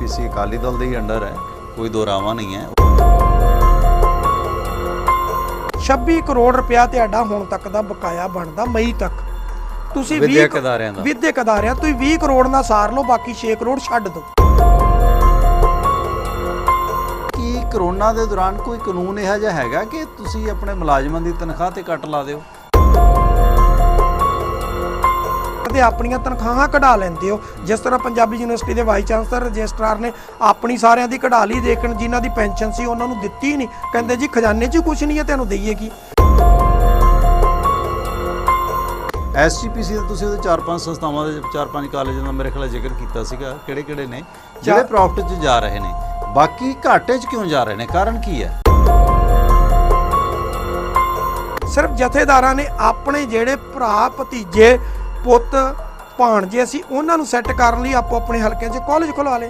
SGPC Akali Dal के ही under है, कोई दोरावा नहीं है। 26 करोड़ रुपया ਤੁਹਾਡਾ ਹੁਣ ਤੱਕ ਦਾ ਬਕਾਇਆ ਬਣਦਾ ਮਈ ਤੱਕ। ਤੁਸੀਂ ਵਿਦਿਅਕ ਅਦਾਰਿਆਂ ਦਾ 20 ਕਰੋੜ ਨਾਲ ਸਾਰ ਲਓ, ਬਾਕੀ 6 ਕਰੋੜ ਛੱਡ ਦਿਓ। ਕੀ ਕਰੋਨਾ ਦੇ ਦੌਰਾਨ ਕੋਈ ਕਾਨੂੰਨ ਇਹੋ ਜਿਹਾ ਹੈਗਾ ਕਿ ਤੁਸੀਂ ਆਪਣੇ ਮੁਲਾਜ਼ਮਾਂ ਦੀ ਤਨਖਾਹ ਤੇ ਕੱਟ ਲਾ ਦਿਓ? ਤੇ ਆਪਣੀਆਂ ਤਨਖਾਹਾਂ ਕਢਾ ਲੈਂਦੇ ਹੋ, ਜਿਸ ਤਰ੍ਹਾਂ ਪੰਜਾਬੀ ਯੂਨੀਵਰਸਿਟੀ ਦੇ ਵਾਈਸ ਚਾਂਸਲਰ ਰਜਿਸਟਰਾਰ ਨੇ ਆਪਣੀ ਸਾਰਿਆਂ ਦੀ ਕਢਾ ਲਈ, ਲੇਕਿਨ ਜਿਨ੍ਹਾਂ ਦੀ ਪੈਨਸ਼ਨ ਸੀ ਉਹਨਾਂ ਨੂੰ ਦਿੱਤੀ ਨਹੀਂ। ਕਹਿੰਦੇ ਜੀ ਖਜ਼ਾਨੇ 'ਚ ਕੁਝ ਨਹੀਂ ਹੈ, ਤੁਹਾਨੂੰ ਦਈਏ ਕੀ। SGPC ਦੇ ਤੁਸੀਂ ਉਹਦੇ 4-5 ਸੰਸਥਾਵਾਂ ਦੇ 4-5 ਕਾਲਜਾਂ ਦਾ ਮੇਰੇ ਖਿਆਲ ਜ਼ਿਕਰ ਕੀਤਾ ਸੀਗਾ, ਕਿਹੜੇ ਨੇ ਜਿਹੜੇ ਪ੍ਰੋਫਿਟ 'ਚ ਜਾ ਰਹੇ ਨੇ, ਬਾਕੀ ਘਾਟੇ 'ਚ ਕਿਉਂ ਜਾ ਰਹੇ ਨੇ? ਕਾਰਨ ਕੀ ਹੈ? ਸਿਰਫ ਜਥੇਦਾਰਾਂ ਨੇ ਆਪਣੇ ਜਿਹੜੇ ਭਰਾ ਭਤੀਜੇ ਪੁੱਤ ਭਾਣਜੇ ਸੀ ਉਹਨਾਂ ਨੂੰ ਸੈੱਟ ਕਰਨ ਲਈ ਆਪੋ ਆਪਣੇ ਹਲਕਿਆਂ 'ਚ ਕਾਲਜ ਖੁਲਵਾ ਲਏ।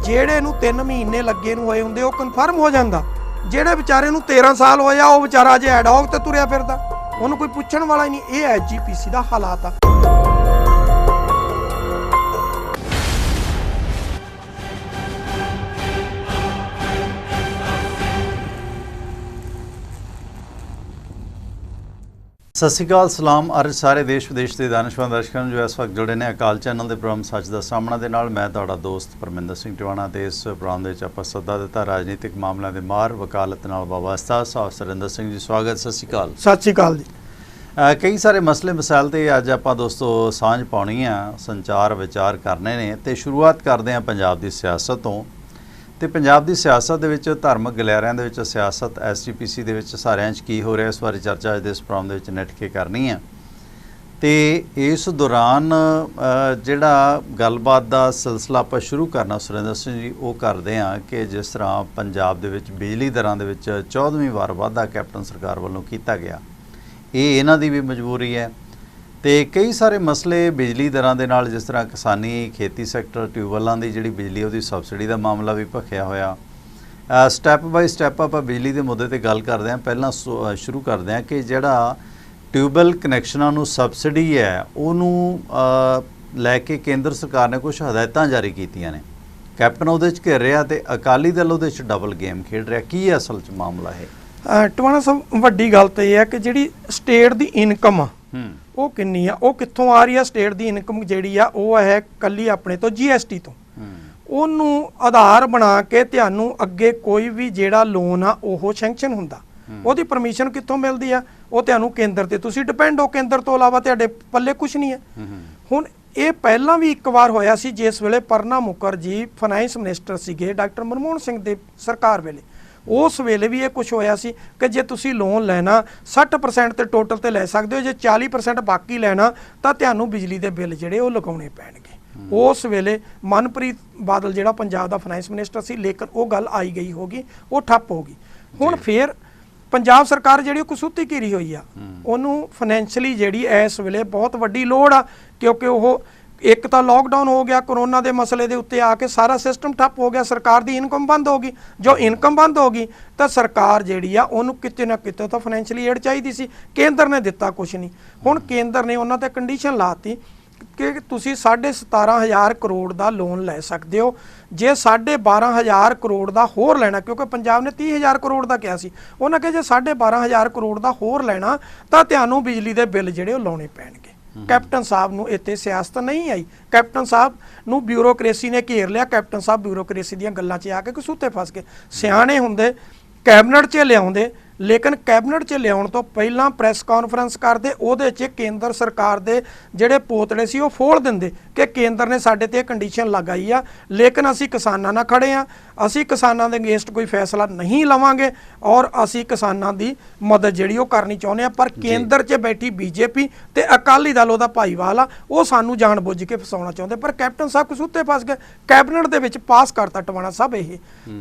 ਜਿਹੜੇ ਨੂੰ 3 ਮਹੀਨੇ ਲੱਗੇ ਨੂੰ ਹੋਏ ਹੁੰਦੇ ਉਹ ਕਨਫਰਮ ਹੋ ਜਾਂਦਾ, ਜਿਹੜੇ ਵਿਚਾਰੇ ਨੂੰ 13 ਸਾਲ ਹੋਏ ਆ ਉਹ ਵਿਚਾਰਾ ਅਜੇ ਐਡਹੌਕ ਤੇ ਤੁਰਿਆ ਫਿਰਦਾ, ਉਹਨੂੰ ਕੋਈ ਪੁੱਛਣ ਵਾਲਾ ਹੀ ਨਹੀਂ। ਇਹ SGPC ਦਾ ਹਾਲਾਤ ਆ। ਸਤਿ ਸ਼੍ਰੀ ਅਕਾਲ, ਸਲਾਮ ਅਰਜ਼ ਸਾਰੇ ਦੇਸ਼ ਵਿਦੇਸ਼ ਦੇ ਦਾਨਿਸ਼ਵੰਦ ਦਰਸ਼ਕਾਂ ਨੂੰ ਜੋ ਇਸ ਵਕਤ ਜੁੜੇ ਨੇ ਅਕਾਲ ਚੈਨਲ ਦੇ ਪ੍ਰੋਗਰਾਮ ਸੱਚ ਦਾ ਸਾਹਮਣਾ ਦੇ ਨਾਲ। ਮੈਂ ਤੁਹਾਡਾ ਦੋਸਤ ਪਰਮਿੰਦਰ ਸਿੰਘ ਟਿਵਾਣਾ ਤੇ ਇਸ ਪ੍ਰੋਗਰਾਮ ਦੇ ਵਿੱਚ ਆਪਾਂ ਸੱਦਾ ਦਿੱਤਾ ਰਾਜਨੀਤਿਕ ਮਾਮਲਿਆਂ ਦੇ ਮਾਹਰ ਵਕਾਲਤ ਨਾਲ ਵਾਬਸਤਾ ਸਾਹਿਬ ਸੁਰਿੰਦਰ ਸਿੰਘ ਜੀ। ਸਵਾਗਤ। ਸਤਿ ਸ਼੍ਰੀ ਅਕਾਲ। ਸਤਿ ਸ਼੍ਰੀ ਅਕਾਲ ਜੀ। ਕਈ ਸਾਰੇ ਮਸਲੇ ਮਸਾਇਲ ਤੇ ਅੱਜ ਆਪਾਂ ਦੋਸਤੋ ਸਾਂਝ ਪਾਉਣੀ ਆ, ਸੰਚਾਰ ਵਿਚਾਰ ਕਰਨੇ ਨੇ ਤੇ ਸ਼ੁਰੂਆਤ ਕਰਦੇ ਆ ਪੰਜਾਬ ਦੀ ਸਿਆਸਤ ਤੋਂ। ਤੇ ਪੰਜਾਬ ਦੀ ਸਿਆਸਤ ਦੇ ਵਿੱਚ ਧਾਰਮਿਕ ਗਲਿਆਰਿਆਂ ਦੇ ਵਿੱਚ ਸਿਆਸਤ SGPC ਦੇ ਵਿੱਚ ਸਾਰਿਆਂ 'ਚ ਕੀ ਹੋ ਰਿਹਾ, ਇਸ ਬਾਰੇ ਚਰਚਾ ਅੱਜ ਦੇ ਇਸ ਪ੍ਰੋਗਰਾਮ ਦੇ ਵਿੱਚ ਨਿੱਠ ਕੇ ਕਰਨੀ ਆ। ਤੇ ਇਸ ਦੌਰਾਨ ਜਿਹੜਾ ਗੱਲਬਾਤ ਦਾ ਸਿਲਸਿਲਾ ਆਪਾਂ ਸ਼ੁਰੂ ਕਰਨਾ ਸੁਰਿੰਦਰ ਸਿੰਘ ਜੀ ਉਹ ਕਰਦੇ ਆ ਕਿ ਜਿਸ ਤਰ੍ਹਾਂ ਪੰਜਾਬ ਦੇ ਵਿੱਚ ਬਿਜਲੀ ਦਰਾਂ ਦੇ ਵਿੱਚ 14ਵੀਂ ਵਾਰ ਵਾਧਾ ਕੈਪਟਨ ਸਰਕਾਰ ਵੱਲੋਂ ਕੀਤਾ ਗਿਆ, ਇਹ ਇਹਨਾਂ ਦੀ ਵੀ ਮਜਬੂਰੀ ਹੈ। ਤੇ ਕਈ ਸਾਰੇ ਮਸਲੇ ਬਿਜਲੀ ਦਰਾਂ ਦੇ ਨਾਲ, ਜਿਸ ਤਰ੍ਹਾਂ ਕਿਸਾਨੀ ਖੇਤੀ ਸੈਕਟਰ ਟਿਊਬਵੈੱਲਾਂ ਦੀ ਜਿਹੜੀ ਬਿਜਲੀ ਉਹਦੀ ਸਬਸਿਡੀ ਦਾ ਮਾਮਲਾ ਵੀ ਭਖਿਆ ਹੋਇਆ। ਸਟੈਪ ਬਾਈ ਸਟੈਪ ਆਪਾਂ ਬਿਜਲੀ ਦੇ ਮੁੱਦੇ ਤੇ ਗੱਲ ਕਰਦੇ ਹਾਂ। ਪਹਿਲਾਂ ਸ਼ੁਰੂ ਕਰਦੇ ਹਾਂ ਕਿ ਜਿਹੜਾ ਟਿਊਬਵੈੱਲ ਕਨੈਕਸ਼ਨਾਂ ਨੂੰ ਸਬਸਿਡੀ ਹੈ ਉਹਨੂੰ ਲੈ ਕੇ ਕੇਂਦਰ ਸਰਕਾਰ ਨੇ ਕੁਝ ਹਦਾਇਤਾਂ ਜਾਰੀ ਕੀਤੀਆਂ ਨੇ, ਕੈਪਟਨ ਉਹਦੇ 'ਚ ਘਿਰ ਰਿਹਾ ਤੇ ਅਕਾਲੀ ਦਲ ਉਹਦੇ 'ਚ ਡਬਲ ਗੇਮ ਖੇਡ ਰਿਹਾ। ਕੀ ਅਸਲ 'ਚ ਮਾਮਲਾ ਹੈ? ਟਵਾਣਾ ਸਾਹਿਬ, ਵੱਡੀ ਗੱਲ ਤਾਂ ਇਹ ਹੈ ਕਿ ਜਿਹੜੀ ਸਟੇਟ ਦੀ ਇਨਕਮ ਆ ਉਹ ਕਿੰਨੀ ਆ, ਉਹ ਕਿੱਥੋਂ ਆ ਰਹੀ ਆ। ਸਟੇਟ ਦੀ ਇਨਕਮ ਜਿਹੜੀ ਆ ਉਹ ਹੈ ਕੱਲੀ ਆਪਣੇ ਤੋਂ GST ਤੋਂ। ਉਹਨੂੰ ਆਧਾਰ ਬਣਾ ਕੇ ਤੁਹਾਨੂੰ ਅੱਗੇ ਕੋਈ ਵੀ ਜਿਹੜਾ ਲੋਨ ਆ ਉਹ ਸੈਂਕਸ਼ਨ ਹੁੰਦਾ, ਉਹਦੀ ਪਰਮਿਸ਼ਨ ਕਿੱਥੋਂ ਮਿਲਦੀ ਆ? ਉਹ ਤੁਹਾਨੂੰ ਕੇਂਦਰ ਤੇ ਤੁਸੀਂ ਡਿਪੈਂਡ ਹੋ, ਕੇਂਦਰ ਤੋਂ ਇਲਾਵਾ ਤੁਹਾਡੇ ਪੱਲੇ ਕੁਝ ਨਹੀਂ ਹੈ। ਹੁਣ ਇਹ ਪਹਿਲਾਂ ਵੀ ਇੱਕ ਵਾਰ ਹੋਇਆ ਸੀ, ਜਿਸ ਵੇਲੇ ਪ੍ਰਣਬ ਮੁਖਰਜੀ ਫਾਈਨੈਂਸ ਮਿਨਿਸਟਰ ਸੀਗੇ ਡਾਕਟਰ ਮਨਮੋਹਨ ਸਿੰਘ ਦੇ ਸਰਕਾਰ ਵੇਲੇ। ਉਸ ਵੇਲੇ ਵੀ ਇਹ ਕੁਝ ਹੋਇਆ ਸੀ ਕਿ ਜੇ ਤੁਸੀਂ ਲੋਨ ਲੈਣਾ 60% ਤੇ ਟੋਟਲ ਤੇ ਲੈ ਸਕਦੇ ਹੋ, ਜੇ 40% ਬਾਕੀ ਲੈਣਾ ਤਾਂ ਤੁਹਾਨੂੰ ਬਿਜਲੀ ਦੇ ਬਿੱਲ ਜਿਹੜੇ ਉਹ ਲਗਾਉਣੇ ਪੈਣਗੇ। ਉਸ ਵੇਲੇ ਮਨਪ੍ਰੀਤ ਬਾਦਲ ਜਿਹੜਾ ਪੰਜਾਬ ਦਾ ਫਾਈਨੈਂਸ ਮਿਨਿਸਟਰ ਸੀ, ਲੇਕਿਨ ਉਹ ਗੱਲ ਆਈ ਗਈ ਹੋਗੀ, ਉਹ ਠੱਪ ਹੋ ਗਈ। ਹੁਣ ਫੇਰ ਪੰਜਾਬ ਸਰਕਾਰ ਜਿਹੜੀ ਉਹ ਕਸੂਤੀ ਘਿਰੀ ਹੋਈ ਆ, ਉਹਨੂੰ ਫਾਈਨੈਂਸ਼ਲੀ ਜਿਹੜੀ ਇਸ ਵੇਲੇ ਬਹੁਤ ਵੱਡੀ ਲੋੜ ਆ, ਕਿਉਂਕਿ ਉਹ ਇੱਕ ਤਾਂ ਲੋਕਡਾਊਨ ਹੋ ਗਿਆ, ਕਰੋਨਾ ਦੇ ਮਸਲੇ ਦੇ ਉੱਤੇ ਆ ਕੇ ਸਾਰਾ ਸਿਸਟਮ ਠੱਪ ਹੋ ਗਿਆ, ਸਰਕਾਰ ਦੀ ਇਨਕਮ ਬੰਦ ਹੋ ਗਈ। ਜੋ ਇਨਕਮ ਬੰਦ ਹੋ ਗਈ ਤਾਂ ਸਰਕਾਰ ਜਿਹੜੀ ਆ ਉਹਨੂੰ ਕਿਤੇ ਨਾ ਕਿਤੇ ਤਾਂ ਫਾਈਨੈਂਸ਼ੀਅਲੀ ਏਡ ਚਾਹੀਦੀ ਸੀ, ਕੇਂਦਰ ਨੇ ਦਿੱਤਾ ਕੁਛ ਨਹੀਂ। ਹੁਣ ਕੇਂਦਰ ਨੇ ਉਹਨਾਂ ਤੇ ਕੰਡੀਸ਼ਨ ਲਾਤੀ ਕਿ ਤੁਸੀਂ 17,500 ਕਰੋੜ ਦਾ ਲੋਨ ਲੈ ਸਕਦੇ ਹੋ, ਜੇ 12,500 ਕਰੋੜ ਦਾ ਹੋਰ ਲੈਣਾ, ਕਿਉਂਕਿ ਪੰਜਾਬ ਨੇ 30,000 ਕਰੋੜ ਦਾ ਕਿਹਾ ਸੀ, ਉਹਨਾਂ ਕਿਹਾ ਜੇ 12,500 ਕਰੋੜ ਦਾ ਹੋਰ ਲੈਣਾ ਤਾਂ ਤੁਹਾਨੂੰ ਬਿਜਲੀ ਦੇ ਬਿੱਲ ਜਿਹੜੇ ਉਹ ਲਾਉਣੇ ਪੈਣਗੇ। ਕੈਪਟਨ ਸਾਹਿਬ ਨੂੰ ਇੱਥੇ ਸਿਆਸਤ ਨਹੀਂ ਆਈ, ਕੈਪਟਨ ਸਾਹਿਬ ਨੂੰ ਬਿਊਰੋਕ੍ਰੇਸੀ ਨੇ ਘੇਰ ਲਿਆ। ਕੈਪਟਨ ਸਾਹਿਬ ਬਿਊਰੋਕ੍ਰੇਸੀ ਦੀਆਂ ਗੱਲਾਂ 'ਚ ਆ ਕੇ ਕਸੂਤੇ ਫਸ ਗਏ। ਸਿਆਣੇ ਹੁੰਦੇ ਕੈਬਨਿਟ 'ਚ ਲਿਆਉਂਦੇ, ਲੇਕਿਨ ਕੈਬਨਿਟ 'ਚ ਲਿਆਉਣ ਤੋਂ ਪਹਿਲਾਂ ਪ੍ਰੈਸ ਕਾਨਫਰੰਸ ਕਰਦੇ, ਉਹਦੇ 'ਚ ਕੇਂਦਰ ਸਰਕਾਰ ਦੇ ਜਿਹੜੇ ਪੋਤੜੇ ਸੀ ਉਹ ਫੋਲ ਦਿੰਦੇ ਕਿ ਕੇਂਦਰ ਨੇ ਸਾਡੇ ਤੇ ਕੰਡੀਸ਼ਨ ਲਗਾਈ ਆ, ਲੇਕਿਨ ਅਸੀਂ ਕਿਸਾਨਾਂ ਨਾਲ ਖੜੇ ਆ, ਅਸੀਂ ਕਿਸਾਨਾਂ ਦੇ ਅਗੇਂਸਟ ਕੋਈ ਫੈਸਲਾ ਨਹੀਂ ਲਵਾਂਗੇ ਔਰ ਅਸੀਂ ਕਿਸਾਨਾਂ ਦੀ ਮਦਦ ਜਿਹੜੀ ਉਹ ਕਰਨੀ ਚਾਹੁੰਦੇ ਆ। ਪਰ ਕੇਂਦਰ 'ਚ ਬੈਠੀ BJP ਤੇ ਅਕਾਲੀ ਦਲ ਉਹਦਾ ਭਾਈਵਾਲ ਆ, ਉਹ ਸਾਨੂੰ ਜਾਣ ਬੁੱਝ ਕੇ ਫਸਾਉਣਾ ਚਾਹੁੰਦੇ। ਪਰ ਕੈਪਟਨ ਸਾਹਿਬ ਕਸੂਤੇ ਫਸ ਗਏ। ਕੈਬਨਿਟ ਦੇ ਵਿੱਚ ਪਾਸ ਕਰਤਾ ਟਵਾਣਾ ਸਾਹਿਬ ਇਹ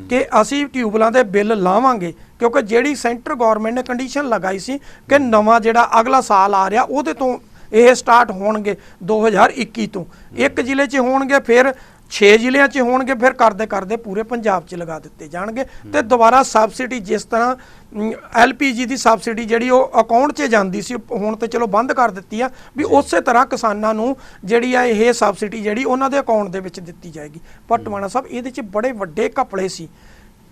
ਕਿ ਅਸੀਂ ਟਿਊਬਵੈੱਲਾਂ ਦੇ ਬਿੱਲ ਲਾਵਾਂਗੇ, ਕਿਉਂਕਿ ਜਿਹੜੀ ਸੈਂਟਰ ਗੌਰਮੈਂਟ ਨੇ ਕੰਡੀਸ਼ਨ ਲਗਾਈ ਸੀ ਕਿ ਨਵਾਂ ਜਿਹੜਾ ਅਗਲਾ ਸਾਲ ਆ ਰਿਹਾ ਉਹਦੇ ਤੋਂ ਇਹ ਸਟਾਰਟ ਹੋਣਗੇ 2021 ਤੋਂ, ਇੱਕ ਜ਼ਿਲ੍ਹੇ 'ਚ ਹੋਣਗੇ, ਫਿਰ 6 ਜ਼ਿਲ੍ਹਿਆਂ 'ਚ ਹੋਣਗੇ, ਫਿਰ ਕਰਦੇ ਕਰਦੇ ਪੂਰੇ ਪੰਜਾਬ 'ਚ ਲਗਾ ਦਿੱਤੇ ਜਾਣਗੇ। ਤੇ ਦੁਬਾਰਾ ਸਬਸਿਡੀ, ਜਿਸ ਤਰ੍ਹਾਂ LPG ਦੀ ਸਬਸਿਡੀ ਜਿਹੜੀ ਉਹ ਅਕਾਊਂਟ 'ਚ ਜਾਂਦੀ ਸੀ, ਹੁਣ ਤੇ ਚਲੋ ਬੰਦ ਕਰ ਦਿੱਤੀ ਆ, ਵੀ ਉਸੇ ਤਰ੍ਹਾਂ ਕਿਸਾਨਾਂ ਨੂੰ ਜਿਹੜੀ ਆ ਇਹ ਸਬਸਿਡੀ ਜਿਹੜੀ ਉਹਨਾਂ ਦੇ ਅਕਾਊਂਟ ਦੇ ਵਿੱਚ ਦਿੱਤੀ ਜਾਏਗੀ। ਪਰ ਟਵਾਣਾ ਸਾਹਿਬ ਇਹਦੇ 'ਚ ਬੜੇ ਵੱਡੇ ਘਪਲੇ ਸੀ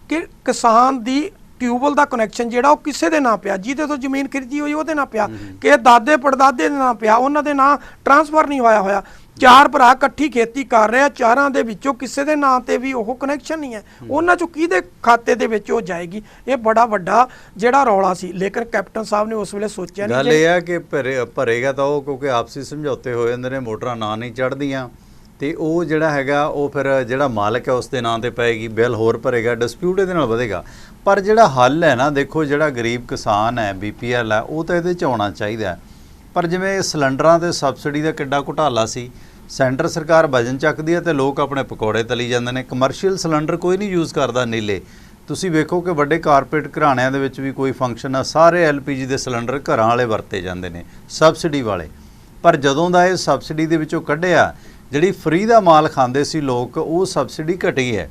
ਕਿ ਕਿਸਾਨ ਦੀ ਟਿਊਬਵੈੱਲ ਦਾ ਕਨੈਕਸ਼ਨ ਜਿਹੜਾ ਉਹ ਕਿਸੇ ਦੇ ਨਾਂ ਪਿਆ, ਜਿਹਦੇ ਤੋਂ ਜ਼ਮੀਨ ਖਰੀਦੀ ਹੋਈ ਉਹਦੇ ਨਾਂ ਪਿਆ, ਕਿ ਦਾਦੇ ਪੜਦਾਦੇ ਦੇ ਨਾਂ ਪਿਆ, ਉਹਨਾਂ ਦੇ ਨਾਂ ਟਰਾਂਸਫਰ ਨਹੀਂ ਹੋਇਆ। 4 ਭਰਾ ਇਕੱਠੀ ਖੇਤੀ ਕਰ ਰਹੇ ਆ, 4 ਦੇ ਵਿੱਚੋਂ ਕਿਸੇ ਦੇ ਨਾਂ ਤੇ ਵੀ ਉਹ ਕਨੈਕਸ਼ਨ ਨਹੀਂ ਹੈ, ਉਹਨਾਂ ਚੋਂ ਕਿਹਦੇ ਖਾਤੇ ਦੇ ਵਿੱਚ ਉਹ ਜਾਏਗੀ? ਇਹ ਬੜਾ ਵੱਡਾ ਜਿਹੜਾ ਰੌਲਾ ਸੀ। ਲੇਕਿਨ ਕੈਪਟਨ ਸਾਹਿਬ ਨੇ ਉਸ ਵੇਲੇ ਸੋਚਿਆ ਨਹੀਂ। ਗੱਲ ਇਹ ਹੈ ਕਿ ਭਰੇਗਾ ਤਾਂ ਉਹ, ਕਿਉਂਕਿ ਆਪਸੀ ਸਮਝੌਤੇ ਹੋ ਜਾਂਦੇ ਨੇ, ਮੋਟਰਾਂ ਨਾਂ ਨਹੀਂ ਚੜ੍ਹਦੀਆਂ, ਤੇ ਉਹ ਜਿਹੜਾ ਹੈਗਾ ਉਹ ਫਿਰ ਜਿਹੜਾ ਮਾਲਕ ਹੈ ਉਸ ਦੇ ਨਾਂ ਤੇ ਪਏਗੀ, ਬਿੱਲ ਹੋਰ ਭਰੇਗਾ, ਡਿਸਪਿਊਟ ਇਹਦੇ ਨਾਲ ਵਧੇਗਾ। ਪਰ ਜਿਹੜਾ ਹੱਲ ਹੈ ਨਾ, ਦੇਖੋ ਜਿਹੜਾ ਗਰੀਬ ਕਿਸਾਨ ਹੈ, BPL ਹੈ, ਉਹ ਤਾਂ ਇਹਦੇ 'ਚ ਆਉਣਾ ਚਾਹੀਦਾ। ਪਰ ਜਿਵੇਂ ਸਿਲੰਡਰਾਂ ਤੇ ਸਬਸਿਡੀ ਦਾ ਕਿੱਡਾ ਘੁਟਾਲਾ ਸੀ, ਸੈਂਟਰ ਸਰਕਾਰ ਵਜਨ ਚੱਕਦੀ ਹੈ ਤੇ ਲੋਕ ਆਪਣੇ ਪਕੌੜੇ ਤਲੀ ਜਾਂਦੇ ਨੇ। ਕਮਰਸ਼ੀਅਲ ਸਿਲੰਡਰ ਕੋਈ ਨਹੀਂ ਯੂਜ਼ ਕਰਦਾ ਨੀਲੇ। ਤੁਸੀਂ ਵੇਖੋ ਕਿ ਵੱਡੇ ਕਾਰਪੋਰੇਟ ਘਰਾਣਿਆਂ ਦੇ ਵਿੱਚ ਵੀ ਕੋਈ ਫੰਕਸ਼ਨ ਆ, ਸਾਰੇ LPG ਦੇ ਸਿਲੰਡਰ ਘਰਾਂ ਵਾਲੇ ਵਰਤੇ ਜਾਂਦੇ ਨੇ, ਸਬਸਿਡੀ ਵਾਲੇ। ਪਰ ਜਦੋਂ ਦਾ ਇਹ ਸਬਸਿਡੀ ਦੇ ਵਿੱਚੋਂ ਕੱਢਿਆ, ਜਿਹੜੀ ਫ੍ਰੀ ਦਾ ਮਾਲ ਖਾਂਦੇ ਸੀ ਲੋਕ, ਉਹ ਸਬਸਿਡੀ ਘਟੀ ਹੈ,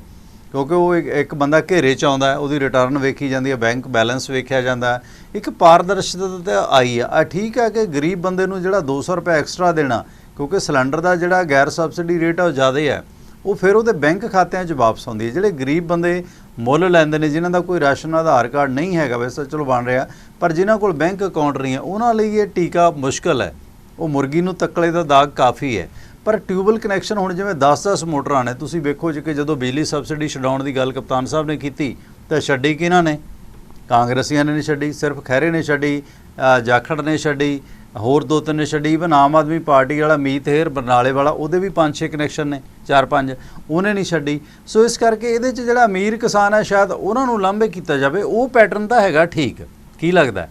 ਕਿਉਂਕਿ ਉਹ ਇੱਕ ਬੰਦਾ ਘੇਰੇ 'ਚ ਆਉਂਦਾ ਹੈ, ਉਹਦੀ ਰਿਟਰਨ ਵੇਖੀ ਜਾਂਦੀ ਹੈ, ਬੈਂਕ ਬੈਲੈਂਸ ਵੇਖਿਆ ਜਾਂਦਾ, ਇੱਕ ਪਾਰਦਰਸ਼ਤਾ ਤਾਂ ਆਈ ਆ। ਠੀਕ ਹੈ ਕਿ ਗਰੀਬ ਬੰਦੇ ਨੂੰ ਜਿਹੜਾ 200 ਰੁਪਏ ਐਕਸਟਰਾ ਦੇਣਾ, ਕਿਉਂਕਿ ਸਿਲੰਡਰ ਦਾ ਜਿਹੜਾ ਗੈਰ ਸਬਸਿਡੀ ਰੇਟ ਆ ਉਹ ਜ਼ਿਆਦਾ ਹੈ, ਉਹ ਫਿਰ ਉਹਦੇ ਬੈਂਕ ਖਾਤਿਆਂ 'ਚ ਵਾਪਸ ਆਉਂਦੀ ਹੈ। ਜਿਹੜੇ ਗਰੀਬ ਬੰਦੇ ਮੁੱਲ ਲੈਂਦੇ ਨੇ, ਜਿਨ੍ਹਾਂ ਦਾ ਕੋਈ ਰਾਸ਼ਨ ਆਧਾਰ ਕਾਰਡ ਨਹੀਂ ਹੈਗਾ, ਵੈਸੇ ਚਲੋ ਬਣ ਰਿਹਾ, ਪਰ ਜਿਨ੍ਹਾਂ ਕੋਲ ਬੈਂਕ ਅਕਾਊਂਟ ਨਹੀਂ ਹੈ, ਉਹਨਾਂ ਲਈ ਇਹ ਟੀਕਾ ਮੁਸ਼ਕਲ ਹੈ। ਉਹ ਮੁਰਗੀ ਨੂੰ ਤੱਕਲੇ ਦਾ ਦਾਗ ਕਾਫੀ ਹੈ। ਪਰ ਟਿਊਬਵੈੱਲ ਕਨੈਕਸ਼ਨ ਹੁਣ ਜਿਵੇਂ 10-10 ਮੋਟਰਾਂ ਨੇ, ਤੁਸੀਂ ਵੇਖੋ ਜੀ ਕਿ ਜਦੋਂ ਬਿਜਲੀ ਸਬਸਿਡੀ ਛਡਾਉਣ ਦੀ ਗੱਲ ਕਪਤਾਨ ਸਾਹਿਬ ਨੇ ਕੀਤੀ ਤਾਂ ਛੱਡੀ ਕਿਹਨਾਂ ਨੇ? ਕਾਂਗਰਸੀਆਂ ਨੇ ਨਹੀਂ ਛੱਡੀ, ਸਿਰਫ ਖਹਿਰੇ ਨੇ ਛੱਡੀ, ਜਾਖੜ ਨੇ ਛੱਡੀ, ਹੋਰ 2-3 ਨੇ ਛੱਡੀ। ਇਵਨ ਆਮ ਆਦਮੀ ਪਾਰਟੀ ਵਾਲਾ ਮੀਤ ਹੇਰ ਬਰਨਾਲੇ ਵਾਲਾ, ਉਹਦੇ ਵੀ 5-6 ਕਨੈਕਸ਼ਨ ਨੇ, 4-5, ਉਹਨੇ ਨਹੀਂ ਛੱਡੀ। ਸੋ ਇਸ ਕਰਕੇ ਇਹਦੇ 'ਚ ਜਿਹੜਾ ਅਮੀਰ ਕਿਸਾਨ ਹੈ, ਸ਼ਾਇਦ ਉਹਨਾਂ ਨੂੰ ਲਾਂਭੇ ਕੀਤਾ ਜਾਵੇ। ਉਹ ਪੈਟਰਨ ਤਾਂ ਹੈਗਾ ਠੀਕ। ਕੀ ਲੱਗਦਾ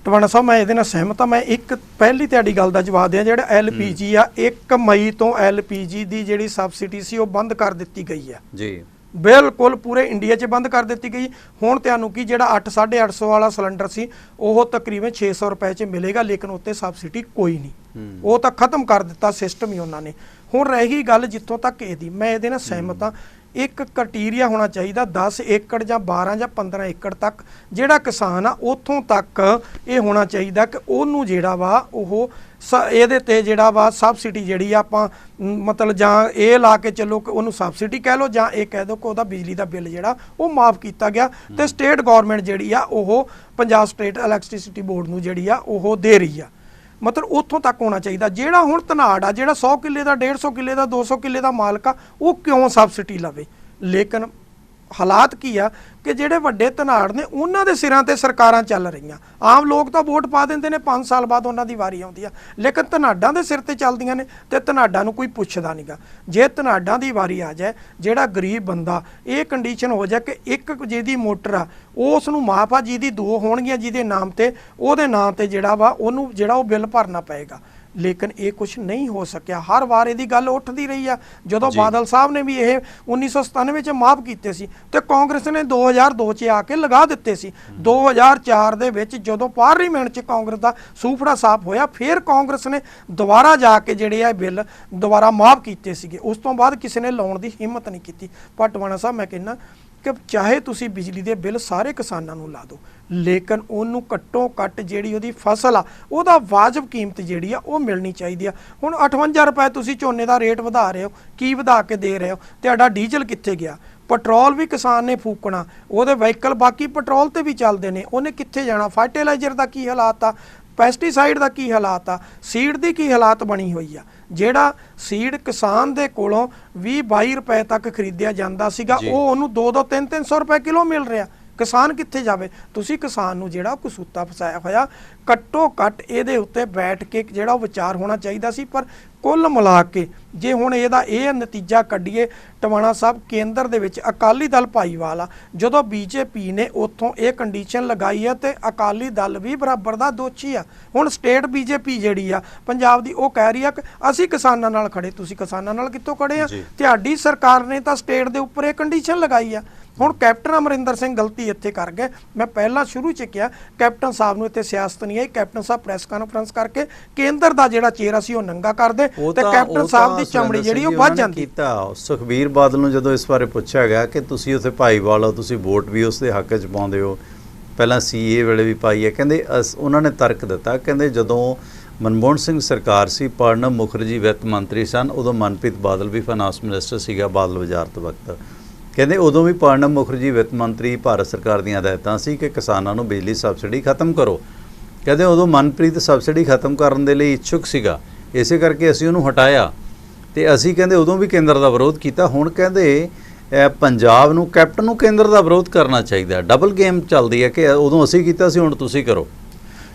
ਟਵਾਣਾ ਸਾਹਿਬ? ਮੈਂ ਇਹਦੇ ਨਾਲ ਸਹਿਮਤ ਹਾਂ। ਮੈਂ ਇੱਕ ਪਹਿਲੀ ਤੁਹਾਡੀ ਗੱਲ ਦਾ ਜਵਾਬ ਦਿਆਂ। ਜਿਹੜਾ LPG ਆ, 1 ਮਈ ਤੋਂ LPG ਦੀ ਜਿਹੜੀ ਸਬਸਿਡੀ ਸੀ ਉਹ ਬੰਦ ਕਰ ਦਿੱਤੀ ਗਈ ਆ ਜੀ, ਬਿਲਕੁਲ ਪੂਰੇ ਇੰਡੀਆ 'ਚ ਬੰਦ ਕਰ ਦਿੱਤੀ ਗਈ। ਹੁਣ ਤੁਹਾਨੂੰ ਕੀ ਜਿਹੜਾ 800-850 ਵਾਲਾ ਸਿਲੰਡਰ ਸੀ ਉਹ ਤਕਰੀਬਨ 600 ਰੁਪਏ 'ਚ ਮਿਲੇਗਾ, ਲੇਕਿਨ ਉੱਤੇ ਸਬਸਿਡੀ ਕੋਈ ਨਹੀਂ, ਉਹ ਤਾਂ ਖਤਮ ਕਰ ਦਿੱਤਾ ਸਿਸਟਮ ਹੀ ਉਹਨਾਂ ਨੇ। ਹੁਣ ਰਹਿ ਗਈ ਗੱਲ ਜਿੱਥੋਂ ਤੱਕ ਇਹਦੀ, ਮੈਂ ਇਹਦੇ ਨਾਲ ਸਹਿਮਤ ਹਾਂ। ਇੱਕ ਕ੍ਰਾਈਟੇਰੀਆ ਹੋਣਾ ਚਾਹੀਦਾ, 10 ਏਕੜ ਜਾਂ 12 ਜਾਂ 15 ਏਕੜ ਤੱਕ ਜਿਹੜਾ ਕਿਸਾਨ ਆ, ਉੱਥੋਂ ਤੱਕ ਇਹ ਹੋਣਾ ਚਾਹੀਦਾ ਕਿ ਉਹਨੂੰ ਜਿਹੜਾ ਵਾ ਉਹ ਇਹਦੇ ਤੇ ਜਿਹੜਾ ਵਾ ਸਬਸਿਡੀ ਜਿਹੜੀ ਆ ਆਪਾਂ ਮਤਲਬ ਜਾਂ ਇਹ ਲਾ ਕੇ ਚੱਲੋ ਕਿ ਉਹਨੂੰ ਸਬਸਿਡੀ ਕਹਿ ਲਓ, ਜਾਂ ਇਹ ਕਹਿ ਦਿਓ ਕਿ ਉਹਦਾ ਬਿਜਲੀ ਦਾ ਬਿੱਲ ਜਿਹੜਾ ਉਹ ਮਾਫ ਕੀਤਾ ਗਿਆ। ਤੇ ਸਟੇਟ ਗੌਰਨਮੈਂਟ ਜਿਹੜੀ ਆ ਉਹ ਪੰਜਾਬ ਸਟੇਟ ਇਲੈਕਟ੍ਰਿਸਿਟੀ ਬੋਰਡ ਨੂੰ ਜਿਹੜੀ ਆ ਉਹ ਦੇ ਰਹੀ ਆ। ਮਤਲਬ ਉੱਥੋਂ ਤੱਕ ਹੋਣਾ ਚਾਹੀਦਾ। ਜਿਹੜਾ ਹੁਣ ਧਨਾੜ ਆ, ਜਿਹੜਾ 100 ਕਿੱਲੇ ਦਾ, 150 ਕਿੱਲੇ ਦਾ, 200 ਕਿੱਲੇ ਦਾ ਮਾਲਕ ਆ, ਉਹ ਕਿਉਂ ਸਬਸਿਡੀ ਲਵੇ? ਲੇਕਿਨ ਹਾਲਾਤ ਕੀ ਆ ਕਿ ਜਿਹੜੇ ਵੱਡੇ ਧਨਾੜ ਨੇ ਉਹਨਾਂ ਦੇ ਸਿਰਾਂ ਤੇ ਸਰਕਾਰਾਂ ਚੱਲ ਰਹੀਆਂ। ਆਮ ਲੋਕ ਤਾਂ ਵੋਟ ਪਾ ਦਿੰਦੇ ਨੇ, 5 ਸਾਲ ਬਾਅਦ ਉਹਨਾਂ ਦੀ ਵਾਰੀ ਆਉਂਦੀ ਆ, ਲੇਕਿਨ ਧਨਾਡਾਂ ਦੇ ਸਿਰ ਤੇ ਚੱਲਦੀਆਂ ਨੇ ਤੇ ਧਨਾਡਾਂ ਨੂੰ ਕੋਈ ਪੁੱਛਦਾ ਨਹੀਂਗਾ। ਜੇ ਧਨਾਡਾਂ ਦੀ ਵਾਰੀ ਆ ਜਾਏ, ਜਿਹੜਾ ਗਰੀਬ ਬੰਦਾ, ਇਹ ਕੰਡੀਸ਼ਨ ਹੋ ਜਾਏ ਕਿ ਇੱਕ ਜਿਹਦੀ ਮੋਟਰ ਆ ਉਸ ਨੂੰ ਮਾਫ ਆ, ਜਿਹਦੀ 2 ਹੋਣਗੀਆਂ ਜਿਹਦੇ ਨਾਮ ਤੇ, ਉਹਦੇ ਨਾਂ ਤੇ ਜਿਹੜਾ ਵਾ ਉਹਨੂੰ ਜਿਹੜਾ ਉਹ ਬਿੱਲ ਭਰਨਾ ਪਏਗਾ। ਲੇਕਿਨ ਇਹ ਕੁਛ ਨਹੀਂ ਹੋ ਸਕਿਆ। ਹਰ ਵਾਰ ਇਹਦੀ ਗੱਲ ਉੱਠਦੀ ਰਹੀ ਆ। ਜਦੋਂ ਬਾਦਲ ਸਾਹਿਬ ਨੇ ਵੀ ਇਹ 1997 'ਚ ਮਾਫ ਕੀਤੇ ਸੀ ਤੇ ਕਾਂਗਰਸ ਨੇ 2002 'ਚ ਆ ਕੇ ਲਗਾ ਦਿੱਤੇ ਸੀ। 2004 ਦੇ ਵਿੱਚ ਜਦੋਂ ਪਾਰਲੀਮੈਂਟ 'ਚ ਕਾਂਗਰਸ ਦਾ ਸੂਫੜਾ ਸਾਫ਼ ਹੋਇਆ, ਫਿਰ ਕਾਂਗਰਸ ਨੇ ਦੁਬਾਰਾ ਜਾ ਕੇ ਜਿਹੜੇ ਆ ਬਿੱਲ ਦੁਬਾਰਾ ਮਾਫ ਕੀਤੇ ਸੀਗੇ। ਉਸ ਤੋਂ ਬਾਅਦ ਕਿਸੇ ਨੇ ਲਾਉਣ ਦੀ ਹਿੰਮਤ ਨਹੀਂ ਕੀਤੀ। ਪਰ ਟਵਾਣਾ ਸਾਹਿਬ, ਮੈਂ ਕਹਿੰਦਾ ਕਿ ਚਾਹੇ ਤੁਸੀਂ ਬਿਜਲੀ ਦੇ ਬਿੱਲ ਸਾਰੇ ਕਿਸਾਨਾਂ ਨੂੰ ਲਾ ਦਿਓ, ਲੇਕਿਨ ਉਹਨੂੰ ਘੱਟੋ ਘੱਟ ਜਿਹੜੀ ਉਹਦੀ ਫਸਲ ਆ ਉਹਦਾ ਵਾਜਬ ਕੀਮਤ ਜਿਹੜੀ ਆ ਉਹ ਮਿਲਣੀ ਚਾਹੀਦੀ ਆ। ਹੁਣ 58 ਰੁਪਏ ਤੁਸੀਂ ਝੋਨੇ ਦਾ ਰੇਟ ਵਧਾ ਰਹੇ ਹੋ, ਕੀ ਵਧਾ ਕੇ ਦੇ ਰਹੇ ਹੋ? ਤੁਹਾਡਾ ਡੀਜ਼ਲ ਕਿੱਥੇ ਗਿਆ? ਪੈਟਰੋਲ ਵੀ ਕਿਸਾਨ ਨੇ ਫੂਕਣਾ, ਉਹਦੇ ਵਹੀਕਲ ਬਾਕੀ ਪੈਟਰੋਲ ਤੇ ਵੀ ਚੱਲਦੇ ਨੇ, ਉਹਨੇ ਕਿੱਥੇ ਜਾਣਾ? ਫਰਟੀਲਾਈਜ਼ਰ ਦਾ ਕੀ ਹਾਲਾਤ ਆ? ਪੈਸਟੀਸਾਈਡ ਦਾ ਕੀ ਹਾਲਾਤ ਆ? ਸੀਡ ਦੀ ਕੀ ਹਾਲਾਤ ਬਣੀ ਹੋਈ ਆ? ਜਿਹੜਾ ਸੀਡ ਕਿਸਾਨ ਦੇ ਕੋਲੋਂ 20-22 ਰੁਪਏ ਤੱਕ ਖਰੀਦਿਆ ਜਾਂਦਾ ਸੀਗਾ, ਉਹ ਉਹਨੂੰ 200, 300 ਰੁਪਏ ਕਿਲੋ ਮਿਲ ਰਿਹਾ। ਕਿਸਾਨ ਕਿੱਥੇ ਜਾਵੇ? ਤੁਸੀਂ ਕਿਸਾਨ ਨੂੰ ਜਿਹੜਾ ਕਸੂਤਾ ਫਸਾਇਆ ਹੋਇਆ, ਘੱਟੋ ਘੱਟ ਇਹਦੇ ਉੱਤੇ ਬੈਠ ਕੇ ਜਿਹੜਾ ਉਹ ਵਿਚਾਰ ਹੋਣਾ ਚਾਹੀਦਾ ਸੀ। ਪਰ ਕੁੱਲ ਮਿਲਾ ਕੇ ਜੇ ਹੁਣ ਇਹਦਾ ਇਹ ਨਤੀਜਾ ਕੱਢੀਏ, ਟਵਾਣਾ ਸਾਹਿਬ, ਕੇਂਦਰ ਦੇ ਵਿੱਚ ਅਕਾਲੀ ਦਲ ਭਾਈਵਾਲ ਆ, ਜਦੋਂ BJP ਨੇ ਉੱਥੋਂ ਇਹ ਕੰਡੀਸ਼ਨ ਲਗਾਈ ਹੈ ਤੇ ਅਕਾਲੀ ਦਲ ਵੀ ਬਰਾਬਰ ਦਾ ਦੋਸ਼ੀ ਆ। ਹੁਣ ਸਟੇਟ BJP ਜਿਹੜੀ ਆ ਪੰਜਾਬ ਦੀ, ਉਹ ਕਹਿ ਰਹੀ ਆ ਕਿ ਅਸੀਂ ਕਿਸਾਨਾਂ ਨਾਲ ਖੜੇ। ਤੁਸੀਂ ਕਿਸਾਨਾਂ ਨਾਲ ਕਿੱਥੋਂ ਖੜੇ ਆ? ਤੁਹਾਡੀ ਸਰਕਾਰ ਨੇ ਤਾਂ ਸਟੇਟ ਦੇ ਉੱਪਰ ਇਹ ਕੰਡੀਸ਼ਨ ਲਗਾਈ ਆ। ਹੁਣ ਕੈਪਟਨ ਅਮਰਿੰਦਰ ਸਿੰਘ ਗਲਤੀ ਇੱਥੇ ਕਰ ਗਏ। ਮੈਂ ਪਹਿਲਾਂ ਸ਼ੁਰੂ 'ਚ ਕਿਹਾ ਕੈਪਟਨ ਸਾਹਿਬ ਨੂੰ ਇੱਥੇ ਸਿਆਸਤ ਨਹੀਂ ਆਈ। ਕੈਪਟਨ ਸਾਹਿਬ ਪ੍ਰੈਸ ਕਾਨਫਰੰਸ ਕਰਕੇ ਕੇਂਦਰ ਦਾ ਜਿਹੜਾ ਚੇਅਰ ਸੀ ਉਹ ਨੰਗਾ ਕਰਦੇ ਤੇ ਕੈਪਟਨ ਸਾਹਿਬ ਦੀ ਚਮੜੀ ਜਿਹੜੀ ਉਹ ਵੱਧ ਜਾਂਦੀ। ਸੁਖਬੀਰ ਬਾਦਲ ਨੂੰ ਜਦੋਂ ਇਸ ਬਾਰੇ ਪੁੱਛਿਆ ਗਿਆ ਕਿ ਤੁਸੀਂ ਉੱਥੇ ਭਾਈਵਾਲ ਹੋ, ਤੁਸੀਂ ਵੋਟ ਵੀ ਉਸ ਦੇ ਹੱਕ 'ਚ ਪਾਉਂਦੇ ਹੋ, ਪਹਿਲਾਂ ਸੀਏ ਵੇਲੇ ਵੀ ਪਾਈ ਹੈ, ਕਹਿੰਦੇ ਉਹਨਾਂ ਨੇ ਤਰਕ ਦਿੱਤਾ, ਕਹਿੰਦੇ ਜਦੋਂ ਮਨਮੋਹਨ ਸਿੰਘ ਸਰਕਾਰ ਸੀ, ਪ੍ਰਣਬ ਮੁਖਰਜੀ ਵਿੱਤ ਮੰਤਰੀ ਸਨ, ਉਦੋਂ ਮਨਪ੍ਰੀਤ ਬਾਦਲ ਵੀ ਫਾਈਨਾਂਸ ਮਿਨਿਸਟਰ ਸੀਗਾ ਬਾਦਲ ਵਜ਼ਾਰਤ ਵਕਤ, ਕਹਿੰਦੇ ਉਦੋਂ ਵੀ ਪ੍ਰਣਬ ਮੁਖਰਜੀ ਵਿੱਤ ਮੰਤਰੀ ਭਾਰਤ ਸਰਕਾਰ ਦੀਆਂ ਹਦਾਇਤਾਂ ਸੀ ਕਿ ਕਿਸਾਨਾਂ ਨੂੰ ਬਿਜਲੀ ਸਬਸਿਡੀ ਖਤਮ ਕਰੋ। ਕਹਿੰਦੇ ਉਦੋਂ ਮਨਪ੍ਰੀਤ ਸਬਸਿਡੀ ਖਤਮ ਕਰਨ ਦੇ ਲਈ ਇੱਛੁਕ ਸੀਗਾ, ਇਸੇ ਕਰਕੇ ਅਸੀਂ ਉਹਨੂੰ ਹਟਾਇਆ ਤੇ ਅਸੀਂ ਕਹਿੰਦੇ ਉਦੋਂ ਵੀ ਕੇਂਦਰ ਦਾ ਵਿਰੋਧ ਕੀਤਾ। ਹੁਣ ਕਹਿੰਦੇ ਪੰਜਾਬ ਨੂੰ, ਕੈਪਟਨ ਨੂੰ ਕੇਂਦਰ ਦਾ ਵਿਰੋਧ ਕਰਨਾ ਚਾਹੀਦਾ। ਡਬਲ ਗੇਮ ਚੱਲਦੀ ਹੈ ਕਿ ਉਦੋਂ ਅਸੀਂ ਕੀਤਾ ਸੀ ਹੁਣ ਤੁਸੀਂ ਕਰੋ।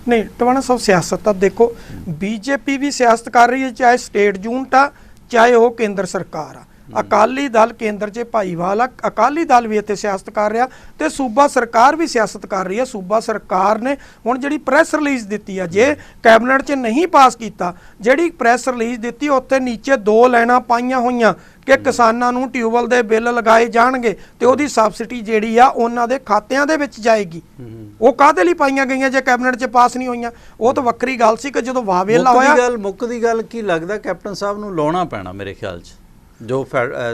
ਨਹੀਂ ਟਵਾਣਾ ਸਾਹਿਬ, ਸਿਆਸਤ ਤਾਂ ਦੇਖੋ ਬੀਜੇਪੀ ਵੀ ਸਿਆਸਤ ਕਰ ਰਹੀ ਹੈ, ਚਾਹੇ ਸਟੇਟ ਯੂਨਿਟ ਆ ਚਾਹੇ ਉਹ ਕੇਂਦਰ ਸਰਕਾਰ ਆ। ਅਕਾਲੀ ਦਲ ਕੇਂਦਰ 'ਚ ਭਾਈਵਾਲ ਆ, ਅਕਾਲੀ ਦਲ ਵੀ ਇੱਥੇ ਸਿਆਸਤ ਕਰ ਰਿਹਾ ਤੇ ਸੂਬਾ ਸਰਕਾਰ ਵੀ ਸਿਆਸਤ ਕਰ ਰਹੀ ਹੈ। ਸੂਬਾ ਸਰਕਾਰ ਨੇ ਹੁਣ ਜਿਹੜੀ ਪ੍ਰੈਸ ਰਿਲੀਜ਼ ਦਿੱਤੀ ਆ, ਜੇ ਕੈਬਨਿਟ 'ਚ ਨਹੀਂ ਪਾਸ ਕੀਤਾ, ਜਿਹੜੀ ਪ੍ਰੈਸ ਰਿਲੀਜ਼ ਦਿੱਤੀ ਉੱਥੇ ਨੀਚੇ 2 ਲਾਈਨਾਂ ਪਾਈਆਂ ਹੋਈਆਂ ਕਿ ਕਿਸਾਨਾਂ ਨੂੰ ਟਿਊਬਵੈੱਲ ਦੇ ਬਿੱਲ ਲਗਾਏ ਜਾਣਗੇ ਤੇ ਉਹਦੀ ਸਬਸਿਡੀ ਜਿਹੜੀ ਆ ਉਹਨਾਂ ਦੇ ਖਾਤਿਆਂ ਦੇ ਵਿੱਚ ਜਾਏਗੀ। ਉਹ ਕਾਹਦੇ ਲਈ ਪਾਈਆਂ ਗਈਆਂ ਜੇ ਕੈਬਨਿਟ 'ਚ ਪਾਸ ਨਹੀਂ ਹੋਈਆਂ? ਉਹ ਤਾਂ ਵੱਖਰੀ ਗੱਲ ਸੀ ਕਿ ਜਦੋਂ ਵਾਵੇਲਾ ਹੋਇਆ। ਮੁੱਕ ਦੀ ਗੱਲ ਕੀ ਲੱਗਦਾ ਕੈਪਟਨ ਸਾਹਿਬ ਨੂੰ ਲਾਉਣਾ ਪੈਣਾ ਮੇਰੇ ਖਿਆਲ 'ਚ, ਜੋ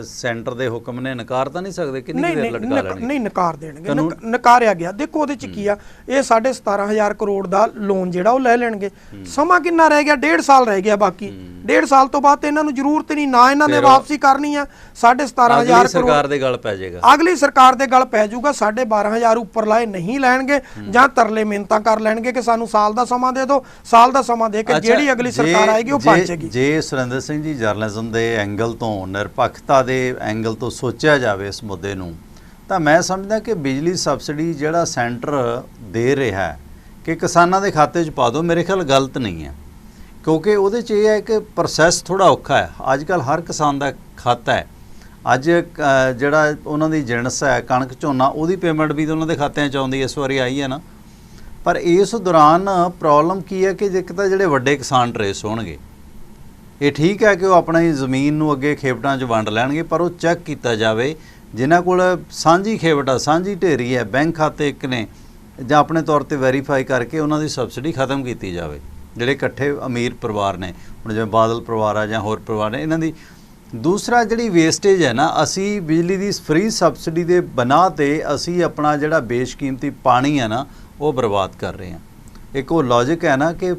ਸੈਂਟਰ ਦੇ ਹੁਕਮ ਨੇ ਨਕਾਰ ਤਾਂ ਨਹੀਂ ਸਕਦੇ, ਕਿੰਨੀ ਦੇਰ ਲਟਕਾ ਲੈਣਗੇ? ਨਹੀਂ ਨਕਾਰ ਦੇਣਗੇ, ਨਕਾਰਿਆ ਗਿਆ। ਦੇਖੋ ਉਹਦੇ 'ਚ ਕੀ ਆ, ਇਹ 17.5 ਕਰੋੜ ਦਾ ਲੋਨ ਜਿਹੜਾ ਉਹ ਲੈ ਲੈਣਗੇ। ਸਮਾਂ ਕਿੰਨਾ ਰਹਿ ਗਿਆ? 1.5 ਸਾਲ ਰਹਿ ਗਿਆ। ਬਾਕੀ 1.5 ਸਾਲ ਤੋਂ ਬਾਅਦ ਇਹਨਾਂ ਨੂੰ ਜ਼ਰੂਰਤ ਨਹੀਂ, ਨਾ ਇਹਨਾਂ ਨੇ ਵਾਪਸੀ ਕਰਨੀ ਆ। 17.5 ਕਰੋੜ ਸਰਕਾਰ ਦੇ ਗਲ ਪੈ ਜਾਏਗਾ, ਅਗਲੀ ਸਰਕਾਰ ਦੇ ਗਲ ਪੈ ਜਾਊਗਾ। 12,500 ਉੱਪਰ ਲਾਏ ਨਹੀਂ ਲੈਣਗੇ ਜਾਂ ਤਰਲੇ ਮਿੰਤਾਂ ਕਰ ਲੈਣਗੇ ਕਿ ਸਾਨੂੰ ਸਾਲ ਦਾ ਸਮਾਂ ਦੇ ਦਿਓ। ਸਾਲ ਦਾ ਸਮਾਂ ਦੇ ਕੇ ਜਿਹੜੀ ਅਗਲੀ ਸਰਕਾਰ ਆਏਗੀ ਉਹ ਪਹੁੰਚੇਗੀ। ਜੇ ਸੁਰਿੰਦਰ ਸਿੰਘ ਜੀ ਜਰਨਲਿਜ਼ਮ ਦੇ ਐਂਗਲ ਤੋਂ, ਨਿਰਪੱਖਤਾ ਦੇ ਐਂਗਲ ਤੋਂ ਸੋਚਿਆ ਜਾਵੇ ਇਸ ਮੁੱਦੇ ਨੂੰ, ਤਾਂ ਮੈਂ ਸਮਝਦਾ ਕਿ ਬਿਜਲੀ ਸਬਸਿਡੀ ਜਿਹੜਾ ਸੈਂਟਰ ਦੇ ਰਿਹਾ ਹੈ ਕਿ ਕਿਸਾਨਾਂ ਦੇ ਖਾਤੇ 'ਚ ਪਾ ਦਿਓ, ਮੇਰੇ ਖਿਆਲ ਗਲਤ ਨਹੀਂ ਹੈ, ਕਿਉਂਕਿ ਉਹਦੇ 'ਚ ਇਹ ਹੈ ਕਿ ਪ੍ਰੋਸੈਸ ਥੋੜ੍ਹਾ ਔਖਾ ਹੈ। ਅੱਜ ਕੱਲ੍ਹ ਹਰ ਕਿਸਾਨ ਦਾ ਖਾਤਾ ਹੈ। ਅੱਜ ਜਿਹੜਾ ਉਹਨਾਂ ਦੀ ਜਿਣਸ ਹੈ ਕਣਕ ਝੋਨਾ, ਉਹਦੀ ਪੇਮੈਂਟ ਵੀ ਤਾਂ ਉਹਨਾਂ ਦੇ ਖਾਤਿਆਂ 'ਚ ਆਉਂਦੀ ਇਸ ਵਾਰੀ ਆਈ ਹੈ ਨਾ। ਪਰ ਇਸ ਦੌਰਾਨ ਪ੍ਰੋਬਲਮ ਕੀ ਹੈ ਕਿ ਇੱਕ ਤਾਂ ਜਿਹੜੇ ਵੱਡੇ ਕਿਸਾਨ ਟਰੇਸ ਹੋਣਗੇ, ਇਹ ਠੀਕ ਹੈ ਕਿ ਉਹ ਆਪਣੀ ਜ਼ਮੀਨ ਨੂੰ ਅੱਗੇ ਖੇਪਟਾਂ 'ਚ ਵੰਡ ਲੈਣਗੇ, ਪਰ ਉਹ ਚੈੱਕ ਕੀਤਾ ਜਾਵੇ ਜਿਨ੍ਹਾਂ ਕੋਲ ਸਾਂਝੀ ਖੇਪਟਾ, ਸਾਂਝੀ ਢੇਰੀ ਹੈ, ਬੈਂਕ ਖਾਤੇ ਇੱਕ ਨੇ, ਜਾਂ ਆਪਣੇ ਤੌਰ ਤੇ ਵੈਰੀਫਾਈ ਕਰਕੇ ਉਹਨਾਂ ਦੀ ਸਬਸਿਡੀ ਖਤਮ ਕੀਤੀ ਜਾਵੇ। ਜਿਹੜੇ ਇਕੱਠੇ ਅਮੀਰ ਪਰਿਵਾਰ ਨੇ, ਹੁਣ ਜਿਵੇਂ ਬਾਦਲ ਪਰਿਵਾਰ ਆ ਜਾਂ ਹੋਰ ਪਰਿਵਾਰ ਨੇ, ਇਹਨਾਂ ਦੀ। ਦੂਸਰਾ ਜਿਹੜੀ ਵੇਸਟੇਜ ਹੈ ਨਾ, ਅਸੀਂ ਬਿਜਲੀ ਦੀ ਫ੍ਰੀ ਸਬਸਿਡੀ ਦੇ ਬਣਾ 'ਤੇ ਅਸੀਂ ਆਪਣਾ ਜਿਹੜਾ ਬੇਸ਼ਕੀਮਤੀ ਪਾਣੀ ਹੈ ਨਾ ਉਹ ਬਰਬਾਦ ਕਰ ਰਹੇ ਹਾਂ। ਇੱਕ ਉਹ ਲੌਜਿਕ ਹੈ ਨਾ ਕਿ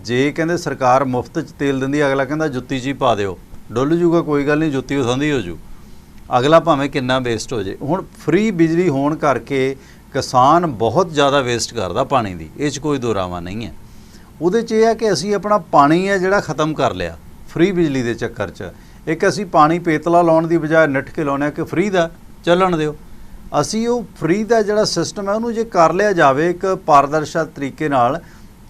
ਜੇ ਕਹਿੰਦੇ ਸਰਕਾਰ ਮੁਫਤ 'ਚ ਤੇਲ ਦਿੰਦੀ, ਅਗਲਾ ਕਹਿੰਦਾ ਜੁੱਤੀ 'ਚ ਹੀ ਪਾ ਦਿਓ, ਡੁੱਲ ਜੂਗਾ, ਕੋਈ ਗੱਲ ਨਹੀਂ, ਜੁੱਤੀ ਉਥਾਂਦੀ ਹੋ ਜੂ, ਅਗਲਾ ਭਾਵੇਂ ਕਿੰਨਾ ਵੇਸਟ ਹੋ ਜੇ। ਹੁਣ ਫ੍ਰੀ ਬਿਜਲੀ ਹੋਣ ਕਰਕੇ ਕਿਸਾਨ ਬਹੁਤ ਜ਼ਿਆਦਾ ਵੇਸਟ ਕਰਦਾ ਪਾਣੀ ਦੀ, ਇਹ 'ਚ ਕੋਈ ਦੋਰਾਵਾ ਨਹੀਂ ਹੈ। ਉਹਦੇ 'ਚ ਇਹ ਹੈ ਕਿ ਅਸੀਂ ਆਪਣਾ ਪਾਣੀ ਹੈ ਜਿਹੜਾ ਖ਼ਤਮ ਕਰ ਲਿਆ ਫ੍ਰੀ ਬਿਜਲੀ ਦੇ ਚੱਕਰ 'ਚ। ਇੱਕ ਅਸੀਂ ਪਾਣੀ ਪੇਤਲਾ ਲਾਉਣ ਦੀ ਬਜਾਏ ਨਿੱਠ ਕੇ ਲਾਉਂਦੇ ਹਾਂ ਕਿ ਫ੍ਰੀ ਦਾ ਚੱਲਣ ਦਿਓ। ਅਸੀਂ ਉਹ ਫ੍ਰੀ ਦਾ ਜਿਹੜਾ ਸਿਸਟਮ ਹੈ ਉਹਨੂੰ ਜੇ ਕਰ ਲਿਆ ਜਾਵੇ ਇੱਕ ਪਾਰਦਰਸ਼ੀ ਤਰੀਕੇ ਨਾਲ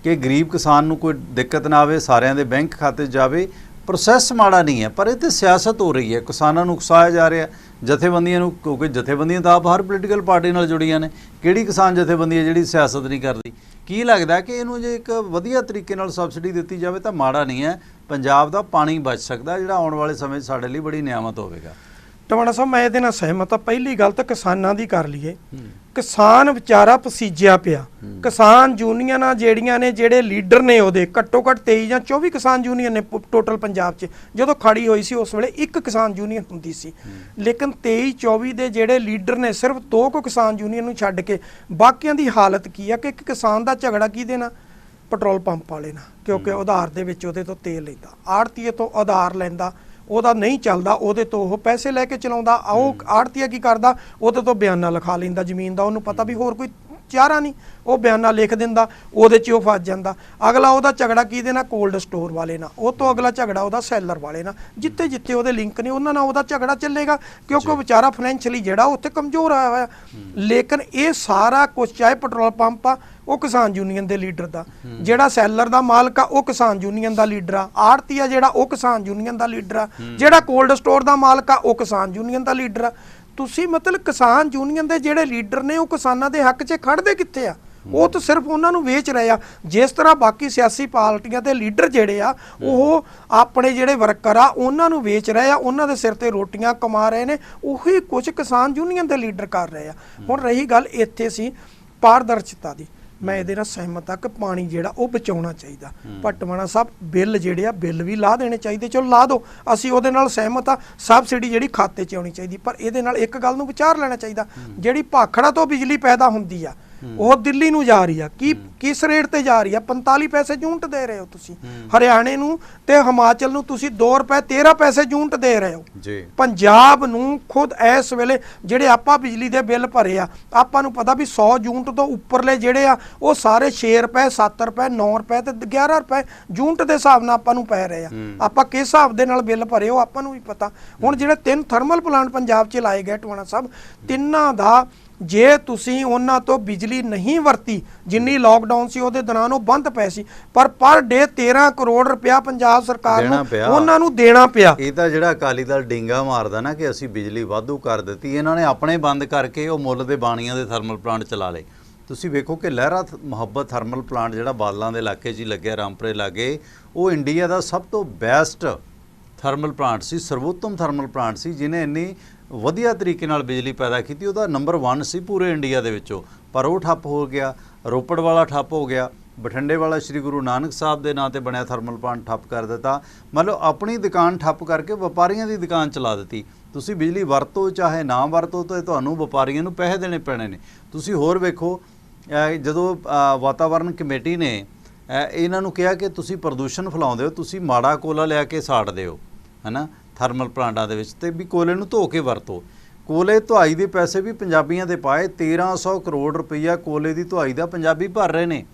ਕਿ ਗਰੀਬ ਕਿਸਾਨ ਨੂੰ ਕੋਈ ਦਿੱਕਤ ਨਾ ਆਵੇ, ਸਾਰਿਆਂ ਦੇ ਬੈਂਕ ਖਾਤੇ 'ਚ ਜਾਵੇ, ਪ੍ਰੋਸੈਸ ਮਾੜਾ ਨਹੀਂ ਹੈ, ਪਰ ਇਹ 'ਤੇ ਸਿਆਸਤ ਹੋ ਰਹੀ ਹੈ, ਕਿਸਾਨਾਂ ਨੂੰ ਉਕਸਾਇਆ ਜਾ ਰਿਹਾ, ਜਥੇਬੰਦੀਆਂ ਨੂੰ, ਕਿਉਂਕਿ ਜਥੇਬੰਦੀਆਂ ਤਾਂ ਆਪ ਹਰ ਪੋਲੀਟੀਕਲ ਪਾਰਟੀ ਨਾਲ ਜੁੜੀਆਂ ਨੇ। ਕਿਹੜੀ ਕਿਸਾਨ ਜਥੇਬੰਦੀ ਹੈ ਜਿਹੜੀ ਸਿਆਸਤ ਨਹੀਂ ਕਰਦੀ? ਕੀ ਲੱਗਦਾ ਕਿ ਇਹਨੂੰ ਜੇ ਇੱਕ ਵਧੀਆ ਤਰੀਕੇ ਨਾਲ ਸਬਸਿਡੀ ਦਿੱਤੀ ਜਾਵੇ ਤਾਂ ਮਾੜਾ ਨਹੀਂ ਹੈ, ਪੰਜਾਬ ਦਾ ਪਾਣੀ ਬਚ ਸਕਦਾ, ਜਿਹੜਾ ਆਉਣ ਵਾਲੇ ਸਮੇਂ 'ਚ ਸਾਡੇ ਲਈ ਬੜੀ ਨਿਆਮਤ ਹੋਵੇਗਾ। ਟਵਾਣਾ ਸਾਹਿਬ, ਮੈਂ ਇਹਦੇ ਨਾਲ ਸਹਿਮਤ ਹਾਂ। ਪਹਿਲੀ ਗੱਲ ਤਾਂ ਕਿਸਾਨਾਂ ਦੀ ਕਰ ਲਈਏ। ਕਿਸਾਨ ਵਿਚਾਰਾ ਪਸੀਜਿਆ ਪਿਆ। ਕਿਸਾਨ ਯੂਨੀਅਨਾਂ ਜਿਹੜੀਆਂ ਨੇ, ਜਿਹੜੇ ਲੀਡਰ ਨੇ ਉਹਦੇ, ਘੱਟੋ ਘੱਟ 23 ਜਾਂ 24 ਕਿਸਾਨ ਯੂਨੀਅਨ ਨੇ ਟੋਟਲ ਪੰਜਾਬ 'ਚ। ਜਦੋਂ ਖੜੀ ਹੋਈ ਸੀ ਉਸ ਵੇਲੇ ਇੱਕ ਕਿਸਾਨ ਯੂਨੀਅਨ ਹੁੰਦੀ ਸੀ, ਲੇਕਿਨ 23-24 ਦੇ ਜਿਹੜੇ ਲੀਡਰ ਨੇ, ਸਿਰਫ 2 ਕੁ ਕਿਸਾਨ ਯੂਨੀਅਨ ਨੂੰ ਛੱਡ ਕੇ ਬਾਕੀਆਂ ਦੀ ਹਾਲਤ ਕੀ ਆ ਕਿ ਇੱਕ ਕਿਸਾਨ ਦਾ ਝਗੜਾ ਕਿਹਦੇ ਨਾਲ? ਪੈਟਰੋਲ ਪੰਪ ਵਾਲੇ ਨਾਲ, ਕਿਉਂਕਿ ਉਧਾਰ ਦੇ ਵਿੱਚ ਉਹਦੇ ਤੋਂ ਤੇਲ ਲੈਂਦਾ, ਆੜਤੀਏ ਤੋਂ ਉਧਾਰ ਲੈਂਦਾ, ਉਹਦਾ ਨਹੀਂ ਚੱਲਦਾ, ਉਹਦੇ ਤੋਂ ਉਹ ਪੈਸੇ ਲੈ ਕੇ ਚਲਾਉਂਦਾ। ਉਹ ਆੜਤੀਆ ਕੀ ਕਰਦਾ? ਉਹਦੇ ਤੋਂ ਬਿਆਨਾ ਲਿਖਾ ਲੈਂਦਾ ਜ਼ਮੀਨ ਦਾ, ਉਹਨੂੰ ਪਤਾ ਵੀ ਹੋਰ ਕੋਈ ਚਾਰਾ ਨਹੀਂ, ਉਹ ਬਿਆਨਾ ਲਿਖ ਦਿੰਦਾ, ਉਹਦੇ 'ਚ ਉਹ ਫਸ ਜਾਂਦਾ। ਅਗਲਾ ਉਹਦਾ ਝਗੜਾ ਕਿਹਦੇ ਨਾਲ? ਕੋਲਡ ਸਟੋਰ ਵਾਲੇ ਨਾਲ। ਉਹ ਤੋਂ ਅਗਲਾ ਝਗੜਾ ਉਹਦਾ ਸੈਲਰ ਵਾਲੇ ਨਾਲ। ਜਿੱਥੇ ਜਿੱਥੇ ਉਹਦੇ ਲਿੰਕ ਨੇ ਉਹਨਾਂ ਨਾਲ ਉਹਦਾ ਝਗੜਾ ਚੱਲੇਗਾ, ਕਿਉਂਕਿ ਉਹ ਵਿਚਾਰਾ ਫਾਈਨੈਂਸ਼ੀਅਲੀ ਜਿਹੜਾ ਉੱਥੇ ਕਮਜ਼ੋਰ ਆਇਆ ਹੋਇਆ। ਲੇਕਿਨ ਇਹ ਸਾਰਾ ਕੁਝ, ਚਾਹੇ ਪੈਟਰੋਲ ਪੰਪ ਆ, ਉਹ ਕਿਸਾਨ ਯੂਨੀਅਨ ਦੇ ਲੀਡਰ ਦਾ, ਜਿਹੜਾ ਸੈਲਰ ਦਾ ਮਾਲਕ ਆ ਉਹ ਕਿਸਾਨ ਯੂਨੀਅਨ ਦਾ ਲੀਡਰ ਆ, ਆੜਤੀ ਆ ਜਿਹੜਾ ਉਹ ਕਿਸਾਨ ਯੂਨੀਅਨ ਦਾ ਲੀਡਰ ਆ, ਜਿਹੜਾ ਕੋਲਡ ਸਟੋਰ ਦਾ ਮਾਲਕ ਆ ਉਹ ਕਿਸਾਨ ਯੂਨੀਅਨ ਦਾ ਲੀਡਰ ਆ। ਤੁਸੀਂ ਮਤਲਬ ਕਿਸਾਨ ਯੂਨੀਅਨ ਦੇ ਜਿਹੜੇ ਲੀਡਰ ਨੇ ਉਹ ਕਿਸਾਨਾਂ ਦੇ ਹੱਕ 'ਚ ਖੜਦੇ ਕਿੱਥੇ ਆ? ਉਹ ਤਾਂ ਸਿਰਫ ਉਹਨਾਂ ਨੂੰ ਵੇਚ ਰਹੇ ਆ। ਜਿਸ ਤਰ੍ਹਾਂ ਬਾਕੀ ਸਿਆਸੀ ਪਾਰਟੀਆਂ ਦੇ ਲੀਡਰ ਜਿਹੜੇ ਆ ਉਹ ਆਪਣੇ ਜਿਹੜੇ ਵਰਕਰ ਆ ਉਹਨਾਂ ਨੂੰ ਵੇਚ ਰਹੇ ਆ, ਉਹਨਾਂ ਦੇ ਸਿਰ ਤੇ ਰੋਟੀਆਂ ਕਮਾ ਰਹੇ ਨੇ, ਉਹੀ ਕੁਝ ਕਿਸਾਨ ਯੂਨੀਅਨ ਦੇ ਲੀਡਰ ਕਰ ਰਹੇ ਆ। ਹੁਣ ਰਹੀ ਗੱਲ ਇੱਥੇ ਸੀ ਪਾਰਦਰਸ਼ਤਾ ਦੀ, ਮੈਂ ਇਹਦੇ ਨਾਲ ਸਹਿਮਤ ਆ ਕਿ ਪਾਣੀ ਜਿਹੜਾ ਉਹ ਬਚਾਉਣਾ ਚਾਹੀਦਾ। ਭੱਟਵਾਣਾ ਸਾਹਿਬ ਬਿੱਲ ਜਿਹੜੇ ਆ ਬਿੱਲ ਵੀ ਲਾ ਦੇਣੇ ਚਾਹੀਦੇ, ਚਲੋ ਲਾ ਦਿਓ, ਅਸੀਂ ਉਹਦੇ ਨਾਲ ਸਹਿਮਤ ਆ। ਸਬਸਿਡੀ ਜਿਹੜੀ ਖਾਤੇ 'ਚ ਆਉਣੀ ਚਾਹੀਦੀ, ਪਰ ਇਹਦੇ ਨਾਲ ਇੱਕ ਗੱਲ ਨੂੰ ਵਿਚਾਰ ਲੈਣਾ ਚਾਹੀਦਾ, ਜਿਹੜੀ ਭਾਖੜਾ ਤੋਂ ਬਿਜਲੀ ਪੈਦਾ ਹੁੰਦੀ ਆ ਉਹ ਦਿੱਲੀ ਨੂੰ ਜਾ ਰਹੀ ਆ, ਕਿਸ ਰੇਟ ਤੇ ਜਾ ਰਹੀ ਆ? 45 ਪੈਸੇ ਯੂਨਿਟ ਦੇ ਰਹੇ ਹੋ ਤੁਸੀਂ। ਹਰਿਆਣੇ ਨੂੰ ਤੇ ਹਿਮਾਚਲ ਨੂੰ ਤੁਸੀਂ 2 ਰੁਪਏ 13 ਪੈਸੇ ਯੂਨਿਟ ਦੇ ਰਹੇ ਹੋ ਜੀ। ਪੰਜਾਬ ਨੂੰ ਖੁਦ ਇਸ ਵੇਲੇ ਜਿਹੜੇ ਆਪਾਂ ਬਿਜਲੀ ਦੇ ਬਿੱਲ ਭਰੇ ਆ, ਆਪਾਂ ਨੂੰ ਪਤਾ ਵੀ 100 ਯੂਨਿਟ ਤੋਂ ਉੱਪਰਲੇ ਜਿਹੜੇ ਆ ਉਹ ਸਾਰੇ 6 ਰੁਪਏ 7 ਰੁਪਏ 9 ਰੁਪਏ ਤੇ 11 ਰੁਪਏ ਯੂਨਿਟ ਦੇ ਹਿਸਾਬ ਨਾਲ ਆਪਾਂ ਨੂੰ ਪੈ ਰਹੇ ਆ। ਆਪਾਂ ਕਿਸ ਹਿਸਾਬ ਦੇ ਨਾਲ ਬਿੱਲ ਭਰੇ ਉਹ ਆਪਾਂ ਨੂੰ ਵੀ ਪਤਾ। ਹੁਣ ਜਿਹੜੇ 3 ਥਰਮਲ ਪਲਾਂਟ ਪੰਜਾਬ 'ਚ ਲਾਏ ਗਏ ਟਵਾਣਾ ਸਾਹਿਬ, ਤਿੰਨਾਂ ਦਾ ਜੇ ਤੁਸੀਂ ਉਹਨਾਂ ਤੋਂ ਬਿਜਲੀ ਨਹੀਂ ਵਰਤੀ ਜਿੰਨੀ ਲਾਕਡਾਊਨ ਸੀ ਉਹਦੇ ਦੌਰਾਨ ਉਹ ਬੰਦ ਪਏ ਸੀ, ਪਰ ਡੇ 13 ਕਰੋੜ ਰੁਪਇਆ ਪੰਜਾਬ ਸਰਕਾਰ ਨੂੰ ਉਹਨਾਂ ਨੂੰ ਦੇਣਾ ਪਿਆ। ਇਹ ਤਾਂ ਜਿਹੜਾ ਅਕਾਲੀ ਦਲ ਡਿੰਗਾ ਮਾਰਦਾ ਨਾ ਕਿ ਅਸੀਂ ਬਿਜਲੀ ਵਾਧੂ ਕਰ ਦਿੱਤੀ, ਇਹਨਾਂ ਨੇ ਆਪਣੇ ਬੰਦ ਕਰਕੇ ਉਹ ਮੁੱਲ ਦੇ ਬਾਣੀਆਂ ਦੇ ਥਰਮਲ ਪਲਾਂਟ ਚਲਾ ਲਏ। ਤੁਸੀਂ ਵੇਖੋ ਕਿ ਲਹਿਰਾ ਮੁਹੱਬਤ ਥਰਮਲ ਪਲਾਂਟ ਜਿਹੜਾ ਬਾਦਲਾਂ ਦੇ ਇਲਾਕੇ 'ਚ ਹੀ ਲੱਗਿਆ, ਰਾਮਪੁਰੇ ਲਾਗੇ, ਉਹ ਇੰਡੀਆ ਦਾ ਸਭ ਤੋਂ ਬੈਸਟ ਥਰਮਲ ਪਲਾਂਟ ਸੀ, ਸਰਵੋਤਮ ਥਰਮਲ ਪਲਾਂਟ ਸੀ, ਜਿਹਨੇ ਇੰਨੀ ਵਧੀਆ ਤਰੀਕੇ ਨਾਲ ਬਿਜਲੀ ਪੈਦਾ ਕੀਤੀ। ਉਹਦਾ ਨੰਬਰ 1 ਸੀ ਪੂਰੇ ਇੰਡੀਆ ਦੇ ਵਿੱਚੋਂ, ਪਰ ਉਹ ਠੱਪ ਹੋ ਗਿਆ। ਰੋਪੜ ਵਾਲਾ ਠੱਪ ਹੋ ਗਿਆ, ਬਠਿੰਡੇ ਵਾਲਾ ਸ਼੍ਰੀ ਗੁਰੂ ਨਾਨਕ ਸਾਹਿਬ ਦੇ ਨਾਂ ਤੇ ਬਣਿਆ ਥਰਮਲ ਪਲਾਂਟ ਠੱਪ ਕਰ ਦਿੱਤਾ। ਮਤਲਬ ਆਪਣੀ ਦੁਕਾਨ ਠੱਪ ਕਰਕੇ ਵਪਾਰੀਆਂ ਦੀ ਦੁਕਾਨ ਚਲਾ ਦਿੱਤੀ। ਤੁਸੀਂ ਬਿਜਲੀ ਵਰਤੋ ਚਾਹੇ ਨਾ ਵਰਤੋ, ਤਾਂ ਤੁਹਾਨੂੰ ਵਪਾਰੀਆਂ ਨੂੰ ਪੈਸੇ ਦੇਣੇ ਪੈਣੇ ਨੇ। ਤੁਸੀਂ ਹੋਰ ਵੇਖੋ, ਜਦੋਂ ਵਾਤਾਵਰਨ ਕਮੇਟੀ ਨੇ ਇਹਨਾਂ ਨੂੰ ਕਿਹਾ ਕਿ ਤੁਸੀਂ ਪ੍ਰਦੂਸ਼ਣ ਫੈਲਾਉਂਦੇ ਹੋ, ਤੁਸੀਂ ਮਾੜਾ ਕੋਲਾ ਲਿਆ ਕੇ ਸਾੜ ਦਿਓ, ਹੈ ਨਾ, ਥਰਮਲ ਪਲਾਂਟਾਂ ਦੇ ਵਿੱਚ, ਤੇ ਵੀ ਕੋਲੇ ਨੂੰ ਧੋ ਕੇ ਵਰਤੋ। ਕੋਲੇ ਧੁਆਈ ਦੇ ਪੈਸੇ ਵੀ ਪੰਜਾਬੀਆਂ ਦੇ ਪਾਏ, 1300 ਕਰੋੜ ਰੁਪਈਆ ਕੋਲੇ ਦੀ ਧੁਆਈ ਦਾ ਪੰਜਾਬੀ ਭਰ ਰਹੇ ਨੇ।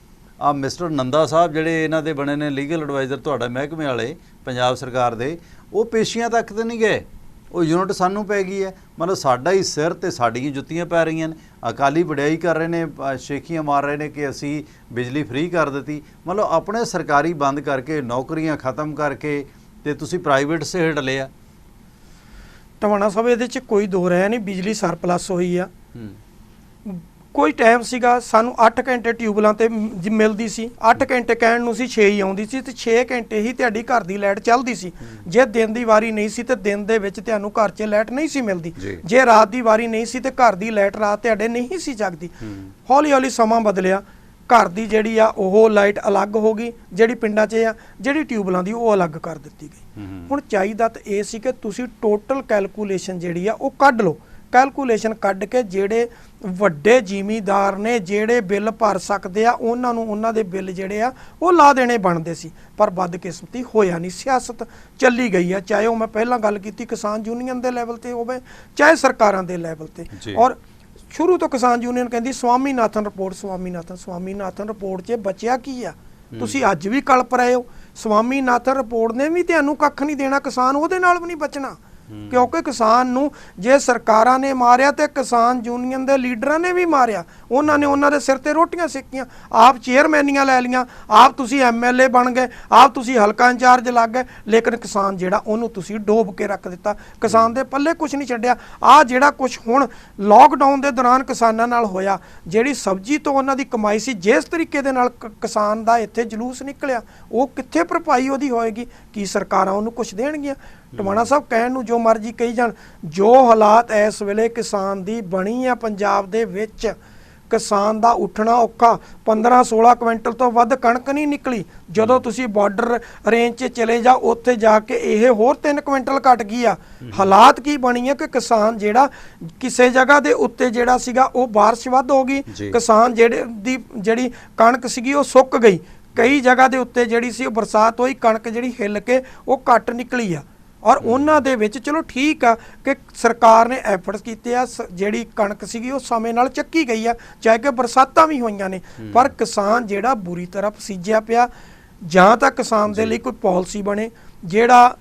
ਆ ਮਿਸਟਰ ਨੰਦਾ ਸਾਹਿਬ ਜਿਹੜੇ ਇਹਨਾਂ ਦੇ ਬਣੇ ਨੇ ਲੀਗਲ ਐਡਵਾਈਜ਼ਰ ਤੁਹਾਡਾ ਮਹਿਕਮੇ ਵਾਲੇ ਪੰਜਾਬ ਸਰਕਾਰ ਦੇ, ਉਹ ਪੇਸ਼ੀਆਂ ਤੱਕ ਤੇ ਨਹੀਂ ਗਏ, ਉਹ ਯੂਨਿਟ ਸਾਨੂੰ ਪੈ ਗਈ ਹੈ। ਮਤਲਬ ਸਾਡਾ ਹੀ ਸਿਰ ਤੇ ਸਾਡੀਆਂ ਜੁੱਤੀਆਂ ਪੈ ਰਹੀਆਂ ਨੇ। ਅਕਾਲੀ ਵਡਿਆਈ ਕਰ ਰਹੇ ਨੇ, ਸ਼ੇਖੀਆਂ ਮਾਰ ਰਹੇ ਨੇ ਕਿ ਅਸੀਂ ਬਿਜਲੀ ਫ੍ਰੀ ਕਰ ਦਿੱਤੀ। ਮਤਲਬ ਆਪਣੇ ਸਰਕਾਰੀ ਬੰਦ ਕਰਕੇ, ਨੌਕਰੀਆਂ ਖਤਮ ਕਰਕੇ, ਤੇ ਤੁਸੀਂ ਪ੍ਰਾਈਵੇਟ ਸੇ ਹੇਠ ਲਿਆ। ਟਵਾਣਾ ਸਾਹਿਬ ਇਹਦੇ 'ਚ ਕੋਈ ਦੋ ਰਹਿ ਨਹੀਂ, ਬਿਜਲੀ ਸਰਪਲਸ ਹੋਈ ਆ। ਕੋਈ ਟਾਈਮ ਸੀਗਾ ਸਾਨੂੰ 8 ਘੰਟੇ ਟਿਊਬਲਾਂ ਤੇ ਮਿਲਦੀ ਸੀ, 8 ਘੰਟੇ ਕਹਿਣ ਨੂੰ ਸੀ 6 ਹੀ ਆਉਂਦੀ ਸੀ, ਤੇ 6 ਘੰਟੇ ਹੀ ਤੁਹਾਡੀ ਘਰ ਦੀ ਲਾਈਟ ਚੱਲਦੀ ਸੀ। ਜੇ ਦਿਨ ਦੀ ਵਾਰੀ ਨਹੀਂ ਸੀ ਤੇ ਦਿਨ ਦੇ ਵਿੱਚ ਤੁਹਾਨੂੰ ਘਰ 'ਚ ਲਾਈਟ ਨਹੀਂ ਸੀ ਮਿਲਦੀ। ਜੇ ਰਾਤ ਦੀ ਵਾਰੀ ਨਹੀਂ ਸੀ ਤੇ ਘਰ ਦੀ ਲਾਈਟ ਰਾਤ ਤੁਹਾਡੇ ਨਹੀਂ ਸੀ ਜਗਦੀ। ਹੌਲੀ ਹੌਲੀ ਸਮਾਂ ਬਦਲਿਆ, ਘਰ ਦੀ ਜਿਹੜੀ ਆ ਉਹ ਲਾਈਟ ਅਲੱਗ ਹੋ ਗਈ, ਜਿਹੜੀ ਪਿੰਡਾਂ 'ਚ ਆ ਜਿਹੜੀ ਟਿਊਬਲਾਂ ਦੀ ਉਹ ਅਲੱਗ ਕਰ ਦਿੱਤੀ ਗਈ। ਹੁਣ ਚਾਹੀਦਾ ਤਾਂ ਇਹ ਸੀ ਕਿ ਤੁਸੀਂ ਟੋਟਲ ਕੈਲਕੂਲੇਸ਼ਨ ਜਿਹੜੀ ਆ ਉਹ ਕੱਢ ਲਓ। ਕੈਲਕੂਲੇਸ਼ਨ ਕੱਢ ਕੇ ਜਿਹੜੇ ਵੱਡੇ ਜ਼ਿਮੀਂਦਾਰ ਨੇ ਜਿਹੜੇ ਬਿੱਲ ਭਰ ਸਕਦੇ ਆ ਉਹਨਾਂ ਨੂੰ ਉਹਨਾਂ ਦੇ ਬਿੱਲ ਜਿਹੜੇ ਆ ਉਹ ਲਾ ਦੇਣੇ ਬਣਦੇ ਸੀ, ਪਰ ਬਦਕਿਸਮਤੀ ਹੋਇਆ ਨਹੀਂ। ਸਿਆਸਤ ਚੱਲੀ ਗਈ ਆ, ਚਾਹੇ ਉਹ ਮੈਂ ਪਹਿਲਾਂ ਗੱਲ ਕੀਤੀ ਕਿਸਾਨ ਯੂਨੀਅਨ ਦੇ ਲੈਵਲ ਤੇ ਹੋਵੇ ਚਾਹੇ ਸਰਕਾਰਾਂ ਦੇ ਲੈਵਲ ਤੇ। ਔਰ ਸ਼ੁਰੂ ਤੋਂ ਕਿਸਾਨ ਯੂਨੀਅਨ ਕਹਿੰਦੀ ਸਵਾਮੀਨਾਥਨ ਰਿਪੋਰਟ, ਸਵਾਮੀਨਾਥਨ ਰਿਪੋਰਟ 'ਚ ਬਚਿਆ ਕੀ ਆ? ਤੁਸੀਂ ਅੱਜ ਵੀ ਕਲਪ ਰਹੇ ਹੋ। ਸਵਾਮੀਨਾਥਨ ਰਿਪੋਰਟ ਨੇ ਵੀ ਤੁਹਾਨੂੰ ਕੱਖ ਨਹੀਂ ਦੇਣਾ, ਕਿਸਾਨ ਉਹਦੇ ਨਾਲ ਵੀ ਨਹੀਂ ਬਚਣਾ, ਕਿਉਂਕਿ ਕਿਸਾਨ ਨੂੰ ਜੇ ਸਰਕਾਰਾਂ ਨੇ ਮਾਰਿਆ ਤੇ ਕਿਸਾਨ ਯੂਨੀਅਨ ਦੇ ਲੀਡਰਾਂ ਨੇ ਵੀ ਮਾਰਿਆ। ਉਹਨਾਂ ਨੇ ਉਹਨਾਂ ਦੇ ਸਿਰ ਤੇ ਰੋਟੀਆਂ ਸੇਕੀਆਂ, ਆਪ ਚੇਅਰਮੈਨੀਆਂ ਲੈ ਲਈਆਂ, ਆਪ ਤੁਸੀਂ ਐਮਐਲਏ ਬਣ ਗਏ, ਆਪ ਤੁਸੀਂ ਹਲਕਾ ਇੰਚਾਰਜ ਲੱਗ ਗਏ, ਲੇਕਿਨ ਕਿਸਾਨ ਜਿਹੜਾ ਉਹਨੂੰ ਤੁਸੀਂ ਡੋਬ ਕੇ ਰੱਖ ਦਿੱਤਾ। ਕਿਸਾਨ ਦੇ ਪੱਲੇ ਕੁਝ ਨਹੀਂ ਛੱਡਿਆ। ਆਹ ਜਿਹੜਾ ਕੁਝ ਹੁਣ ਲਾਕਡਾਊਨ ਦੇ ਦੌਰਾਨ ਕਿਸਾਨਾਂ ਨਾਲ ਹੋਇਆ, ਜਿਹੜੀ ਸਬਜ਼ੀ ਤੋਂ ਉਹਨਾਂ ਦੀ ਕਮਾਈ ਸੀ, ਜਿਸ ਤਰੀਕੇ ਦੇ ਨਾਲ ਕਿਸਾਨ ਦਾ ਇੱਥੇ ਜਲੂਸ ਨਿਕਲਿਆ, ਉਹ ਕਿੱਥੇ ਭਰਪਾਈ ਉਹਦੀ ਹੋਏਗੀ? ਕੀ ਸਰਕਾਰਾਂ ਉਹਨੂੰ ਕੁਝ ਦੇਣਗੀਆਂ? ਟਵਾਣਾ ਸਾਹਿਬ ਕਹਿਣ ਨੂੰ ਜੋ ਮਰਜ਼ੀ ਕਹੀ ਜਾਣ, ਜੋ ਹਾਲਾਤ ਇਸ ਵੇਲੇ ਕਿਸਾਨ ਦੀ ਬਣੀ ਆ ਪੰਜਾਬ ਦੇ ਵਿੱਚ, ਕਿਸਾਨ ਦਾ ਉੱਠਣਾ ਔਖਾ। 15-16 ਕੁਇੰਟਲ ਤੋਂ ਵੱਧ ਕਣਕ ਨਹੀਂ ਨਿਕਲੀ। ਜਦੋਂ ਤੁਸੀਂ ਬਾਰਡਰ ਰੇਂਜ 'ਚ ਚਲੇ ਜਾ, ਉੱਥੇ ਜਾ ਕੇ ਇਹ ਹੋਰ 3 ਕੁਇੰਟਲ ਘਟ ਗਈ ਆ। ਹਾਲਾਤ ਕੀ ਬਣੀ ਆ ਕਿ ਕਿਸਾਨ ਜਿਹੜਾ ਕਿਸੇ ਜਗ੍ਹਾ ਦੇ ਉੱਤੇ ਜਿਹੜਾ ਸੀਗਾ ਉਹ ਬਾਰਿਸ਼ ਵੱਧ ਹੋ ਗਈ, ਕਿਸਾਨ ਜਿਹੜੀ ਕਣਕ ਸੀਗੀ ਉਹ ਸੁੱਕ ਗਈ। ਕਈ ਜਗ੍ਹਾ ਦੇ ਉੱਤੇ ਜਿਹੜੀ ਸੀ ਉਹ ਬਰਸਾਤ ਹੋਈ, ਕਣਕ ਜਿਹੜੀ ਹਿੱਲ ਕੇ ਉਹ ਘੱਟ ਨਿਕਲੀ ਆ। ਔਰ ਉਹਨਾਂ ਦੇ ਵਿੱਚ ਚਲੋ ਠੀਕ ਆ ਕਿ ਸਰਕਾਰ ਨੇ ਐਫਰਟਸ ਕੀਤੇ ਆ, ਜਿਹੜੀ ਕਣਕ ਸੀਗੀ ਉਹ ਸਮੇਂ ਨਾਲ ਚੱਕੀ ਗਈ ਆ, ਚਾਹੇ ਕਿ ਬਰਸਾਤਾਂ ਵੀ ਹੋਈਆਂ ਨੇ, ਪਰ ਕਿਸਾਨ ਜਿਹੜਾ ਬੁਰੀ ਤਰ੍ਹਾਂ ਪਸੀਜਿਆ ਪਿਆ। ਜਾਂ ਤਾਂ ਕਿਸਾਨ ਦੇ ਲਈ ਕੋਈ ਪਾਲਿਸੀ ਬਣੇ, ਜਿਹੜਾ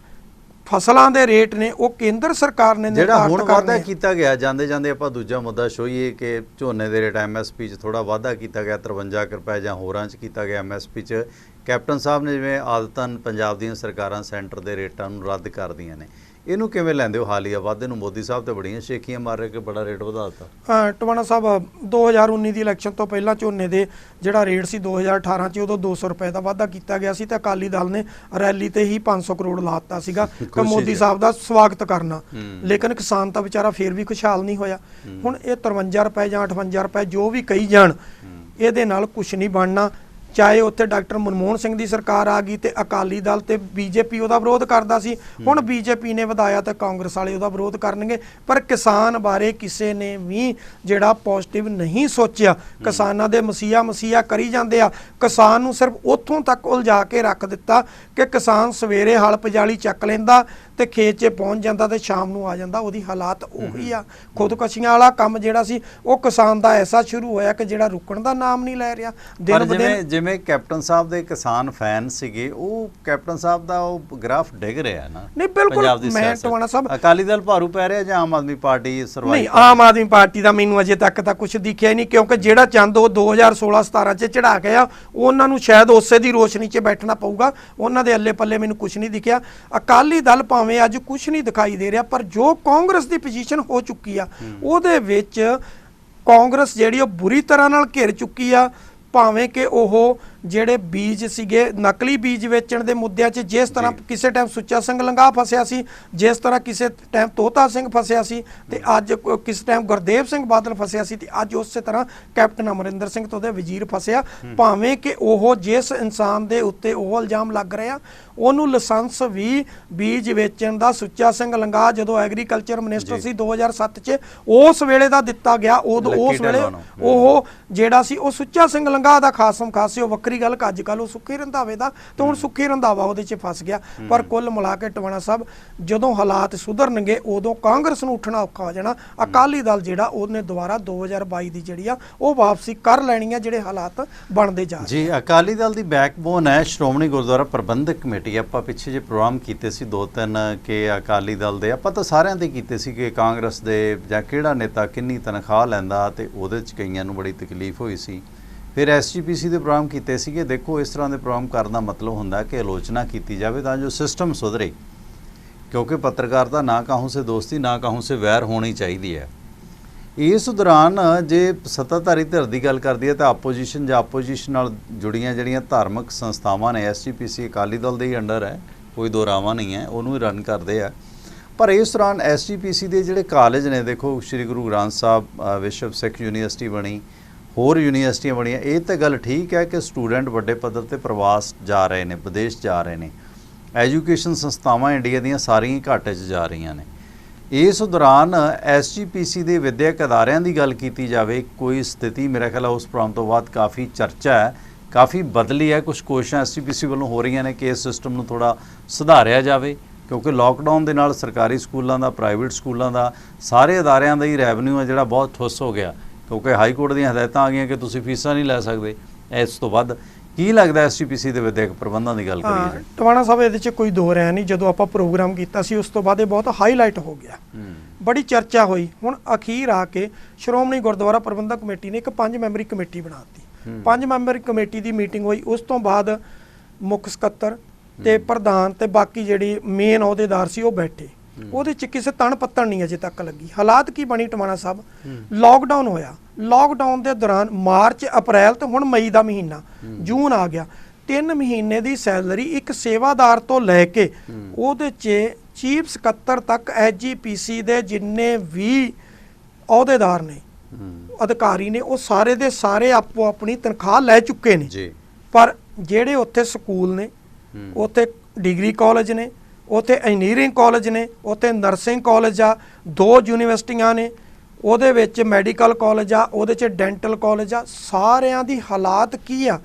ਫਸਲਾਂ ਦੇ ਰੇਟ ਨੇ ਉਹ ਕੇਂਦਰ ਸਰਕਾਰ ਨੇ ਜਿਹੜਾ ਹੁਣ ਵਾਅਦਾ ਕੀਤਾ ਗਿਆ। ਜਾਂਦੇ ਜਾਂਦੇ ਆਪਾਂ ਦੂਜਾ ਮੁੱਦਾ ਛੋਈਏ ਕਿ ਝੋਨੇ ਦੇ ਰੇਟ MSP 'ਚ ਥੋੜਾ ਵਾਧਾ ਕੀਤਾ ਗਿਆ, 53 ਰੁਪਏ ਜਾਂ ਹੋਰਾਂ 'ਚ ਕੀਤਾ ਗਿਆ MSP 'ਚ। ਕੈਪਟਨ ਸਾਹਿਬ ਨੇ ਜਿਵੇਂ ਆਦਤਨ ਪੰਜਾਬ ਦੀਆਂ ਸਰਕਾਰਾਂ ਸੈਂਟਰ ਦੇ ਰੇਟਾਂ ਨੂੰ ਰੱਦ ਕਰਦੀਆਂ ਨੇ, ਇਹਨੂੰ ਕਿਵੇਂ ਲੈਂਦੇ ਹੋ? ਹਾਲੀਆ ਵਾਧੇ ਨੂੰ ਮੋਦੀ ਸਾਹਿਬ ਤੇ ਬੜੀਆਂ ਸ਼ੇਖੀਆਂ ਮਾਰ ਰਹੇ ਕਿ ਬੜਾ ਰੇਟ ਵਧਾ ਦਿੱਤਾ। ਹਾਂ ਟਵਾਣਾ ਸਾਹਿਬ 2019 ਦੀ ਇਲੈਕਸ਼ਨ ਤੋਂ ਪਹਿਲਾਂ ਝੋਨੇ ਦੇ ਜਿਹੜਾ ਰੇਟ ਸੀ 2018 'ਚ ਉਦੋਂ 200 ਰੁਪਏ ਦਾ ਵਾਧਾ ਕੀਤਾ ਗਿਆ ਸੀ ਤੇ ਅਕਾਲੀ ਦਲ ਨੇ ਰੈਲੀ ਤੇ ਹੀ 500 ਕਰੋੜ ਲਾ ਦਿੱਤਾ ਸੀਗਾ ਕਿ ਮੋਦੀ ਸਾਹਿਬ ਦਾ ਸਵਾਗਤ ਕਰਨਾ। ਲੇਕਿਨ ਕਿਸਾਨ ਤਾਂ ਵਿਚਾਰਾ ਫੇਰ ਵੀ ਖੁਸ਼ਹਾਲ ਨਹੀਂ ਹੋਇਆ। ਹੁਣ ਇਹ 53 ਰੁਪਏ ਜਾਂ 58 ਰੁਪਏ ਜੋ ਵੀ ਕਹੀ ਜਾਣ, ਇਹਦੇ ਨਾਲ ਕੁਝ ਨਹੀਂ ਬਣਨਾ। ਚਾਹੇ ਉੱਥੇ ਡਾਕਟਰ ਮਨਮੋਹਨ ਸਿੰਘ ਦੀ ਸਰਕਾਰ ਆ ਗਈ ਤੇ ਅਕਾਲੀ ਦਲ ਤੇ ਬੀਜੇਪੀ ਉਹਦਾ ਵਿਰੋਧ ਕਰਦਾ ਸੀ, ਹੁਣ ਬੀਜੇਪੀ ਨੇ ਵਧਾਇਆ ਤੇ ਕਾਂਗਰਸ ਵਾਲੇ ਉਹਦਾ ਵਿਰੋਧ ਕਰਨਗੇ। ਪਰ ਕਿਸਾਨ ਬਾਰੇ ਕਿਸੇ ਨੇ ਵੀ ਜਿਹੜਾ ਪੋਜ਼ਿਟਿਵ ਨਹੀਂ ਸੋਚਿਆ। ਕਿਸਾਨਾਂ ਦੇ ਮਸੀਹਾ ਕਰੀ ਜਾਂਦੇ ਆ। ਕਿਸਾਨ ਨੂੰ ਸਿਰਫ ਉੱਥੋਂ ਤੱਕ ਉਲਝਾ ਕੇ ਰੱਖ ਦਿੱਤਾ ਕਿ ਕਿਸਾਨ ਸਵੇਰੇ ਹਲ ਪਜਾਲੀ ਚੱਕ ਲੈਂਦਾ ਤੇ ਖੇਤ 'ਚ ਪਹੁੰਚ ਜਾਂਦਾ ਤੇ ਸ਼ਾਮ ਨੂੰ ਆ ਜਾਂਦਾ। ਉਹਦੀ ਹਾਲਾਤ ਉਹੀ ਆ। ਖੁਦਕਸ਼ੀਆਂ ਵਾਲਾ ਕੰਮ ਜਿਹੜਾ ਸੀ ਉਹ ਕਿਸਾਨ ਦਾ ਐਸਾ ਸ਼ੁਰੂ ਹੋਇਆ ਕਿ ਜਿਹੜਾ ਰੁਕਣ ਦਾ ਨਾਮ ਨਹੀਂ ਲੈ ਰਿਹਾ। ਦਿਨ ਬ ਦਿਨ ਜਿਵੇਂ ਕੈਪਟਨ ਸਾਹਿਬ ਦੇ ਕਿਸਾਨ ਫੈਨ ਸੀਗੇ, ਉਹ ਕੈਪਟਨ ਸਾਹਿਬ ਦਾ ਉਹ ਗ੍ਰਾਫ ਡਿੱਗ ਰਿਹਾ ਨਾ। ਨਹੀਂ ਬਿਲਕੁਲ, ਮੈਂ ਟਵਾਣਾ ਸਾਹਿਬ ਅਕਾਲੀ ਦਲ ਭਾਰੂ ਪੈ ਰਿਹਾ ਜਾਂ ਆਮ ਆਦਮੀ ਪਾਰਟੀ ਸਰਵਾਈਵ? ਨਹੀਂ, ਆਮ ਆਦਮੀ ਪਾਰਟੀ ਦਾ ਮੈਨੂੰ ਅਜੇ ਤੱਕ ਤਾਂ ਕੁਝ ਦਿਖਿਆ ਹੀ ਨਹੀਂ, ਕਿਉਂਕਿ ਜਿਹੜਾ ਚੰਦ ਉਹ 2016-17 'ਚ ਚੜਾ ਕੇ ਆ, ਉਹਨਾਂ ਨੂੰ ਸ਼ਾਇਦ ਉਸੇ ਦੀ ਰੋਸ਼ਨੀ 'ਚ ਬੈਠਣਾ ਪਊਗਾ। ਉਹਨਾਂ ਦੇ ਅੱਲੇ ਪੱਲੇ ਮੈਨੂੰ ਕੁਝ ਨਹੀਂ ਦਿਖਿਆ। ਅਕਾਲੀ ਦਲ ਭਾਵੇਂ ਅੱਜ ਕੁਝ ਨਹੀਂ ਦਿਖਾਈ ਦੇ ਰਿਹਾ, ਪਰ ਜੋ ਕਾਂਗਰਸ ਦੀ ਪੋਜੀਸ਼ਨ ਹੋ ਚੁੱਕੀ ਆ ਉਹਦੇ ਵਿੱਚ ਕਾਂਗਰਸ ਜਿਹੜੀ ਉਹ ਬੁਰੀ ਤਰ੍ਹਾਂ ਨਾਲ ਘਿਰ ਚੁੱਕੀ ਆ। ਭਾਵੇਂ ਕਿ ਉਹ ਜਿਹੜੇ ਬੀਜ ਸੀਗੇ ਨਕਲੀ ਬੀਜ ਵੇਚਣ ਦੇ ਮੁੱਦਿਆਂ 'ਚ ਜਿਸ ਤਰ੍ਹਾਂ ਕਿਸੇ ਟਾਈਮ ਸੁੱਚਾ ਸਿੰਘ ਲੰਗਾਹ ਫਸਿਆ ਸੀ, ਜਿਸ ਤਰ੍ਹਾਂ ਕਿਸੇ ਟਾਈਮ ਤੋਤਾ ਸਿੰਘ ਫਸਿਆ ਸੀ ਤੇ ਅੱਜ ਕਿਸ ਟਾਈਮ ਗੁਰਦੇਵ ਸਿੰਘ ਬਾਦਲ ਫਸਿਆ ਸੀ ਤੇ ਅੱਜ ਉਸੇ ਤਰ੍ਹਾਂ ਕੈਪਟਨ ਅਮਰਿੰਦਰ ਸਿੰਘ ਤੇ ਉਹਦੇ ਵਜ਼ੀਰ ਫਸਿਆ। ਭਾਵੇਂ ਕਿ ਉਹ ਜਿਸ ਇਨਸਾਨ ਦੇ ਉੱਤੇ ਉਹ ਇਲਜ਼ਾਮ ਲੱਗ ਰਿਹਾ ਉਹਨੂੰ ਲਾਇਸੈਂਸ ਵੀ ਬੀਜ ਵੇਚਣ ਦਾ ਸੁੱਚਾ ਸਿੰਘ ਲੰਗਾਹ ਜਦੋਂ ਐਗਰੀਕਲਚਰ ਮਿਨਿਸਟਰ ਸੀ 2007 'ਚ ਉਸ ਵੇਲੇ ਦਾ ਦਿੱਤਾ ਗਿਆ। ਉਸ ਵੇਲੇ ਉਹ ਜਿਹੜਾ ਸੀ ਉਹ ਸੁੱਚਾ ਸਿੰਘ ਲੰਗਾਹ ਦਾ ਖਾਸਮ ਖਾਸ ਸੀ। ਉਹ ਵੱਖਰੀ ਗੱਲ ਕਿ ਅੱਜ ਕੱਲ੍ਹ ਉਹ ਸੁੱਖੀ ਰੰਧਾਵੇ ਦਾ ਤੇ ਹੁਣ ਸੁੱਖੀ ਰੰਧਾਵਾ ਉਹਦੇ 'ਚ ਫਸ ਗਿਆ। ਪਰ ਕੁੱਲ ਮਿਲਾ ਕੇ ਟਵਾਣਾ ਸਾਹਿਬ ਜਦੋਂ ਹਾਲਾਤ ਸੁਧਰਨਗੇ ਉਦੋਂ ਕਾਂਗਰਸ ਨੂੰ ਉੱਠਣਾ ਔਖਾ ਹੋ ਜਾਣਾ। ਅਕਾਲੀ ਦਲ ਜਿਹੜਾ ਉਹਨੇ ਦੁਬਾਰਾ 2022 ਦੀ ਜਿਹੜੀ ਆ ਉਹ ਵਾਪਸੀ ਕਰ ਲੈਣੀ ਆ ਜਿਹੜੇ ਹਾਲਾਤ ਬਣਦੇ ਜਾ ਰਹੇ। ਜੀ, ਅਕਾਲੀ ਦਲ ਦੀ ਬੈਕਬੋਨ ਹੈ ਸ਼੍ਰੋਮਣੀ ਗੁਰਦੁਆਰਾ ਪ੍ਰਬੰਧਕ ਕਮੇਟੀ। ਆਪਾਂ ਪਿੱਛੇ ਜੇ ਪ੍ਰੋਗਰਾਮ ਕੀਤੇ ਸੀ 2-3 ਕਿ ਅਕਾਲੀ ਦਲ ਦੇ, ਆਪਾਂ ਤਾਂ ਸਾਰਿਆਂ ਦੇ ਕੀਤੇ ਸੀ ਕਿ ਕਾਂਗਰਸ ਦੇ ਜਾਂ ਕਿਹੜਾ ਨੇਤਾ ਕਿੰਨੀ ਤਨਖਾਹ ਲੈਂਦਾ, ਤੇ ਉਹਦੇ 'ਚ ਕਈਆਂ ਨੂੰ ਬੜੀ ਤਕਲੀਫ ਹੋਈ ਸੀ। ਫਿਰ SGPC ਦੇ ਪ੍ਰੋਗਰਾਮ ਕੀਤੇ ਸੀਗੇ। ਦੇਖੋ, ਇਸ ਤਰ੍ਹਾਂ ਦੇ ਪ੍ਰੋਗਰਾਮ ਕਰਨ ਦਾ ਮਤਲਬ ਹੁੰਦਾ ਕਿ ਆਲੋਚਨਾ ਕੀਤੀ ਜਾਵੇ ਤਾਂ ਜੋ ਸਿਸਟਮ ਸੁਧਰੇ, ਕਿਉਂਕਿ ਪੱਤਰਕਾਰਤਾ ਨਾ ਕਾਹੂ ਸੇ ਦੋਸਤੀ ਨਾ ਕਾਹੂ ਸੇ ਵੈਰ ਹੋਣੀ ਚਾਹੀਦੀ ਹੈ। ਇਸ ਦੌਰਾਨ ਜੇ ਸੱਤਾਧਾਰੀ ਧਿਰ ਦੀ ਗੱਲ ਕਰਦੀ ਹੈ ਤਾਂ ਆਪੋਜੀਸ਼ਨ ਜਾਂ ਆਪੋਜੀਸ਼ਨ ਨਾਲ ਜੁੜੀਆਂ ਜਿਹੜੀਆਂ ਧਾਰਮਿਕ ਸੰਸਥਾਵਾਂ ਨੇ, SGPC ਅਕਾਲੀ ਦਲ ਦੇ ਹੀ ਅੰਡਰ ਹੈ, ਕੋਈ ਦੋਰਾਵਾ ਨਹੀਂ ਹੈ, ਉਹਨੂੰ ਹੀ ਰਨ ਕਰਦੇ ਆ। ਪਰ ਇਸ ਦੌਰਾਨ SGPC ਦੇ ਜਿਹੜੇ ਕਾਲਜ ਨੇ, ਦੇਖੋ ਸ਼੍ਰੀ ਗੁਰੂ ਗ੍ਰੰਥ ਸਾਹਿਬ ਵਿਸ਼ਵ ਸਿੱਖ ਯੂਨੀਵਰਸਿਟੀ ਬਣੀ, ਹੋਰ ਯੂਨੀਵਰਸਿਟੀਆਂ ਬਣੀਆਂ। ਇਹ ਤਾਂ ਗੱਲ ਠੀਕ ਹੈ ਕਿ ਸਟੂਡੈਂਟ ਵੱਡੇ ਪੱਧਰ ਤੇ ਪ੍ਰਵਾਸ ਜਾ ਰਹੇ ਨੇ, ਵਿਦੇਸ਼ ਜਾ ਰਹੇ ਨੇ। ਐਜੂਕੇਸ਼ਨ ਸੰਸਥਾਵਾਂ ਇੰਡੀਆ ਦੀਆਂ ਸਾਰੀਆਂ ਘਾਟੇ 'ਚ ਜਾ ਰਹੀਆਂ ਨੇ। ਇਸ ਦੌਰਾਨ SGPC ਦੇ ਵਿਦਿਅਕ ਅਦਾਰਿਆਂ ਦੀ ਗੱਲ ਕੀਤੀ ਜਾਵੇ, ਕੋਈ ਸਥਿਤੀ ਮੇਰਾ ਖਿਆਲ ਉਸ ਪ੍ਰੋਗਰਾਮ ਤੋਂ ਬਾਅਦ ਕਾਫੀ ਚਰਚਾ ਹੈ, ਕਾਫੀ ਬਦਲੀ ਹੈ। ਕੁਝ ਕੋਸ਼ਿਸ਼ਾਂ SGPC ਵੱਲੋਂ ਹੋ ਰਹੀਆਂ ਨੇ ਕਿ ਇਸ ਸਿਸਟਮ ਨੂੰ ਥੋੜ੍ਹਾ ਸੁਧਾਰਿਆ ਜਾਵੇ, ਕਿਉਂਕਿ ਲੋਕਡਾਊਨ ਦੇ ਨਾਲ ਸਰਕਾਰੀ ਸਕੂਲਾਂ ਦਾ, ਪ੍ਰਾਈਵੇਟ ਸਕੂਲਾਂ ਦਾ, ਸਾਰੇ ਅਦਾਰਿਆਂ ਦਾ ਹੀ ਰੈਵਨਿਊ ਹੈ ਜਿਹੜਾ ਬਹੁਤ ਠੁੱਸ ਹੋ ਗਿਆ, ਕਿਉਂਕਿ ਹਾਈ ਕੋਰਟ ਦੀਆਂ ਹਦਾਇਤਾਂ ਆ ਗਈਆਂ ਕਿ ਤੁਸੀਂ ਫੀਸਾਂ ਨਹੀਂ ਲੈ ਸਕਦੇ ਇਸ ਤੋਂ ਵੱਧ। ਕੀ ਲੱਗਦਾ SGPC ਦੇ ਵਿਦਿਅਕ ਪ੍ਰਬੰਧਾਂ ਦੀ ਗੱਲ ਕਰੀਏ? ਟਵਾਣਾ ਸਾਹਿਬ ਇਹਦੇ 'ਚ ਕੋਈ ਦੋ ਰਹਿ ਨਹੀਂ। ਜਦੋਂ ਆਪਾਂ ਪ੍ਰੋਗਰਾਮ ਕੀਤਾ ਸੀ ਉਸ ਤੋਂ ਬਾਅਦ ਇਹ ਬਹੁਤ ਹਾਈਲਾਈਟ ਹੋ ਗਿਆ, ਬੜੀ ਚਰਚਾ ਹੋਈ। ਹੁਣ ਅਖੀਰ ਆ ਕੇ ਸ਼੍ਰੋਮਣੀ ਗੁਰਦੁਆਰਾ ਪ੍ਰਬੰਧਕ ਕਮੇਟੀ ਨੇ ਇੱਕ 5 ਮੈਂਬਰੀ ਕਮੇਟੀ ਬਣਾ ਦਿੱਤੀ। 5 ਮੈਂਬਰੀ ਕਮੇਟੀ ਦੀ ਮੀਟਿੰਗ ਹੋਈ। ਉਸ ਤੋਂ ਬਾਅਦ ਮੁੱਖ ਸਕੱਤਰ ਤੇ ਪ੍ਰਧਾਨ ਤੇ ਬਾਕੀ ਜਿਹੜੀ ਮੇਨ ਅਹੁਦੇਦਾਰ ਸੀ ਉਹ ਬੈਠੇ। ਉਹਦੇ 'ਚ ਕਿਸੇ ਤਣ ਪੱਤਣ ਨਹੀਂ ਅਜੇ ਤੱਕ ਲੱਗੀ। ਹਾਲਾਤ ਕੀ ਬਣੀ ਟਵਾਣਾ ਸਾਹਿਬ? ਲੋਕਡਾਊਨ ਹੋਇਆ। ਲੋਕਡਾਊਨ ਦੇ ਦੌਰਾਨ ਮਾਰਚ, ਅਪ੍ਰੈਲ ਤੇ ਹੁਣ ਮਈ ਦਾ ਮਹੀਨਾ, ਜੂਨ ਆ ਗਿਆ। 3 ਮਹੀਨੇ ਦੀ ਸੈਲਰੀ ਇੱਕ ਸੇਵਾਦਾਰ ਤੋਂ ਲੈ ਕੇ ਉਹਦੇ 'ਚ ਚੀਫ ਸਕੱਤਰ ਤੱਕ SGPC ਦੇ ਜਿੰਨੇ ਵੀ ਅਹੁਦੇਦਾਰ ਨੇ, ਅਧਿਕਾਰੀ ਨੇ, ਉਹ ਸਾਰੇ ਦੇ ਸਾਰੇ ਆਪੋ ਆਪਣੀ ਤਨਖਾਹ ਲੈ ਚੁੱਕੇ ਨੇ ਜੀ। ਪਰ ਜਿਹੜੇ ਉੱਥੇ ਸਕੂਲ ਨੇ, ਉੱਥੇ ਡਿਗਰੀ ਕਾਲਜ ਨੇ, ਉੱਥੇ ਇੰਜੀਨੀਅਰਿੰਗ ਕਾਲਜ ਨੇ, ਉੱਥੇ ਨਰਸਿੰਗ ਕਾਲਜ ਆ, 2 ਯੂਨੀਵਰਸਿਟੀਆਂ ਨੇ, ਉਹਦੇ ਵਿੱਚ ਮੈਡੀਕਲ ਕਾਲਜ ਆ, ਉਹਦੇ 'ਚ ਡੈਂਟਲ ਕਾਲਜ ਆ। ਸਾਰਿਆਂ ਦੀ ਹਾਲਾਤ ਕੀ ਆ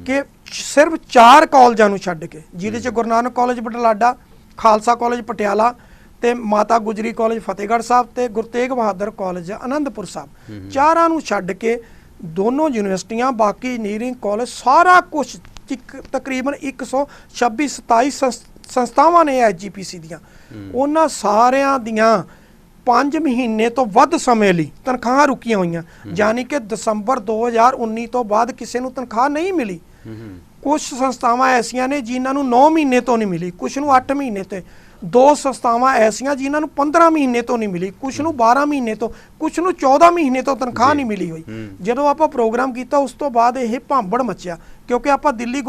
ਕਿ ਸਿਰਫ 4 ਕਾਲਜਾਂ ਨੂੰ ਛੱਡ ਕੇ, ਜਿਹਦੇ 'ਚ ਗੁਰੂ ਨਾਨਕ ਕਾਲਜ ਬਟਲਾਡਾ, ਖਾਲਸਾ ਕਾਲਜ ਪਟਿਆਲਾ ਤੇ ਮਾਤਾ ਗੁਜਰੀ ਕਾਲਜ ਫਤਿਹਗੜ੍ਹ ਸਾਹਿਬ ਤੇ ਗੁਰੂ ਤੇਗ ਬਹਾਦਰ ਕਾਲਜ ਆਨੰਦਪੁਰ ਸਾਹਿਬ, 4ਾਂ ਨੂੰ ਛੱਡ ਕੇ ਦੋਨੋਂ ਯੂਨੀਵਰਸਿਟੀਆਂ, ਬਾਕੀ ਇੰਜੀਨੀਅਰਿੰਗ ਕਾਲਜ, ਸਾਰਾ ਕੁਝ ਤਕਰੀਬਨ 126-27 ਸੰਸਥਾਵਾਂ ਨੇ SGPC ਦੀਆਂ। ਉਹਨਾਂ ਸਾਰਿਆਂ ਦੀਆਂ 5 ਮਹੀਨੇ ਤੋਂ ਵੱਧ ਸਮੇਂ ਲਈ ਤਨਖਾਹਾਂ ਰੁਕੀਆਂ ਹੋਈਆਂ, ਯਾਨੀ ਕਿ ਦਸੰਬਰ 2019 ਤੋਂ ਬਾਅਦ ਕਿਸੇ ਨੂੰ ਤਨਖਾਹ ਨਹੀਂ ਮਿਲੀ। ਕੁਝ ਸੰਸਥਾਵਾਂ ਐਸੀਆਂ ਨੇ ਜਿਨ੍ਹਾਂ ਨੂੰ 9 ਮਹੀਨੇ ਤੋਂ ਨਹੀਂ ਮਿਲੀ, ਕੁਝ ਨੂੰ 8 ਮਹੀਨੇ ਤੇ, 2 ਸੰਸਥਾਵਾਂ ਐਸੀਆਂ ਜਿਨ੍ਹਾਂ ਨੂੰ 15 ਮਹੀਨੇ ਤੋਂ ਨਹੀਂ ਮਿਲੀ, ਕੁਝ ਨੂੰ 12 ਮਹੀਨੇ ਤੋਂ, ਕੁਝ ਨੂੰ 14 ਮਹੀਨੇ ਤੋਂ ਤਨਖਾਹ ਨਹੀਂ ਮਿਲੀ ਹੋਈ। ਜਦੋਂ ਆਪਾਂ ਪ੍ਰੋਗਰਾਮ ਕੀਤਾ ਉਸ ਤੋਂ ਬਾਅਦ ਇਹ ਭਾਂਬੜ ਮੱਚਿਆ, ਕਿਉਂਕਿ ਆਪਾਂ ਦਿੱਲੀ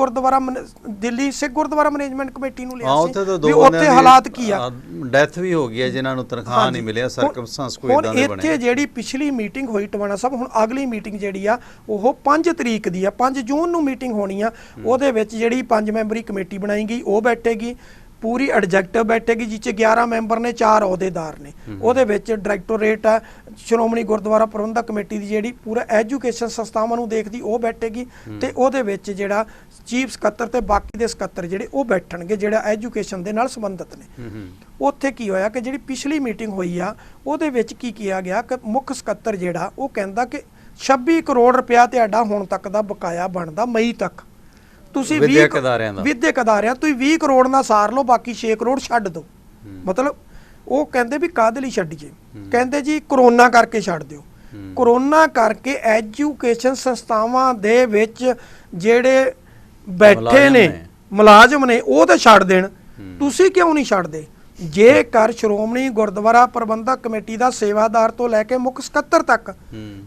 ਸਿੱਖ ਗੁਰਦੁਆਰਾ ਮੈਨੇਜਮੈਂਟ ਕਮੇਟੀ ਨੂੰ ਲਿਆ ਸੀ ਵੀ ਉੱਥੇ ਹਾਲਾਤ ਕੀ ਆ। ਡੈਥ ਵੀ ਹੋ ਗਈ ਹੈ ਜਿਨ੍ਹਾਂ ਨੂੰ ਤਨਖਾਹ ਨਹੀਂ ਮਿਲਿਆ, ਸਰਕਮਸਟੈਂਸ ਕੋਈ ਇਦਾਂ ਦੇ ਬਣੇ। ਇੱਥੇ ਜਿਹੜੀ ਪਿਛਲੀ ਮੀਟਿੰਗ ਹੋਈ ਟਵਾਣਾ ਸਾਹਿਬ, ਹੁਣ ਅਗਲੀ ਮੀਟਿੰਗ ਜਿਹੜੀ ਆ ਉਹ 5 ਤਰੀਕ ਦੀ ਆ, 5 ਜੂਨ ਨੂੰ ਮੀਟਿੰਗ ਹੋਣੀ ਆ। ਉਹਦੇ ਵਿੱਚ ਜਿਹੜੀ 5 ਮੈਂਬਰੀ ਕਮੇਟੀ ਬਣਾਈ ਗਈ ਉਹ ਬੈਠੇਗੀ, ਪੂਰੀ ਐਡਜੈਕਟਿਵ ਬੈਠੇਗੀ ਜਿਸ 'ਚ 11 ਮੈਂਬਰ ਨੇ, 4 ਅਹੁਦੇਦਾਰ ਨੇ। ਉਹਦੇ ਵਿੱਚ ਡਾਇਰੈਕਟੋਰੇਟ ਆ ਸ਼੍ਰੋਮਣੀ ਗੁਰਦੁਆਰਾ ਪ੍ਰਬੰਧਕ ਕਮੇਟੀ ਦੀ ਜਿਹੜੀ ਪੂਰਾ ਐਜੂਕੇਸ਼ਨ ਸੰਸਥਾਵਾਂ ਨੂੰ ਦੇਖਦੀ ਉਹ ਬੈਠੇਗੀ, ਤੇ ਉਹਦੇ ਵਿੱਚ ਜਿਹੜਾ ਚੀਫ ਸਕੱਤਰ ਤੇ ਬਾਕੀ ਦੇ ਸਕੱਤਰ ਜਿਹੜੇ ਉਹ ਬੈਠਣਗੇ ਜਿਹੜਾ ਐਜੂਕੇਸ਼ਨ ਦੇ ਨਾਲ ਸੰਬੰਧਿਤ ਨੇ। ਉੱਥੇ ਕੀ ਹੋਇਆ ਕਿ ਜਿਹੜੀ ਪਿਛਲੀ ਮੀਟਿੰਗ ਹੋਈ ਆ ਉਹਦੇ ਵਿੱਚ ਕੀ ਕਿਹਾ ਗਿਆ ਕਿ ਮੁੱਖ ਸਕੱਤਰ ਜਿਹੜਾ ਉਹ ਕਹਿੰਦਾ ਕਿ 26 ਕਰੋੜ ਰੁਪਇਆ ਤੁਹਾਡਾ ਹੁਣ ਤੱਕ ਦਾ ਬਕਾਇਆ ਬਣਦਾ ਮਈ ਤੱਕ, ਤੁਸੀਂ ਵਿਦਿਅਕ ਅਦਾਰਿਆਂ ਤੁਸੀਂ 20 ਕਰੋੜ ਨਾਲ ਸਾਰ ਲਓ, ਬਾਕੀ 6 ਕਰੋੜ ਛੱਡ ਦਿਓ। ਮਤਲਬ ਉਹ ਕਹਿੰਦੇ ਵੀ ਕਾਹਦੇ ਲਈ ਛੱਡੀਏ, ਕਹਿੰਦੇ ਜੀ ਕਰੋਨਾ ਕਰਕੇ ਛੱਡ ਦਿਓ। ਕਰੋਨਾ ਕਰਕੇ ਐਜੂਕੇਸ਼ਨ ਸੰਸਥਾਵਾਂ ਦੇ ਵਿੱਚ ਜਿਹੜੇ ਬੈਠੇ ਨੇ ਮੁਲਾਜ਼ਮ ਨੇ ਉਹ ਤਾਂ ਛੱਡ ਦੇਣ, ਤੁਸੀਂ ਕਿਉਂ ਨਹੀਂ ਛੱਡਦੇ? ਜੇਕਰ ਸ਼੍ਰੋਮਣੀ ਗੁਰਦੁਆਰਾ ਪ੍ਰਬੰਧਕ ਕਮੇਟੀ ਦਾ ਸੇਵਾਦਾਰ ਤੋਂ ਲੈ ਕੇ ਮੁੱਖ ਸਕੱਤਰ ਤੱਕ,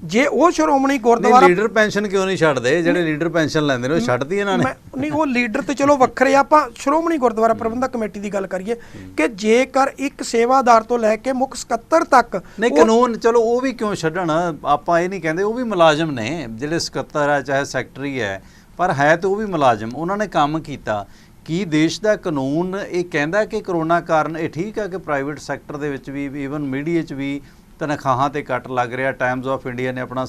ਜੇ ਉਹ ਸ਼੍ਰੋਮਣੀ ਗੁਰਦੁਆਰਾ ਲੀਡਰ ਪੈਨਸ਼ਨ ਕਿਉਂ ਨਹੀਂ ਛੱਡਦੇ? ਜਿਹੜੇ ਲੀਡਰ ਪੈਨਸ਼ਨ ਲੈਂਦੇ ਨੇ ਉਹ ਛੱਡਦੀ ਇਹਨਾਂ ਨੇ। ਨਹੀਂ, ਉਹ ਲੀਡਰ ਤੇ ਚਲੋ ਵੱਖਰੇ, ਆਪਾਂ ਸ਼੍ਰੋਮਣੀ ਗੁਰਦੁਆਰਾ ਪ੍ਰਬੰਧਕ ਕਮੇਟੀ ਦੀ ਗੱਲ ਕਰੀਏ ਕਿ ਜੇਕਰ ਇੱਕ ਸੇਵਾਦਾਰ ਤੋਂ ਲੈ ਕੇ ਮੁੱਖ ਸਕੱਤਰ ਤੱਕ ਨਹੀਂ, ਕਾਨੂੰਨ ਚਲੋ ਉਹ ਵੀ ਕਿਉਂ ਛੱਡਣ, ਆਪਾਂ ਇਹ ਨਹੀਂ ਕਹਿੰਦੇ, ਉਹ ਵੀ ਮੁਲਾਜ਼ਮ ਨੇ ਜਿਹੜੇ ਸਕੱਤਰ ਹੈ ਚਾਹੇ ਸੈਕਟਰੀ ਹੈ, ਪਰ ਹੈ ਤੇ ਉਹ ਵੀ ਮੁਲਾਜ਼ਮ, ਉਹਨਾਂ ਨੇ ਕੰਮ ਕੀਤਾ। ਕੀ ਦੇਸ਼ ਦਾ ਕਾਨੂੰਨ ਇਹ ਕਹਿੰਦਾ ਕਿ ਕਰੋਨਾ ਕਾਰਨ ਇਹ ਠੀਕ ਹੈ ਕਿ ਪ੍ਰਾਈਵੇਟ ਸੈਕਟਰ ਦੇ ਵਿੱਚ ਵੀ ਈਵਨ ਮੀਡੀਆ 'ਚ ਵੀ ਤਨਖਾਹਾਂ ਤੇ ਕੱਟ ਲੱਗ ਰਿਹਾ? ਟਾਈਮਜ਼ ਆਫ ਇੰਡੀਆ ਨੇ ਆਪਣਾ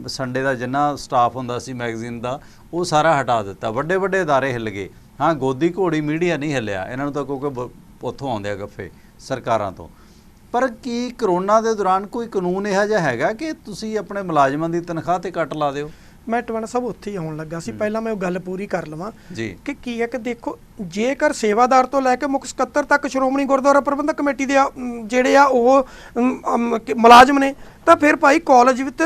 ਸੰਡੇ ਦਾ ਜਿੰਨਾ ਸਟਾਫ ਹੁੰਦਾ ਸੀ ਮੈਗਜ਼ੀਨ ਦਾ ਉਹ ਸਾਰਾ ਹਟਾ ਦਿੱਤਾ, ਵੱਡੇ ਵੱਡੇ ਅਦਾਰੇ ਹਿੱਲ ਗਏ। ਹਾਂ, ਗੋਦੀ ਘੋੜੀ ਮੀਡੀਆ ਨਹੀਂ ਹਿੱਲਿਆ, ਇਹਨਾਂ ਨੂੰ ਤਾਂ ਕਿਉਂਕਿ ਉੱਥੋਂ ਆਉਂਦੇ ਆ ਗੱਫੇ ਸਰਕਾਰਾਂ ਤੋਂ। ਪਰ ਕੀ ਕਰੋਨਾ ਦੇ ਦੌਰਾਨ ਕੋਈ ਕਾਨੂੰਨ ਇਹੋ ਜਿਹਾ ਹੈਗਾ ਕਿ ਤੁਸੀਂ ਆਪਣੇ ਮੁਲਾਜ਼ਮਾਂ ਦੀ ਤਨਖਾਹ ਤੇ ਕੱਟ ਲਾ ਦਿਓ? ਮੈਂ ਟਵਾਣਾ ਸਾਹਿਬ ਉੱਥੇ ਹੀ ਆਉਣ ਲੱਗਾ ਸੀ, ਪਹਿਲਾਂ ਮੈਂ ਉਹ ਗੱਲ ਪੂਰੀ ਕਰ ਲਵਾਂ ਜੀ ਕਿ ਕੀ ਹੈ ਕਿ ਦੇਖੋ, ਜੇਕਰ ਸੇਵਾਦਾਰ ਤੋਂ ਲੈ ਕੇ ਮੁੱਖ ਸਕੱਤਰ ਤੱਕ ਸ਼੍ਰੋਮਣੀ ਗੁਰਦੁਆਰਾ ਪ੍ਰਬੰਧਕ ਕਮੇਟੀ ਦੇ ਜਿਹੜੇ ਆ ਉਹ ਮੁਲਾਜ਼ਮ ਨੇ, ਤਾਂ ਫਿਰ ਭਾਈ ਕਾਲਜ ਵੀ ਤੇ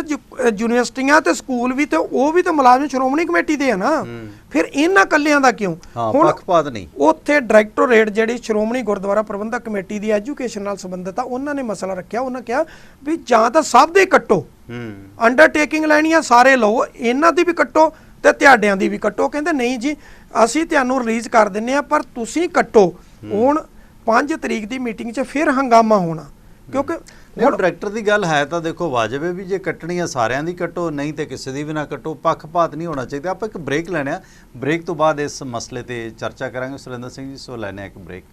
ਯੂਨੀਵਰਸਿਟੀਆਂ ਤੇ ਸਕੂਲ ਵੀ ਤੇ ਉਹ ਵੀ ਤਾਂ ਮੁਲਾਜ਼ਮ ਸ਼੍ਰੋਮਣੀ ਕਮੇਟੀ ਦੇ ਆ ਨਾ। ਫਿਰ ਇਹਨਾਂ ਕੱਲਿਆਂ ਦਾ ਕਿਉਂ? ਹੁਣ ਪੱਖਪਾਤ ਨਹੀਂ। ਉੱਥੇ ਡਾਇਰੈਕਟੋਰੇਟ ਜਿਹੜੀ ਸ਼੍ਰੋਮਣੀ ਗੁਰਦੁਆਰਾ ਪ੍ਰਬੰਧਕ ਕਮੇਟੀ ਦੀ ਐਜੂਕੇਸ਼ਨ ਨਾਲ ਸੰਬੰਧਿਤ ਆ, ਉਹਨਾਂ ਨੇ ਮਸਲਾ ਰੱਖਿਆ। ਉਹਨਾਂ ਕਿਹਾ ਵੀ ਜਾਂ ਤਾਂ ਸਭ ਦੇ ਕੱਟੋ, ਅੰਡਰਟੇਕਿੰਗ ਲੈਣੀ ਆ ਸਾਰੇ ਲਓ, ਇਹਨਾਂ ਦੀ ਵੀ ਕੱਟੋ ਤੇ ਤੁਹਾਡਿਆਂ ਦੀ ਵੀ ਕੱਟੋ। ਕਹਿੰਦੇ ਨਹੀਂ ਜੀ, ਅਸੀਂ ਤੁਹਾਨੂੰ ਰਿਲੀਜ਼ ਕਰ ਦਿੰਨੇ ਆ, ਪਰ ਤੁਸੀਂ ਕੱਟੋ। ਹੁਣ 5 ਤਰੀਕ ਦੀ ਮੀਟਿੰਗ 'ਚ ਫਿਰ ਹੰਗਾਮਾ ਹੋਣਾ, ਕਿਉਂਕਿ ਹੁਣ ਡਾਇਰੈਕਟਰ ਦੀ ਗੱਲ ਹੈ ਤਾਂ ਦੇਖੋ ਵਾਜਬ ਹੈ ਵੀ ਜੇ ਕੱਟਣੀ ਆ ਸਾਰਿਆਂ ਦੀ ਕੱਟੋ, ਨਹੀਂ ਤੇ ਕਿਸੇ ਦੀ ਵੀ ਨਾ ਕੱਟੋ। ਪੱਖਪਾਤ ਨਹੀਂ ਹੋਣਾ ਚਾਹੀਦਾ। ਆਪਾਂ ਇੱਕ ਬ੍ਰੇਕ ਲੈਣੇ ਆ, ਬ੍ਰੇਕ ਤੋਂ ਬਾਅਦ ਇਸ ਮਸਲੇ ਤੇ ਚਰਚਾ ਕਰਾਂਗੇ ਸੁਰਿੰਦਰ ਸਿੰਘ ਜੀ। ਸੋ ਲੈਣੇ ਆ ਇੱਕ ਬ੍ਰੇਕ।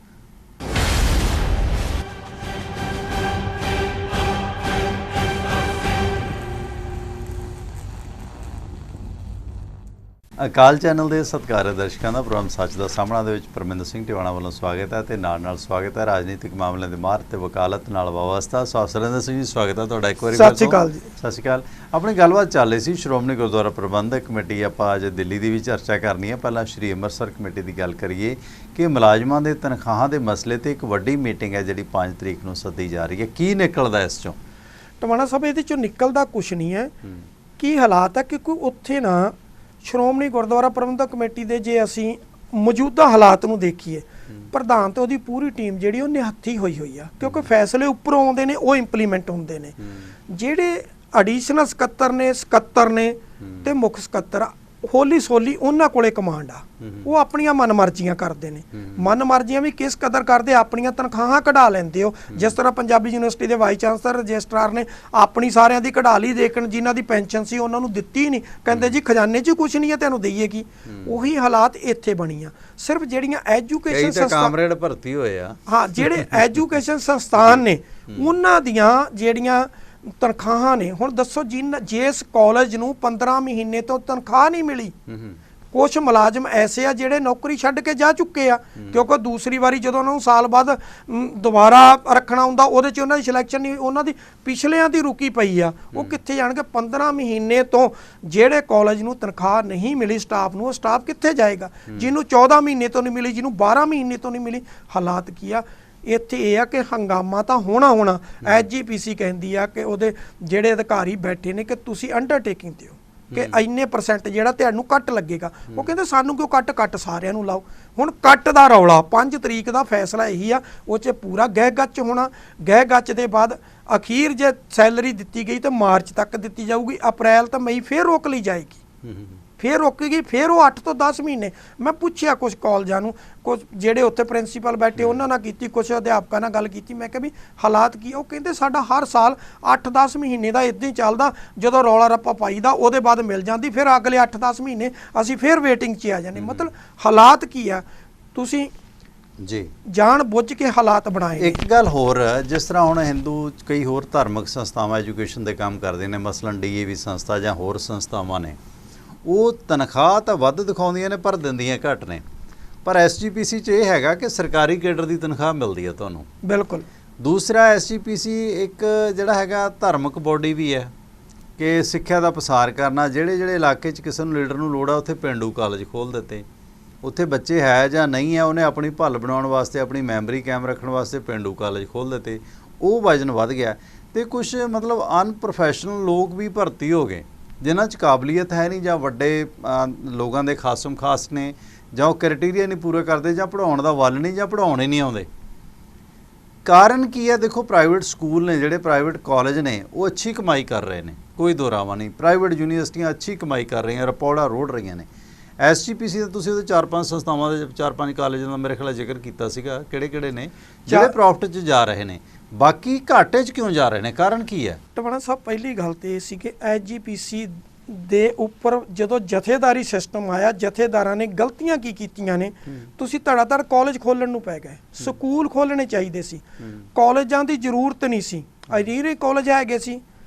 ਅਕਾਲ ਚੈਨਲ ਦੇ ਸਤਿਕਾਰਯੋਗ ਦਰਸ਼ਕਾਂ ਦਾ ਪ੍ਰੋਗਰਾਮ ਸੱਚ ਦਾ ਸਾਹਮਣਾ ਦੇ ਵਿੱਚ ਪਰਮਿੰਦਰ ਸਿੰਘ ਟਿਵਾਣਾ ਵੱਲੋਂ ਸਵਾਗਤ ਹੈ ਤੇ ਨਾਲ ਸਵਾਗਤ ਹੈ ਰਾਜਨੀਤਿਕ ਮਾਮਲਿਆਂ ਦੇ ਮਾਹਰ ਤੇ ਵਕਾਲਤ ਨਾਲ ਵਾਬਸਤਾ ਸੁਰਿੰਦਰ ਸਿੰਘ ਜੀ, ਸਵਾਗਤ ਹੈ ਤੁਹਾਡਾ ਇੱਕ ਵਾਰੀ। ਸਤਿ ਸ਼੍ਰੀ ਅਕਾਲ ਜੀ। ਸਤਿ ਸ਼੍ਰੀ ਅਕਾਲ। ਆਪਣੀ ਗੱਲਬਾਤ ਚੱਲ ਰਹੀ ਸੀ ਸ਼੍ਰੋਮਣੀ ਗੁਰਦੁਆਰਾ ਪ੍ਰਬੰਧਕ ਕਮੇਟੀ, ਆਪਾਂ ਅੱਜ ਦਿੱਲੀ ਦੀ ਵੀ ਚਰਚਾ ਕਰਨੀ ਹੈ। ਪਹਿਲਾਂ ਸ਼੍ਰੀ ਅੰਮ੍ਰਿਤਸਰ ਕਮੇਟੀ ਦੀ ਗੱਲ ਕਰੀਏ ਕਿ ਮੁਲਾਜ਼ਮਾਂ ਦੇ ਤਨਖਾਹਾਂ ਦੇ ਮਸਲੇ ਤੇ ਇੱਕ ਵੱਡੀ ਮੀਟਿੰਗ ਹੈ ਜਿਹੜੀ 5 ਤਰੀਕ ਨੂੰ ਸੱਦੀ ਜਾ ਰਹੀ ਹੈ। ਕੀ ਨਿਕਲਦਾ ਇਸ ਚੋਂ? ਟਵਾਣਾ ਸਾਹਿਬ, ਇਹਦੇ ਚੋਂ ਨਿਕਲਦਾ ਕੁਛ ਨਹੀਂ ਹੈ। ਕੀ ਹਾਲਾਤ ਹੈ ਕਿ ਕੋਈ ਉੱਥੇ ਨਾ ਸ਼੍ਰੋਮਣੀ ਗੁਰਦੁਆਰਾ ਪ੍ਰਬੰਧਕ ਕਮੇਟੀ ਦੇ ਜੇ ਅਸੀਂ ਮੌਜੂਦਾ ਹਾਲਾਤ ਨੂੰ ਦੇਖੀਏ, ਪ੍ਰਧਾਨ ਤੇ ਉਹਦੀ ਪੂਰੀ ਟੀਮ ਜਿਹੜੀ ਉਹ ਨਿਹੱਥੀ ਹੋਈ ਆ, ਕਿਉਂਕਿ ਫੈਸਲੇ ਉੱਪਰੋਂ ਆਉਂਦੇ ਨੇ, ਉਹ ਇੰਪਲੀਮੈਂਟ ਹੁੰਦੇ ਨੇ। ਜਿਹੜੇ ਐਡੀਸ਼ਨਲ ਸਕੱਤਰ ਨੇ ਤੇ ਮੁੱਖ ਸਕੱਤਰ ਹੋਲੀ ਸੋਲੀ ਉਹਨਾਂ ਕੋਲੇ ਕਮਾਂਡ ਆ, ਉਹ ਆਪਣੀਆਂ ਮਨਮਰਜ਼ੀਆਂ ਕਰਦੇ ਨੇ। ਮਨਮਰਜ਼ੀਆਂ ਵੀ ਕਿਸ ਕਦਰ ਕਰਦੇ, ਆਪਣੀਆਂ ਤਨਖਾਹਾਂ ਕਢਾ ਲੈਂਦੇ ਹੋ। ਜਿਸ ਤਰ੍ਹਾਂ ਪੰਜਾਬੀ ਯੂਨੀਵਰਸਿਟੀ ਦੇ ਵਾਈਸ ਚਾਂਸਲਰ ਰਜਿਸਟਰਾਰ ਨੇ ਆਪਣੀ ਸਾਰਿਆਂ ਦੀ ਕਢਾ ਲਈ, ਦੇਖਣ ਜਿਨ੍ਹਾਂ ਦੀ ਪੈਨਸ਼ਨ ਸੀ ਉਹਨਾਂ ਨੂੰ ਦਿੱਤੀ ਨਹੀਂ, ਕਹਿੰਦੇ ਜੀ ਖਜ਼ਾਨੇ 'ਚ ਕੁਝ ਨਹੀਂ ਹੈ, ਤੈਨੂੰ ਦਈਏ ਕੀ। ਉਹੀ ਹਾਲਾਤ ਇੱਥੇ ਬਣੀਆਂ। ਸਿਰਫ ਜਿਹੜੀਆਂ ਐਜੂਕੇਸ਼ਨ ਕਾਮਰੇਡ ਭਰਤੀ ਹੋਏ ਆ, ਹਾਂ, ਜਿਹੜੇ ਐਜੂਕੇਸ਼ਨ ਸੰਸਥਾਨ ਨੇ ਉਹਨਾਂ ਦੀਆਂ ਜਿਹੜੀਆਂ ਤਨਖਾਹਾਂ ਨੇ, ਹੁਣ ਦੱਸੋ ਜਿਸ ਕਾਲਜ ਨੂੰ 15 ਮਹੀਨੇ ਤੋਂ ਤਨਖਾਹ ਨਹੀਂ ਮਿਲੀ, ਕੁਝ ਮੁਲਾਜ਼ਮ ਐਸੇ ਆ ਜਿਹੜੇ ਨੌਕਰੀ ਛੱਡ ਕੇ ਜਾ ਚੁੱਕੇ ਆ, ਕਿਉਂਕਿ ਦੂਸਰੀ ਵਾਰੀ ਜਦੋਂ ਉਹਨਾਂ ਨੂੰ ਸਾਲ ਬਾਅਦ ਦੁਬਾਰਾ ਰੱਖਣਾ ਹੁੰਦਾ ਉਹਦੇ 'ਚ ਉਹਨਾਂ ਦੀ ਸਿਲੈਕਸ਼ਨ ਨਹੀਂ, ਉਹਨਾਂ ਦੀ ਪਿਛਲਿਆਂ ਦੀ ਰੁਕੀ ਪਈ ਆ, ਉਹ ਕਿੱਥੇ ਜਾਣਗੇ? 15 ਮਹੀਨੇ ਤੋਂ ਜਿਹੜੇ ਕਾਲਜ ਨੂੰ ਤਨਖਾਹ ਨਹੀਂ ਮਿਲੀ ਸਟਾਫ ਨੂੰ, ਉਹ ਸਟਾਫ ਕਿੱਥੇ ਜਾਏਗਾ? ਜਿਹਨੂੰ 14 ਮਹੀਨੇ ਤੋਂ ਨਹੀਂ ਮਿਲੀ, ਜਿਹਨੂੰ 12 ਮਹੀਨੇ ਤੋਂ ਨਹੀਂ ਮਿਲੀ। ਹਾਲਾਤ ਕੀ ਆ ਇੱਥੇ? ਇਹ ਆ ਕਿ ਹੰਗਾਮਾ ਤਾਂ ਹੋਣਾ। ਐਜੀਪੀਸੀ ਕਹਿੰਦੀ ਆ ਕਿ ਉਹਦੇ ਜਿਹੜੇ ਅਧਿਕਾਰੀ ਬੈਠੇ ਨੇ ਕਿ ਤੁਸੀਂ ਅੰਡਰਟੇਕਿੰਗ ਦਿਓ, ਕਿ ਇੰਨੇ % ਜਿਹੜਾ ਤੁਹਾਨੂੰ ਕੱਟ ਲੱਗੇਗਾ। ਉਹ ਕਹਿੰਦੇ ਸਾਨੂੰ ਕਿਉਂ ਕੱਟ ਸਾਰਿਆਂ ਨੂੰ ਲਾਓ। ਹੁਣ ਕੱਟ ਦਾ ਰੌਲਾ 5 ਤਰੀਕ ਦਾ ਫੈਸਲਾ ਇਹੀ ਆ, ਉਹ 'ਚ ਪੂਰਾ ਗਹਿ ਗੱਚ ਹੋਣਾ। ਗਹਿ ਗੱਚ ਦੇ ਬਾਅਦ ਅਖੀਰ ਜੇ ਸੈਲਰੀ ਦਿੱਤੀ ਗਈ ਤਾਂ ਮਾਰਚ ਤੱਕ ਦਿੱਤੀ ਜਾਊਗੀ, ਅਪ੍ਰੈਲ ਤਾਂ ਮਈ ਫੇਰ ਰੋਕ ਲਈ ਜਾਏਗੀ, ਫੇਰ ਰੋਕੇਗੀ, ਫੇਰ ਉਹ 8 ਤੋਂ 10 ਮਹੀਨੇ। ਮੈਂ ਪੁੱਛਿਆ ਕੁਝ ਕਾਲਜਾਂ ਨੂੰ, ਕੁਝ ਜਿਹੜੇ ਉੱਥੇ ਪ੍ਰਿੰਸੀਪਲ ਬੈਠੇ ਉਹਨਾਂ ਨਾਲ ਕੀਤੀ, ਕੁਝ ਅਧਿਆਪਕਾਂ ਨਾਲ ਗੱਲ ਕੀਤੀ। ਮੈਂ ਕਿਹਾ ਵੀ ਹਾਲਾਤ ਕੀ? ਉਹ ਕਹਿੰਦੇ ਸਾਡਾ ਹਰ ਸਾਲ 8-10 ਮਹੀਨੇ ਦਾ ਇੱਦਾਂ ਹੀ ਚੱਲਦਾ, ਜਦੋਂ ਰੌਲਾ ਰੱਪਾ ਪਾਈਦਾ ਉਹਦੇ ਬਾਅਦ ਮਿਲ ਜਾਂਦੀ, ਫਿਰ ਅਗਲੇ 8-10 ਮਹੀਨੇ ਅਸੀਂ ਫਿਰ ਵੇਟਿੰਗ 'ਚ ਆ ਜਾਂਦੇ। ਮਤਲਬ ਹਾਲਾਤ ਕੀ ਆ? ਤੁਸੀਂ ਜੀ ਜਾਣ ਬੁੱਝ ਕੇ ਹਾਲਾਤ ਬਣਾਏ। ਇੱਕ ਗੱਲ ਹੋਰ, ਜਿਸ ਤਰ੍ਹਾਂ ਹੁਣ ਹਿੰਦੂ ਕਈ ਹੋਰ ਧਾਰਮਿਕ ਸੰਸਥਾਵਾਂ ਐਜੂਕੇਸ਼ਨ ਦੇ ਕੰਮ ਕਰਦੇ ਨੇ, ਮਸਲਨ DAV ਸੰਸਥਾ ਜਾਂ ਹੋਰ ਸੰਸਥਾਵਾਂ ਨੇ, ਉਹ ਤਨਖਾਹ ਤਾਂ ਵੱਧ ਦਿਖਾਉਂਦੀਆਂ ਨੇ ਪਰ ਦਿੰਦੀਆਂ ਘੱਟ ਨੇ। ਪਰ SGPC 'ਚ ਇਹ ਹੈਗਾ ਕਿ ਸਰਕਾਰੀ ਕੇਡਰ ਦੀ ਤਨਖਾਹ ਮਿਲਦੀ ਹੈ ਤੁਹਾਨੂੰ। ਬਿਲਕੁਲ। ਦੂਸਰਾ SGPC ਇੱਕ ਜਿਹੜਾ ਹੈਗਾ ਧਾਰਮਿਕ ਬੋਡੀ ਵੀ ਹੈ ਕਿ ਸਿੱਖਿਆ ਦਾ ਪਸਾਰ ਕਰਨਾ। ਜਿਹੜੇ ਇਲਾਕੇ 'ਚ ਕਿਸੇ ਨੂੰ ਲੀਡਰ ਨੂੰ ਲੋੜ ਆ ਉੱਥੇ ਪੇਂਡੂ ਕਾਲਜ ਖੋਲ੍ਹ ਦਿੱਤੇ, ਉੱਥੇ ਬੱਚੇ ਹੈ ਜਾਂ ਨਹੀਂ ਹੈ, ਉਹਨੇ ਆਪਣੀ ਭੱਲ ਬਣਾਉਣ ਵਾਸਤੇ, ਆਪਣੀ ਮੈਮਰੀ ਕਾਇਮ ਰੱਖਣ ਵਾਸਤੇ ਪੇਂਡੂ ਕਾਲਜ ਖੋਲ੍ਹ ਦਿੱਤੇ। ਉਹ ਵਜਨ ਵੱਧ ਗਿਆ ਅਤੇ ਕੁਛ ਮਤਲਬ ਅਨਪ੍ਰੋਫੈਸ਼ਨਲ ਲੋਕ ਵੀ ਭਰਤੀ ਹੋ ਗਏ ਜਿਨ੍ਹਾਂ 'ਚ ਕਾਬਲੀਅਤ ਹੈ ਨਹੀਂ, ਜਾਂ ਵੱਡੇ ਲੋਕਾਂ ਦੇ ਖਾਸਮ ਖਾਸ ਨੇ, ਜਾਂ ਉਹ ਕ੍ਰਾਈਟੀਰੀਆ ਨਹੀਂ ਪੂਰੇ ਕਰਦੇ, ਜਾਂ ਪੜ੍ਹਾਉਣ ਦਾ ਵੱਲ ਨਹੀਂ, ਜਾਂ ਪੜ੍ਹਾਉਣੇ ਨਹੀਂ ਆਉਂਦੇ। ਕਾਰਨ ਕੀ ਹੈ? ਦੇਖੋ, ਪ੍ਰਾਈਵੇਟ ਸਕੂਲ ਨੇ, ਜਿਹੜੇ ਪ੍ਰਾਈਵੇਟ ਕਾਲਜ ਨੇ, ਉਹ ਅੱਛੀ ਕਮਾਈ ਕਰ ਰਹੇ ਨੇ, ਕੋਈ ਦੋਰਾਵਾ ਨਹੀਂ। ਪ੍ਰਾਈਵੇਟ ਯੂਨੀਵਰਸਿਟੀਆਂ ਅੱਛੀ ਕਮਾਈ ਕਰ ਰਹੀਆਂ, ਰਿਪੋਰਟਾਂ ਰੋੜ ਰਹੀਆਂ ਨੇ। SGPC ਦਾ ਤੁਸੀਂ ਉਹਦੇ 4-5 ਸੰਸਥਾਵਾਂ ਦੇ 4-5 ਕਾਲਜਾਂ ਦਾ ਮੇਰੇ ਖਿਆਲ ਜ਼ਿਕਰ ਕੀਤਾ ਸੀਗਾ, ਕਿਹੜੇ ਨੇ ਜਿਹੜੇ ਪ੍ਰੋਫਿਟ 'ਚ ਜਾ ਰਹੇ ਨੇ, ਬਾਕੀ ਘਾਟੇ 'ਚ ਕਿਉਂ ਜਾ ਰਹੇ ਨੇ? ਕਾਰਨ ਕੀ ਹੈ? ਟਵਾਣਾ ਸਾਹਿਬ, ਪਹਿਲੀ ਗੱਲ ਤੇ ਇਹ ਸੀ ਕਿ SGPC ਦੇ ਉੱਪਰ ਜਦੋਂ ਜਥੇਦਾਰੀ ਸਿਸਟਮ ਆਇਆ, ਜਥੇਦਾਰਾਂ ਨੇ ਗਲਤੀਆਂ ਕੀ ਕੀਤੀਆਂ ਨੇ। ਤੁਸੀਂ ਧੜਾਧੜ ਕਾਲਜ ਖੋਲਣ ਨੂੰ ਪੈ ਗਏ, ਸਕੂਲ ਖੋਲਣੇ ਚਾਹੀਦੇ ਸੀ, ਕਾਲਜਾਂ ਦੀ ਜ਼ਰੂਰਤ ਨਹੀਂ ਸੀ। ਅਜਿਹੇ ਕਾਲਜ ਹੈਗੇ ਸੀ,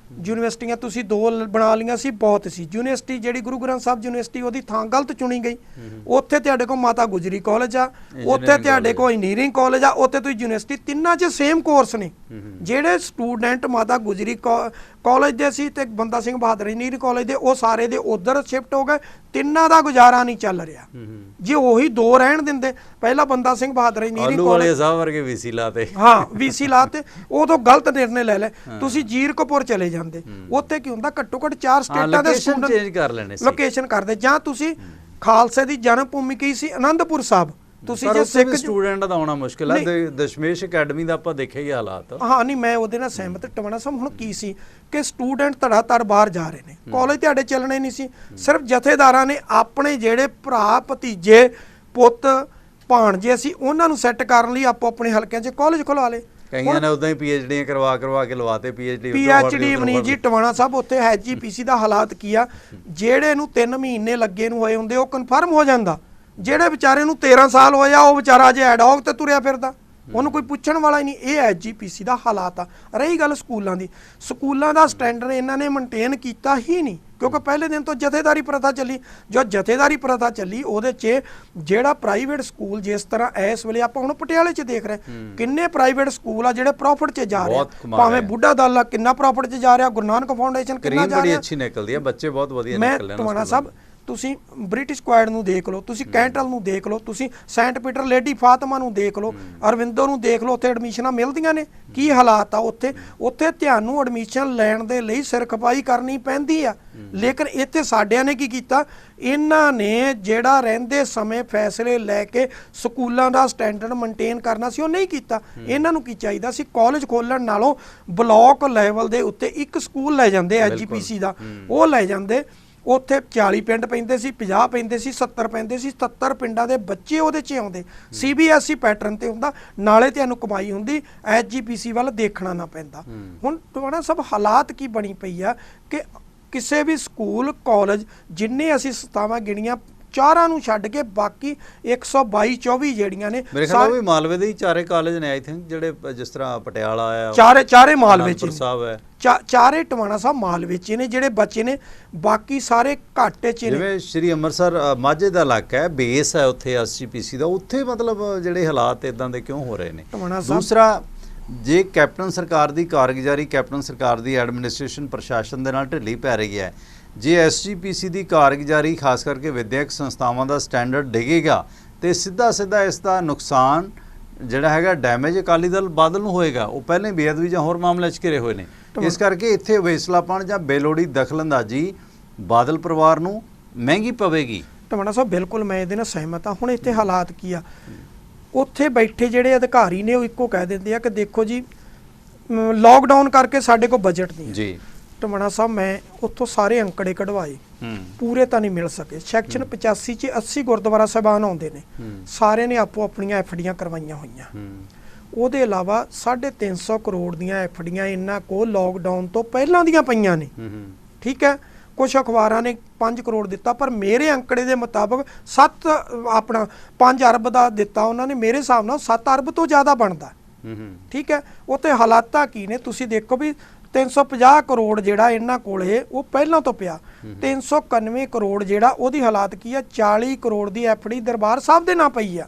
ਯੂਨੀਵਰਸਿਟੀਆਂ ਤੁਸੀਂ 2 ਬਣਾ ਲਈਆਂ ਸੀ, ਬਹੁਤ ਸੀ। ਯੂਨੀਵਰਸਿਟੀ ਜਿਹੜੀ ਗੁਰੂ ਗ੍ਰੰਥ ਸਾਹਿਬ ਯੂਨੀਵਰਸਿਟੀ, ਉਹਦੀ ਥਾਂ ਗਲਤ ਚੁਣੀ ਗਈ। ਉੱਥੇ ਤੁਹਾਡੇ ਕੋਲ ਮਾਤਾ ਗੁਜਰੀ ਕਾਲਜ ਆ, ਉੱਥੇ ਤੁਹਾਡੇ ਕੋਲ ਇੰਜੀਨੀਅਰਿੰਗ ਕਾਲਜ ਆ, ਉੱਥੇ ਤੁਸੀਂ ਯੂਨੀਵਰਸਿਟੀ, ਤਿੰਨਾਂ 'ਚ ਸੇਮ ਕੋਰਸ ਨੇ। ਜਿਹੜੇ ਸਟੂਡੈਂਟ ਮਾਤਾ ਗੁਜਰੀ ਕਾਲਜ ਦੇ ਸੀ ਤੇ ਬੰਦਾ ਸਿੰਘ ਬਹਾਦਰ ਇੰਜੀਨੀਅਰਿੰਗ ਕਾਲਜ ਦੇ, ਉਹ ਸਾਰੇ ਦੇ ਉਧਰ ਸ਼ਿਫਟ ਹੋ ਗਏ। ਤਿੰਨਾਂ ਦਾ ਗੁਜ਼ਾਰਾ ਨਹੀਂ ਚੱਲ ਰਿਹਾ। ਜੇ ਉਹੀ 2 ਰਹਿਣ ਦਿੰਦੇ, ਪਹਿਲਾਂ ਬੰਦਾ ਸਿੰਘ ਬਹਾਦਰ ਇੰਜੀਨੀਅਰਿੰਗ ਕਾਲਜ ਸਾਹਿਬ ਵਰਗੇ VC ਲਾਤੇ, ਹਾਂ VC ਲਾਤੇ, ਉਦੋਂ ਗਲਤ ਨਿਰਣੇ ਲੈ ਲੈ। ਤੁਸੀਂ ਜੀਰਕਪੁਰ ਚਲੇ ਜਾਂਦੇ, ਉੱਥੇ ਕੀ ਹੁੰਦਾ, ਘੱਟੋ ਘੱਟ 4 ਸਟੇਟਾਂ ਦੇ ਸਟੂਡੈਂਟ ਚੇਂਜ ਕਰ ਲੈਣੇ ਸੀ, ਲੋਕੇਸ਼ਨ ਕਰਦੇ। ਜਾਂ ਤੁਸੀਂ ਖਾਲਸੇ ਦੀ ਜਨਮ ਭੂਮੀ ਕੀ ਸੀ? ਅਨੰਦਪੁਰ ਸਾਹਿਬ। ਤੁਸੀਂ ਜੇ ਸਿੱਖ ਸਟੂਡੈਂਟ ਦਾ ਆਉਣਾ ਮੁਸ਼ਕਿਲ ਹੈ। ਦਸ਼ਮੇਸ਼ ਅਕੈਡਮੀ ਦਾ ਆਪਾਂ ਦੇਖਿਆ ਹੀ ਹਾਲਾਤ। ਹਾਂ, ਨਹੀਂ ਮੈਂ ਉਹਦੇ ਨਾਲ ਸਹਿਮਤ। ਟਵਾਣਾ ਸਾਹਿਬ, ਹੁਣ ਕੀ ਸੀ ਕਿ ਸਟੂਡੈਂਟ ਧੜਾਧੜ ਬਾਹਰ ਜਾ ਰਹੇ ਨੇ, ਕਾਲਜ ਤੁਹਾਡੇ ਚੱਲਣੇ ਨਹੀਂ ਸੀ। ਸਿਰਫ ਜਥੇਦਾਰਾਂ ਨੇ ਆਪਣੇ ਜਿਹੜੇ ਭਰਾ, ਭਤੀਜੇ, ਪੁੱਤ, ਭਾਣਜੇ ਸੀ, ਉਹਨਾਂ ਨੂੰ ਸੈੱਟ ਕਰਨ ਲਈ ਆਪੋ ਆਪਣੇ ਹਲਕਿਆਂ 'ਚ ਕਾਲਜ ਖੁਲਵਾ ਲਏ। ਕਈਆਂ ਨੇ ਉਦਾਂ ਹੀ PhDਆਂ ਕਰਵਾ ਕੇ ਲਵਾਤੇ। PhD ਨਹੀਂ ਜੀ ਟਵਾਣਾ ਸਾਹਿਬ, ਉੱਥੇ SGPC ਦਾ ਹਾਲਾਤ ਕੀ ਆ? ਜਿਹੜੇ ਨੂੰ 3 ਮਹੀਨੇ ਲੱਗੇ ਨੂੰ ਹੋਏ ਹੁੰਦੇ, ਉਹ ਕਨਫਰਮ ਹੋ ਜਾਂਦਾ। ਜਿਹੜੇ ਵਿਚਾਰੇ ਨੂੰ 13 ਸਾਲ ਹੋਏ ਆ, ਉਹ ਵਿਚਾਰਾ ਅਜੇ ਐਡਹੌਕ ਤੇ ਤੁਰਿਆ ਫਿਰਦਾ, ਉਹਨੂੰ ਕੋਈ ਪੁੱਛਣ ਵਾਲਾ ਹੀ ਨਹੀਂ। ਇਹ SGPC ਦਾ ਹਾਲਾਤ ਆ। ਰਹੀ ਗੱਲ ਸਕੂਲਾਂ ਦੀ, ਸਕੂਲਾਂ ਦਾ ਸਟੈਂਡਰਡ ਇਹਨਾਂ ਨੇ ਮੇਨਟੇਨ ਕੀਤਾ ਹੀ ਨਹੀਂ, ਕਿਉਂਕਿ ਪਹਿਲੇ ਦਿਨ ਤੋਂ ਜਥੇਦਾਰੀ ਪ੍ਰਥਾ ਚੱਲੀ। ਜੋ ਜਥੇਦਾਰੀ ਪ੍ਰਥਾ ਚੱਲੀ, ਉਹਦੇ 'ਚ ਜਿਹੜਾ ਪ੍ਰਾਈਵੇਟ ਸਕੂਲ, ਜਿਸ ਤਰ੍ਹਾਂ ਇਸ ਵੇਲੇ ਆਪਾਂ ਹੁਣ ਪਟਿਆਲੇ 'ਚ ਦੇਖ ਰਹੇ, ਕਿੰਨੇ ਪ੍ਰਾਈਵੇਟ ਸਕੂਲ ਆ ਜਿਹੜੇ ਪ੍ਰੋਫਿਟ 'ਚ ਜਾ ਰਹੇ। ਭਾਵੇਂ ਬੁੱਢਾ ਦਲ ਆ, ਕਿੰਨਾ ਪ੍ਰੋਫਿਟ 'ਚ ਜਾ ਰਿਹਾ, ਗੁਰੂ ਨਾਨਕ ਫਾਊਂਡੇਸ਼ਨ ਕਿੰਨਾ ਜਾ ਰਿਹਾ, ਅੱਛੀ ਨਿਕਲਦੀ ਆ, ਬੱਚੇ ਬਹੁਤ ਵਧੀਆ ਨਿਕਲ ਰਹੇ। ਟਵਾਣਾ ਸਾਹਿਬ, ਤੁਸੀਂ ਬ੍ਰਿਟਿਸ਼ ਕੁਆਇਡ ਨੂੰ ਦੇਖ ਲਓ, ਤੁਸੀਂ ਕੈਂਟਲ ਨੂੰ ਦੇਖ ਲਓ, ਤੁਸੀਂ ਸੈਂਟ ਪੀਟਰ ਲੇਡੀ ਫਾਤਿਮਾ ਨੂੰ ਦੇਖ ਲਓ, ਅਰਵਿੰਦੋ ਨੂੰ ਦੇਖ ਲਓ, ਉੱਥੇ ਐਡਮਿਸ਼ਨਾਂ ਮਿਲਦੀਆਂ ਨੇ। ਕੀ ਹਾਲਾਤ ਆ ਉੱਥੇ? ਉੱਥੇ ਤੁਹਾਨੂੰ ਐਡਮਿਸ਼ਨ ਲੈਣ ਦੇ ਲਈ ਸਿਰ ਖਪਾਈ ਕਰਨੀ ਪੈਂਦੀ ਆ। ਲੇਕਿਨ ਇੱਥੇ ਸਾਡਿਆਂ ਨੇ ਕੀ ਕੀਤਾ? ਇਹਨਾਂ ਨੇ ਜਿਹੜਾ ਰਹਿੰਦੇ ਸਮੇਂ ਫੈਸਲੇ ਲੈ ਕੇ ਸਕੂਲਾਂ ਦਾ ਸਟੈਂਡਰਡ ਮੇਨਟੇਨ ਕਰਨਾ ਸੀ, ਉਹ ਨਹੀਂ ਕੀਤਾ। ਇਹਨਾਂ ਨੂੰ ਕੀ ਚਾਹੀਦਾ ਸੀ? ਕਾਲਜ ਖੋਲਣ ਨਾਲੋਂ ਬਲਾਕ ਲੈਵਲ ਦੇ ਉੱਤੇ ਇੱਕ ਸਕੂਲ ਲੈ ਜਾਂਦੇ SGPC ਦਾ, ਉਹ ਲੈ ਜਾਂਦੇ। ਉੱਥੇ 40 ਪਿੰਡ ਪੈਂਦੇ ਸੀ, 50 ਪੈਂਦੇ ਸੀ, 70 ਪੈਂਦੇ ਸੀ। 77 ਪਿੰਡਾਂ ਦੇ ਬੱਚੇ ਉਹਦੇ 'ਚ ਆਉਂਦੇ। CBSE ਪੈਟਰਨ ਤੇ ਹੁੰਦਾ, ਨਾਲੇ ਤੁਹਾਨੂੰ ਕਮਾਈ ਹੁੰਦੀ, SGPC ਵੱਲ ਦੇਖਣਾ ਨਾ ਪੈਂਦਾ। ਹੁਣ ਤੁਹਾਡਾ ਸਭ ਹਾਲਾਤ ਕੀ ਬਣੀ ਪਈ ਆ ਕਿ ਕਿਸੇ ਵੀ ਸਕੂਲ, ਕਾਲਜ, ਜਿੰਨੇ ਅਸੀਂ ਸੰਸਥਾਵਾਂ ਗਿਣੀਆਂ, 4 ਨੂੰ ਛੱਡ ਕੇ ਬਾਕੀ 122-24 ਜਿਹੜੀਆਂ ਨੇ, ਮੇਰੇ ਖਿਆਲ ਵੀ ਮਾਲਵੇ ਦੇ ਹੀ 4 ਕਾਲਜ ਨੇ, ਆਈ ਥਿੰਕ, ਜਿਹੜੇ ਜਿਸ ਤਰ੍ਹਾਂ ਪਟਿਆਲਾ ਆਇਆ, ਚਾਰੇ ਮਾਲਵੇ 'ਚ ਸਾਹਿਬ ਹੈ, ਚਾਰੇ ਟਵਾਣਾ ਸਾਹਿਬ ਮਾਲਵੇ 'ਚ ਨੇ ਜਿਹੜੇ ਬੱਚੇ ਨੇ, ਬਾਕੀ ਸਾਰੇ ਘਾਟੇ 'ਚ ਨੇ। ਜਿਵੇਂ ਸ਼੍ਰੀ ਅੰਮ੍ਰਿਤਸਰ ਮਾਝੇ ਦਾ ਇਲਾਕਾ ਹੈ, ਬੇਸ ਹੈ ਉੱਥੇ SGPC ਦਾ, ਉੱਥੇ ਮਤਲਬ ਜਿਹੜੇ ਹਾਲਾਤ ਇਦਾਂ ਦੇ ਕਿਉਂ ਹੋ ਰਹੇ ਨੇ? ਦੂਸਰਾ, ਜੇ ਕੈਪਟਨ ਸਰਕਾਰ ਦੀ ਕਾਰਗੁਜ਼ਾਰੀ, ਕੈਪਟਨ ਸਰਕਾਰ ਦੀ ਐਡਮਿਨਿਸਟ੍ਰੇਸ਼ਨ ਪ੍ਰਸ਼ਾਸਨ ਦੇ ਨਾਲ ਢਿੱਲੀ ਪੈ ਰਹੀ ਹੈ, ਜੇ SGPC ਦੀ ਕਾਰਗੁਜ਼ਾਰੀ, ਖਾਸ ਕਰਕੇ ਵਿਦਿਅਕ ਸੰਸਥਾਵਾਂ ਦਾ ਸਟੈਂਡਰਡ ਡਿੱਗੇਗਾ, ਤੇ ਸਿੱਧਾ ਇਸ ਦਾ ਨੁਕਸਾਨ ਜਿਹੜਾ ਹੈਗਾ, ਡੈਮੇਜ ਅਕਾਲੀ ਦਲ ਬਾਦਲ ਨੂੰ ਹੋਏਗਾ। ਉਹ ਪਹਿਲਾਂ ਬੇਅਦਬੀ ਜਾਂ ਹੋਰ ਮਾਮਲੇ 'ਚ ਘਿਰੇ ਹੋਏ ਨੇ। ਇਸ ਕਰਕੇ ਇੱਥੇ ਵੇਸਲਾਪਣ ਜਾਂ ਬੇਲੋੜੀ ਦਖਲਅੰਦਾਜ਼ੀ ਬਾਦਲ ਪਰਿਵਾਰ ਨੂੰ ਮਹਿੰਗੀ ਪਵੇਗੀ। ਟਵਾਣਾ ਸਾਹਿਬ ਬਿਲਕੁਲ ਮੈਂ ਇਹਦੇ ਨਾਲ ਸਹਿਮਤ ਹਾਂ। ਹੁਣ ਇੱਥੇ ਹਾਲਾਤ ਕੀ ਆ, ਉੱਥੇ ਬੈਠੇ ਜਿਹੜੇ ਅਧਿਕਾਰੀ ਨੇ ਉਹ ਇੱਕੋ ਕਹਿ ਦਿੰਦੇ ਆ ਕਿ ਦੇਖੋ ਜੀ ਲਾਕਡਾਊਨ ਕਰਕੇ ਸਾਡੇ ਕੋਲ ਬਜਟ ਨਹੀਂ ਜੀ। ਟਵਾਣਾ ਸਾਹਿਬ ਮੈਂ ਉੱਥੋਂ ਸਾਰੇ ਅੰਕੜੇ ਕਢਵਾਏ, ਪੂਰੇ ਤਾਂ ਨਹੀਂ ਮਿਲ ਸਕੇ। ਸੈਕਸ਼ਨ 85 ਚ 80 ਗੁਰਦੁਆਰਾ ਸਾਹਿਬਾਨ ਆਉਂਦੇ ਨੇ, ਸਾਰਿਆਂ ਨੇ ਆਪੋ ਆਪਣੀਆਂ ਐਫਡੀਆਂ ਕਰਵਾਈਆਂ ਹੋਈਆਂ। ਉਹਦੇ ਇਲਾਵਾ 350 ਕਰੋੜ ਦੀਆਂ ਐਫਡੀਆਂ ਇਹਨਾਂ ਕੋਲ ਲਾਕਡਾਊਨ ਤੋਂ ਪਹਿਲਾਂ ਦੀਆਂ ਪਈਆਂ ਨੇ। ਠੀਕ ਹੈ, ਕੁਝ ਅਖਬਾਰਾਂ ਨੇ 5 ਕਰੋੜ ਦਿੱਤਾ, ਪਰ ਮੇਰੇ ਅੰਕੜੇ ਦੇ ਮੁਤਾਬਕ 5 ਅਰਬ ਦਾ ਦਿੱਤਾ ਉਹਨਾਂ ਨੇ। ਮੇਰੇ ਹਿਸਾਬ ਨਾਲ 7 ਅਰਬ ਤੋਂ ਜ਼ਿਆਦਾ ਬਣਦਾ। ਠੀਕ ਹੈ, ਉੱਥੇ ਹਾਲਾਤਾਂ ਕੀ ਨੇ ਤੁਸੀਂ ਦੇਖੋ ਵੀ 350 ਕਰੋੜ ਜਿਹੜਾ ਇਹਨਾਂ ਕੋਲੇ ਉਹ ਪਹਿਲਾਂ ਤੋਂ ਪਿਆ। 391 ਕਰੋੜ ਜਿਹੜਾ ਉਹਦੀ ਹਾਲਾਤ ਕੀ ਆ, 40 ਕਰੋੜ ਦੀ ਐਫਡੀ ਦਰਬਾਰ ਸਾਹਿਬ ਦੇ ਨਾਂ ਪਈ ਆ।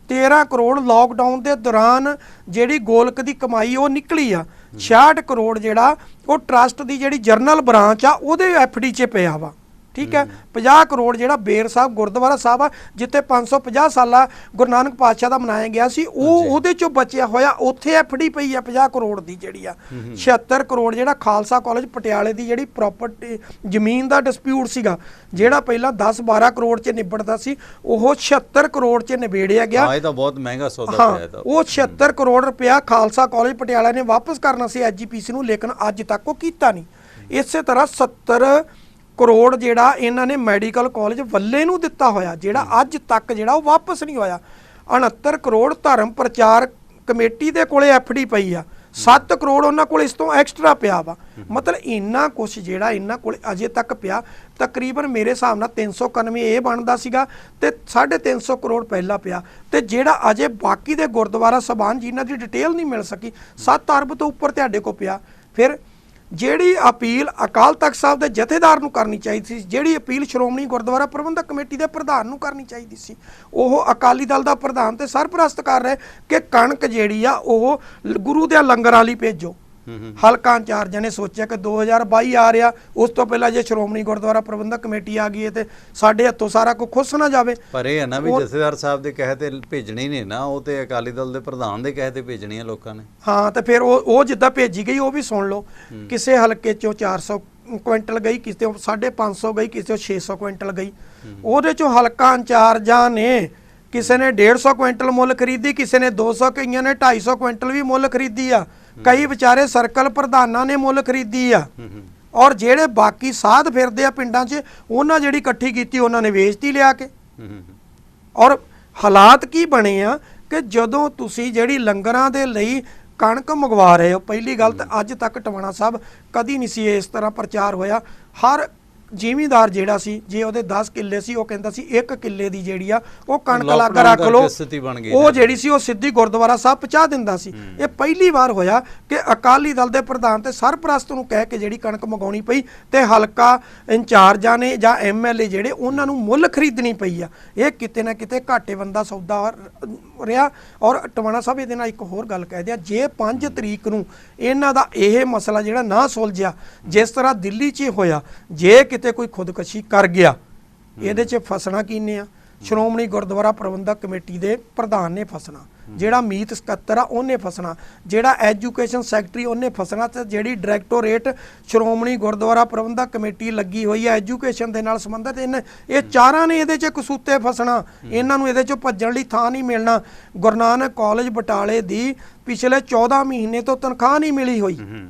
13 ਕਰੋੜ ਲਾਕਡਾਊਨ ਦੇ ਦੌਰਾਨ ਜਿਹੜੀ ਗੋਲਕ ਦੀ ਕਮਾਈ ਉਹ ਨਿਕਲੀ ਆ। 66 ਕਰੋੜ ਜਿਹੜਾ ਉਹ ਟਰਸਟ ਦੀ ਜਿਹੜੀ ਜਰਨਲ ਬ੍ਰਾਂਚ ਆ ਉਹਦੇ ਐਫਡੀ 'ਚ ਪਿਆ ਵਾ। ਠੀਕ ਹੈ, 50 ਕਰੋੜ ਜਿਹੜਾ ਬੇਰ ਸਾਹਿਬ ਗੁਰਦੁਆਰਾ ਸਾਹਿਬ ਆ ਜਿੱਥੇ 550 ਸਾਲਾ ਗੁਰੂ ਨਾਨਕ ਪਾਤਸ਼ਾਹ ਦਾ ਮਨਾਇਆ ਗਿਆ ਸੀ, ਉਹ ਉਹਦੇ ਚੋਂ ਬਚਿਆ ਹੋਇਆ ਉੱਥੇ ਐਫਡੀ ਪਈ ਆ 50 ਕਰੋੜ ਦੀ ਜਿਹੜੀ ਆ। 76 ਕਰੋੜ ਜਿਹੜਾ ਖਾਲਸਾ ਕਾਲਜ ਪਟਿਆਲੇ ਦੀ ਜਿਹੜੀ ਪ੍ਰਾਪਰਟੀ ਜ਼ਮੀਨ ਦਾ ਡਿਸਪਿਊਟ ਸੀਗਾ, ਜਿਹੜਾ ਪਹਿਲਾਂ 10-12 ਕਰੋੜ 'ਚ ਨਿਬੜਦਾ ਸੀ, ਉਹ 76 ਕਰੋੜ 'ਚ ਨਿਬੇੜਿਆ ਗਿਆ। ਇਹ ਤਾਂ ਬਹੁਤ ਮਹਿੰਗਾ ਸੌਦਾ ਪਿਆ ਇਹਦਾ। ਉਹ 76 ਕਰੋੜ ਰੁਪਇਆ ਖਾਲਸਾ ਕਾਲਜ ਪਟਿਆਲਾ ਨੇ ਵਾਪਸ ਕਰਨਾ ਸੀ ਐਜੀਪੀਸੀ ਨੂੰ, ਲੇਕਿਨ ਅੱਜ ਤੱਕ ਉਹ ਕੀਤਾ ਨਹੀਂ। ਇਸੇ ਤਰ੍ਹਾਂ 70 ਕਰੋੜ ਜਿਹੜਾ ਇਹਨਾਂ ਨੇ ਮੈਡੀਕਲ ਕਾਲਜ ਵੱਲੇ ਨੂੰ ਦਿੱਤਾ ਹੋਇਆ, ਜਿਹੜਾ ਅੱਜ ਤੱਕ ਜਿਹੜਾ ਉਹ ਵਾਪਸ ਨਹੀਂ ਹੋਇਆ। 69 ਕਰੋੜ ਧਰਮ ਪ੍ਰਚਾਰ ਕਮੇਟੀ ਦੇ ਕੋਲੇ ਐਫਡੀ ਪਈ ਆ। 7 ਕਰੋੜ ਉਹਨਾਂ ਕੋਲ ਇਸ ਤੋਂ ਐਕਸਟਰਾ ਪਿਆ ਵਾ। ਮਤਲਬ ਇੰਨਾ ਕੁਛ ਜਿਹੜਾ ਇਹਨਾਂ ਕੋਲ ਅਜੇ ਤੱਕ ਪਿਆ, ਤਕਰੀਬਨ ਮੇਰੇ ਹਿਸਾਬ ਨਾਲ 391 ਇਹ ਬਣਦਾ ਸੀਗਾ ਤੇ 350 ਕਰੋੜ ਪਹਿਲਾਂ ਪਿਆ। ਤੇ ਜਿਹੜਾ ਅਜੇ ਬਾਕੀ ਦੇ ਗੁਰਦੁਆਰਾ ਸਾਹਿਬਾਨ ਜਿਨ੍ਹਾਂ ਦੀ ਡਿਟੇਲ ਨਹੀਂ ਮਿਲ ਸਕੀ, 7 ਅਰਬ ਤੋਂ ਉੱਪਰ ਤੁਹਾਡੇ ਕੋਲ ਪਿਆ। ਫਿਰ ਜਿਹੜੀ ਅਪੀਲ ਅਕਾਲ ਤਖਤ ਸਾਹਿਬ ਦੇ ਜਥੇਦਾਰ ਨੂੰ ਕਰਨੀ ਚਾਹੀਦੀ ਸੀ, ਜਿਹੜੀ ਅਪੀਲ ਸ਼੍ਰੋਮਣੀ ਗੁਰਦੁਆਰਾ ਪ੍ਰਬੰਧਕ ਕਮੇਟੀ ਦੇ ਪ੍ਰਧਾਨ ਨੂੰ ਕਰਨੀ ਚਾਹੀਦੀ ਸੀ, ਉਹ ਅਕਾਲੀ ਦਲ ਦਾ ਪ੍ਰਧਾਨ ਤੇ ਸਰਪ੍ਰਸਤ ਕਰ ਰਹੇ ਕਿ ਕਣਕ ਜਿਹੜੀ ਆ ਉਹ ਗੁਰੂ ਦੇ ਲੰਗਰਾਂ ਲਈ ਭੇਜੋ। ਹਲਕਾ ਇੰਚਾਰਜਾਂ ਨੇ ਸੋਚਿਆ ਕਿ 2022 ਆ ਰਿਹਾ, ਉਸ ਤੋਂ ਪਹਿਲਾਂ ਜੇ ਸ਼੍ਰੋਮਣੀ ਗੁਰਦੁਆਰਾ ਪ੍ਰਬੰਧਕ ਕਮੇਟੀ ਆ ਗਈ ਹੈ ਤੇ ਸਾਡੇ ਹੱਥੋਂ ਸਾਰਾ ਕੁਝ ਖੁੱਸ ਨਾ ਜਾਵੇ। ਪਰ ਇਹ ਹੈ ਨਾ ਵੀ ਜਥੇਦਾਰ ਸਾਹਿਬ ਦੇ ਕਹੇ ਤੇ ਭੇਜਣੀ ਨਹੀਂ ਨਾ, ਉਹ ਤੇ ਅਕਾਲੀ ਦਲ ਦੇ ਪ੍ਰਧਾਨ ਦੇ ਕਹੇ ਤੇ ਭੇਜਣੀ ਆ ਲੋਕਾਂ ਨੇ। ਹਾਂ, ਤੇ ਫਿਰ ਉਹ ਜਿੱਦਾਂ ਭੇਜੀ ਗਈ ਉਹ ਵੀ ਸੁਣ ਲਓ। ਕਿਸੇ ਹਲਕੇ ਚੋਂ 400 ਕੁਇੰਟਲ ਗਈ, ਕਿਸੇ 550 ਗਈ, ਕਿਸੇ 600 ਕੁਇੰਟਲ ਗਈ। ਉਹਦੇ ਚੋਂ ਹਲਕਾ ਇੰਚਾਰਜਾਂ ਨੇ ਕਿਸੇ ਨੇ 150 ਕੁਇੰਟਲ ਮੁੱਲ ਖਰੀਦੀ, ਕਿਸੇ ਨੇ 200, ਕਈਆਂ ਨੇ 250 ਕੁਇੰਟਲ ਵੀ ਮੁੱਲ ਖਰੀਦੀ ਆ। ਕਈ ਵਿਚਾਰੇ ਸਰਕਲ ਪ੍ਰਧਾਨਾਂ ਨੇ ਮੁੱਲ ਖਰੀਦੀ ਆ। ਔਰ ਜਿਹੜੇ ਬਾਕੀ ਸਾਧ ਫਿਰਦੇ ਆ ਪਿੰਡਾਂ 'ਚ, ਉਹਨਾਂ ਜਿਹੜੀ ਇਕੱਠੀ ਕੀਤੀ ਉਹਨਾਂ ਨੇ ਵੇਚਤੀ ਲਿਆ ਕੇ। ਔਰ ਹਾਲਾਤ ਕੀ ਬਣੇ ਆ ਕਿ ਜਦੋਂ ਤੁਸੀਂ ਜਿਹੜੀ ਲੰਗਰਾਂ ਦੇ ਲਈ ਕਣਕ ਮੰਗਵਾ ਰਹੇ ਹੋ, ਪਹਿਲੀ ਗੱਲ ਤਾਂ ਅੱਜ ਤੱਕ ਟਵਾਣਾ ਸਾਹਿਬ ਕਦੀ ਨਹੀਂ ਸੀ ਇਸ ਤਰ੍ਹਾਂ ਪ੍ਰਚਾਰ ਹੋਇਆ। ਹਰ ਜ਼ਿਮੀਂਦਾਰ ਜਿਹੜਾ ਸੀ, ਜੇ ਉਹਦੇ 10 ਕਿੱਲੇ ਸੀ, ਉਹ ਕਹਿੰਦਾ ਸੀ 1 ਕਿੱਲੇ ਦੀ ਜਿਹੜੀ ਆ ਉਹ ਕਣਕ ਲੱਗ ਰੱਖ ਲਓ, ਉਹ ਜਿਹੜੀ ਸੀ ਉਹ ਸਿੱਧੀ ਗੁਰਦੁਆਰਾ ਸਾਹਿਬ ਪਹੁੰਚਾ ਦਿੰਦਾ ਸੀ। ਇਹ ਪਹਿਲੀ ਵਾਰ ਹੋਇਆ ਕਿ ਅਕਾਲੀ ਦਲ ਦੇ ਪ੍ਰਧਾਨ ਤੇ ਸਰਪ੍ਰਸਤ ਨੂੰ ਕਹਿ ਕੇ ਜਿਹੜੀ ਕਣਕ ਮੰਗਾਉਣੀ ਪਈ ਤੇ ਹਲਕਾ ਇੰਚਾਰਜਾਂ ਨੇ ਜਾਂ ਐਮਐਲਏ ਜਿਹੜੇ ਉਹਨਾਂ ਨੂੰ ਮੁੱਲ ਖਰੀਦਣੀ ਪਈ ਆ। ਇਹ ਕਿਤੇ ਨਾ ਕਿਤੇ ਘਾਟੇ ਬੰਦਾ ਸੌਦਾ ਰਿਹਾ। ਔਰ ਟਵਾਣਾ ਸਾਹਿਬ ਇਹਦੇ ਨਾਲ ਇੱਕ ਹੋਰ ਗੱਲ ਕਹਿ ਦਿਆ, ਜੇ 5 ਤਰੀਕ ਨੂੰ ਇਹਨਾਂ ਦਾ ਇਹ ਮਸਲਾ ਜਿਹੜਾ ਨਾ ਸੁਲਝਿਆ, ਜਿਸ ਤਰ੍ਹਾਂ ਦਿੱਲੀ 'ਚ ਹੋਇਆ, ਜੇ ਕਿਤੇ ਕੋਈ ਖੁਦਕਸ਼ੀ ਕਰ ਗਿਆ, ਇਹਦੇ 'ਚ ਫਸਣਾ ਕਿਹਨੇ ਆ? ਸ਼੍ਰੋਮਣੀ ਗੁਰਦੁਆਰਾ ਪ੍ਰਬੰਧਕ ਕਮੇਟੀ ਦੇ ਪ੍ਰਧਾਨ ਨੇ ਫਸਣਾ, ਜਿਹੜਾ ਮੀਤ ਸਕੱਤਰ ਆ ਉਹਨੇ ਫਸਣਾ, ਜਿਹੜਾ ਐਜੂਕੇਸ਼ਨ ਸੈਕਟਰੀ ਉਹਨੇ ਫਸਣਾ, ਤੇ ਜਿਹੜੀ ਡਾਇਰੈਕਟੋਰੇਟ ਸ਼੍ਰੋਮਣੀ ਗੁਰਦੁਆਰਾ ਪ੍ਰਬੰਧਕ ਕਮੇਟੀ ਲੱਗੀ ਹੋਈ ਹੈ ਐਜੂਕੇਸ਼ਨ ਦੇ ਨਾਲ ਸੰਬੰਧਿਤ, ਇਹ ਚਾਰਾਂ ਨੇ ਇਹਦੇ 'ਚ ਕਸੂਤੇ ਫਸਣਾ। ਇਹਨਾਂ ਨੂੰ ਇਹਦੇ 'ਚੋਂ ਭੱਜਣ ਲਈ ਥਾਂ ਨਹੀਂ ਮਿਲਣਾ। ਗੁਰੂ ਨਾਨਕ ਕਾਲਜ ਬਟਾਲੇ ਦੀ ਪਿਛਲੇ 14 ਮਹੀਨੇ ਤੋਂ ਤਨਖਾਹ ਨਹੀਂ ਮਿਲੀ ਹੋਈ।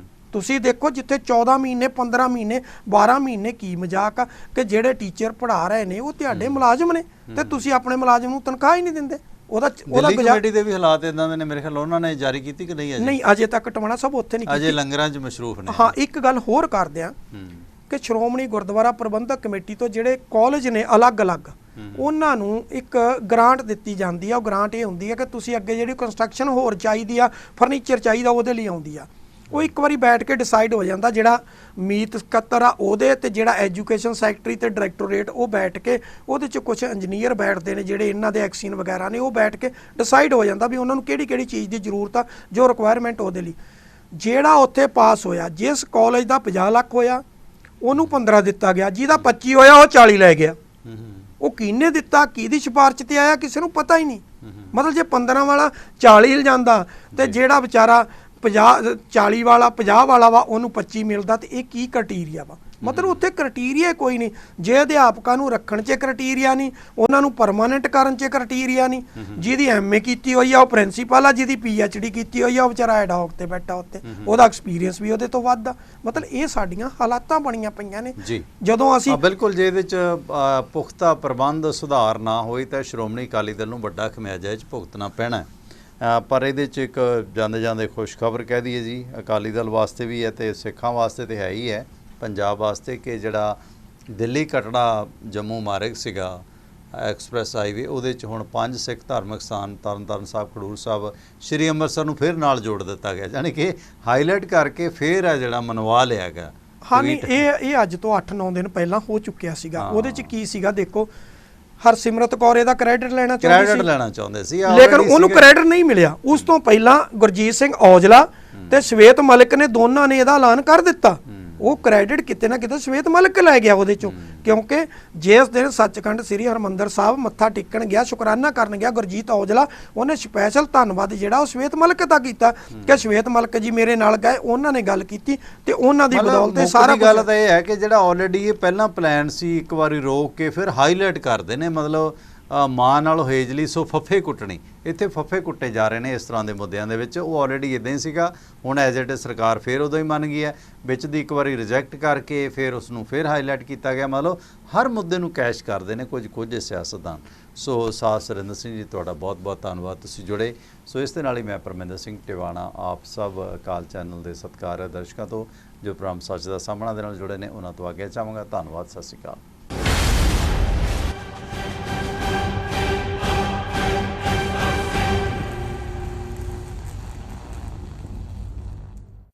ਤੁਸੀਂ ਦੇਖੋ, ਜਿੱਥੇ 14 ਮਹੀਨੇ 15 ਮਹੀਨੇ 12 ਮਹੀਨੇ, ਕੀ ਮਜ਼ਾਕ ਆ ਕਿ ਜਿਹੜੇ ਟੀਚਰ ਪੜ੍ਹਾ ਰਹੇ ਨੇ ਉਹ ਤੁਹਾਡੇ ਮੁਲਾਜ਼ਮ ਨੇ ਤੇ ਤੁਸੀਂ ਆਪਣੇ ਮੁਲਾਜ਼ਮ ਨੂੰ ਤਨਖਾਹ ਹੀ ਨਹੀਂ ਦਿੰਦੇ। ਉਹਦਾ ਕਮੇਟੀ ਦੇ ਵੀ ਹਾਲਾਤ ਇਦਾਂ ਦੇ ਨੇ ਮੇਰੇ ਖਿਆਲ, ਉਹਨਾਂ ਨੇ ਜਾਰੀ ਕੀਤੀ ਕਿ ਨਹੀਂ? ਨਹੀਂ, ਅਜੇ ਤੱਕ ਟਵਾਣਾ ਸਾਹਿਬ ਉੱਥੇ ਨਹੀਂ ਕੀਤੀ, ਅਜੇ ਲੰਗਰਾਂ 'ਚ ਮਸ਼ਰੂਫ ਨੇ। ਹਾਂ, ਇੱਕ ਗੱਲ ਹੋਰ ਕਰਦੇ ਆ ਕਿ ਸ਼੍ਰੋਮਣੀ ਗੁਰਦੁਆਰਾ ਪ੍ਰਬੰਧਕ ਕਮੇਟੀ ਤੋਂ ਜਿਹੜੇ ਕਾਲਜ ਨੇ ਅਲੱਗ-ਅਲੱਗ, ਉਹਨਾਂ ਨੂੰ ਇੱਕ ਗ੍ਰਾਂਟ ਦਿੱਤੀ ਜਾਂਦੀ ਆ। ਉਹ ਗ੍ਰਾਂਟ ਇਹ ਹੁੰਦੀ ਆ ਕਿ ਤੁਸੀਂ ਅੱਗੇ ਜਿਹੜੀ ਕੰਸਟਰਕਸ਼ਨ ਹੋਰ ਚਾਹੀਦੀ ਆ, ਫਰਨੀਚਰ ਚਾਹੀਦਾ, ਉਹਦੇ ਲਈ ਆਉਂਦੀ ਆ। ਉਹ ਇੱਕ ਵਾਰੀ ਬੈਠ ਕੇ ਡਿਸਾਈਡ ਹੋ ਜਾਂਦਾ, ਜਿਹੜਾ ਮੀਤ ਸਕੱਤਰ ਆ ਉਹਦੇ ਤੇ ਜਿਹੜਾ ਐਜੂਕੇਸ਼ਨ ਸੈਕਟਰੀ ਤੇ ਡਾਇਰੈਕਟੋਰੇਟ ਉਹ ਬੈਠ ਕੇ, ਉਹਦੇ 'ਚ ਕੁਝ ਇੰਜੀਨੀਅਰ ਬੈਠਦੇ ਨੇ ਜਿਹੜੇ ਇਹਨਾਂ ਦੇ ਐਕਸੀਨ ਵਗੈਰਾ ਨੇ, ਉਹ ਬੈਠ ਕੇ ਡਿਸਾਈਡ ਹੋ ਜਾਂਦਾ ਵੀ ਉਹਨਾਂ ਨੂੰ ਕਿਹੜੀ ਚੀਜ਼ ਦੀ ਜ਼ਰੂਰਤ ਆ, ਜੋ ਰਿਕੁਆਇਰਮੈਂਟ ਉਹਦੇ ਲਈ। ਜਿਹੜਾ ਉੱਥੇ ਪਾਸ ਹੋਇਆ, ਜਿਸ ਕਾਲਜ ਦਾ 50 ਲੱਖ ਹੋਇਆ ਉਹਨੂੰ 15 ਦਿੱਤਾ ਗਿਆ, ਜਿਹਦਾ 25 ਹੋਇਆ ਉਹ 40 ਲੈ ਗਿਆ। ਉਹ ਕਿਹਨੇ ਦਿੱਤਾ, ਕਿਹਦੀ ਸਿਫਾਰਿਸ਼ ਤੇ ਆਇਆ, ਕਿਸੇ ਨੂੰ ਪਤਾ ਹੀ ਨਹੀਂ। ਮਤਲਬ ਜੇ 15 ਵਾਲਾ 40 ਲਿਜਾਂਦਾ ਤੇ ਜਿਹੜਾ ਵਿਚਾਰਾ 40 ਵਾਲਾ 50 ਵਾਲਾ ਵਾ ਉਹਨੂੰ 25 ਮਿਲਦਾ, ਤੇ ਇਹ ਕੀ ਕ੍ਰਾਈਟੇਰੀਆ ਵਾ? ਮਤਲਬ ਉੱਥੇ ਕ੍ਰਾਈਟੇਰੀਆ ਕੋਈ ਨਹੀਂ। ਜੇ ਅਧਿਆਪਕਾਂ ਨੂੰ ਰੱਖਣ 'ਚ ਕ੍ਰਾਈਟੇਰੀਆ ਨਹੀਂ, ਉਹਨਾਂ ਨੂੰ ਪਰਮਾਨੈਂਟ ਕਰਨ 'ਚ ਕ੍ਰਾਈਟੇਰੀਆ ਨਹੀਂ, ਜਿਹਦੀ ਐਮਏ ਕੀਤੀ ਹੋਈ ਆ ਉਹ ਪ੍ਰਿੰਸੀਪਲ ਆ, ਜਿਹਦੀ ਪੀਐਚਡੀ ਕੀਤੀ ਹੋਈ ਆ ਉਹ ਵਿਚਾਰਾ ਐਡਹੌਕ ਤੇ ਬੈਠਾ ਉੱਤੇ, ਉਹਦਾ ਐਕਸਪੀਰੀਅੰਸ ਵੀ ਉਹਦੇ ਤੋਂ ਵੱਧ ਆ। ਮਤਲਬ ਇਹ ਸਾਡੀਆਂ ਹਾਲਾਤਾਂ ਬਣੀਆਂ ਪਈਆਂ ਨੇ। ਜਦੋਂ ਅਸੀਂ ਬਿਲਕੁਲ ਜੇ ਇਹਦੇ 'ਚ ਪੁਖਤਾ ਪ੍ਰਬੰਧ ਸੁਧਾਰ ਨਾ ਹੋਈ ਤਾਂ ਸ਼੍ਰੋਮਣੀ ਅਕਾਲੀ ਦਲ ਨੂੰ ਵੱਡਾ ਖਮਿਆਜਾ ਇਹ 'ਚ ਭੁਗਤਣਾ ਪੈਣਾ। ਪਰ ਇਹਦੇ 'ਚ ਇੱਕ ਜਾਂਦੇ ਜਾਂਦੇ ਖੁਸ਼ਖਬਰ ਕਹਿ ਦਈਏ ਜੀ, ਅਕਾਲੀ ਦਲ ਵਾਸਤੇ ਵੀ ਹੈ ਤੇ ਸਿੱਖਾਂ ਵਾਸਤੇ ਤੇ ਹੈ ਹੀ ਹੈ, ਪੰਜਾਬ ਵਾਸਤੇ, ਕਿ ਜਿਹੜਾ ਦਿੱਲੀ ਕਟੜਾ ਜੰਮੂ ਮਾਰਗ ਸੀਗਾ ਐਕਸਪ੍ਰੈਸ ਹਾਈਵੇ, ਉਹਦੇ 'ਚ ਹੁਣ 5 ਸਿੱਖ ਧਾਰਮਿਕ ਸਥਾਨ ਤਰਨਤਾਰਨ ਸਾਹਿਬ, ਖਡੂਰ ਸਾਹਿਬ, ਸ਼੍ਰੀ ਅੰਮ੍ਰਿਤਸਰ ਨੂੰ ਫਿਰ ਨਾਲ ਜੋੜ ਦਿੱਤਾ ਗਿਆ, ਯਾਨੀ ਕਿ ਹਾਈਲਾਈਟ ਕਰਕੇ ਫਿਰ ਹੈ ਜਿਹੜਾ ਮਨਵਾ ਲਿਆ ਗਿਆ। ਹਾਂ ਨਹੀਂ, ਇਹ ਅੱਜ ਤੋਂ 8-9 ਦਿਨ ਪਹਿਲਾਂ ਹੋ ਚੁੱਕਿਆ ਸੀਗਾ। ਉਹਦੇ 'ਚ ਕੀ ਸੀਗਾ ਦੇਖੋ, ਹਰਸਿਮਰਤ ਕੌਰ ਇਹਦਾ ਕ੍ਰੈਡਿਟ ਲੈਣਾ ਚਾਹੁੰਦੇ ਸੀ, ਲੇਕਿਨ ਉਹਨੂੰ ਕ੍ਰੈਡਿਟ ਨਹੀਂ ਮਿਲਿਆ। ਉਸ ਤੋਂ ਪਹਿਲਾਂ ਗੁਰਜੀਤ ਸਿੰਘ ਔਜਲਾ ਤੇ ਸ਼ਵੇਤ ਮਲਿਕ ਨੇ ਦੋਨਾਂ ਨੇ ਇਹਦਾ ਐਲਾਨ ਕਰ ਦਿੱਤਾ। ਉਹ ਕ੍ਰੈਡਿਟ ਕਿਤੇ ਨਾ ਕਿਤੇ ਸ਼ਵੇਤ ਮਲਿਕ ਲੈ ਗਿਆ ਉਹਦੇ ਚੋਂ, ਕਿਉਂਕਿ ਜਿਸ ਦਿਨ ਸੱਚਖੰਡ ਸ੍ਰੀ ਹਰਮੰਦਰ ਸਾਹਿਬ ਮੱਥਾ ਟੇਕਣ ਗਿਆ, ਸ਼ੁਕਰਾਨਾ ਕਰਨ ਗਿਆ ਗੁਰਜੀਤ ਔਜਲਾ, ਉਹਨੇ ਸਪੈਸ਼ਲ ਧੰਨਵਾਦ ਜਿਹੜਾ ਉਹ ਸ਼ਵੇਤ ਮਲਿਕ ਦਾ ਕੀਤਾ ਕਿ ਸ਼ਵੇਤ ਮਲਿਕ ਜੀ ਮੇਰੇ ਨਾਲ ਗਏ, ਉਹਨਾਂ ਨੇ ਗੱਲ ਕੀਤੀ ਤੇ ਉਹਨਾਂ ਦੀ ਬਦੌਲਤ ਸਾਰਾ ਗੱਲ ਤਾਂ ਇਹ ਹੈ ਕਿ ਜਿਹੜਾ ਆਲਰੇਡੀ ਇਹ ਪਹਿਲਾਂ ਪਲਾਨ ਸੀ, ਇੱਕ ਵਾਰੀ ਰੋਕ ਕੇ ਫਿਰ ਹਾਈਲਾਈਟ ਕਰਦੇ ਨੇ, ਮਤਲਬ ਮਾਂ ਨਾਲ ਹੇਜਲੀ ਸੋ ਫੱਫੇ ਕੁੱਟਣੀ, ਇੱਥੇ ਫੱਫੇ ਕੁੱਟੇ ਜਾ ਰਹੇ ਨੇ ਇਸ ਤਰ੍ਹਾਂ ਦੇ ਮੁੱਦਿਆਂ ਦੇ ਵਿੱਚ। ਉਹ ਆਲਰੇਡੀ ਇੱਦਾਂ ਹੀ ਸੀਗਾ, ਹੁਣ ਐਜ਼ ਇਟ ਸਰਕਾਰ ਫਿਰ ਉਦੋਂ ਹੀ ਮੰਨ ਗਈ ਹੈ, ਵਿੱਚ ਦੀ ਇੱਕ ਵਾਰੀ ਰਿਜੈਕਟ ਕਰਕੇ ਫਿਰ ਉਸ ਨੂੰ ਫਿਰ ਹਾਈਲਾਈਟ ਕੀਤਾ ਗਿਆ। ਮਤਲਬ ਹਰ ਮੁੱਦੇ ਨੂੰ ਕੈਸ਼ ਕਰਦੇ ਨੇ ਕੁਝ ਸਿਆਸਤਦਾਨ। ਸੋ ਸਾਧ ਸੁਰਿੰਦਰ ਸਿੰਘ ਜੀ, ਤੁਹਾਡਾ ਬਹੁਤ ਬਹੁਤ ਧੰਨਵਾਦ, ਤੁਸੀਂ ਜੁੜੇ। ਸੋ ਇਸ ਦੇ ਨਾਲ ਹੀ ਮੈਂ ਪਰਮਿੰਦਰ ਸਿੰਘ ਟਿਵਾਣਾ ਆਪ ਸਭ ਅਕਾਲ ਚੈਨਲ ਦੇ ਸਤਿਕਾਰਯੋਗ ਦਰਸ਼ਕਾਂ ਤੋਂ ਜੋ ਪ੍ਰੋਗਰਾਮ ਸੱਚ ਦਾ ਸਾਹਮਣਾ ਦੇ ਨਾਲ ਜੁੜੇ ਨੇ ਉਹਨਾਂ ਤੋਂ ਆਗਿਆ ਚਾਹਾਂਗਾ। ਧੰਨਵਾਦ, ਸਤਿ ਸ਼੍ਰੀ ਅਕਾਲ।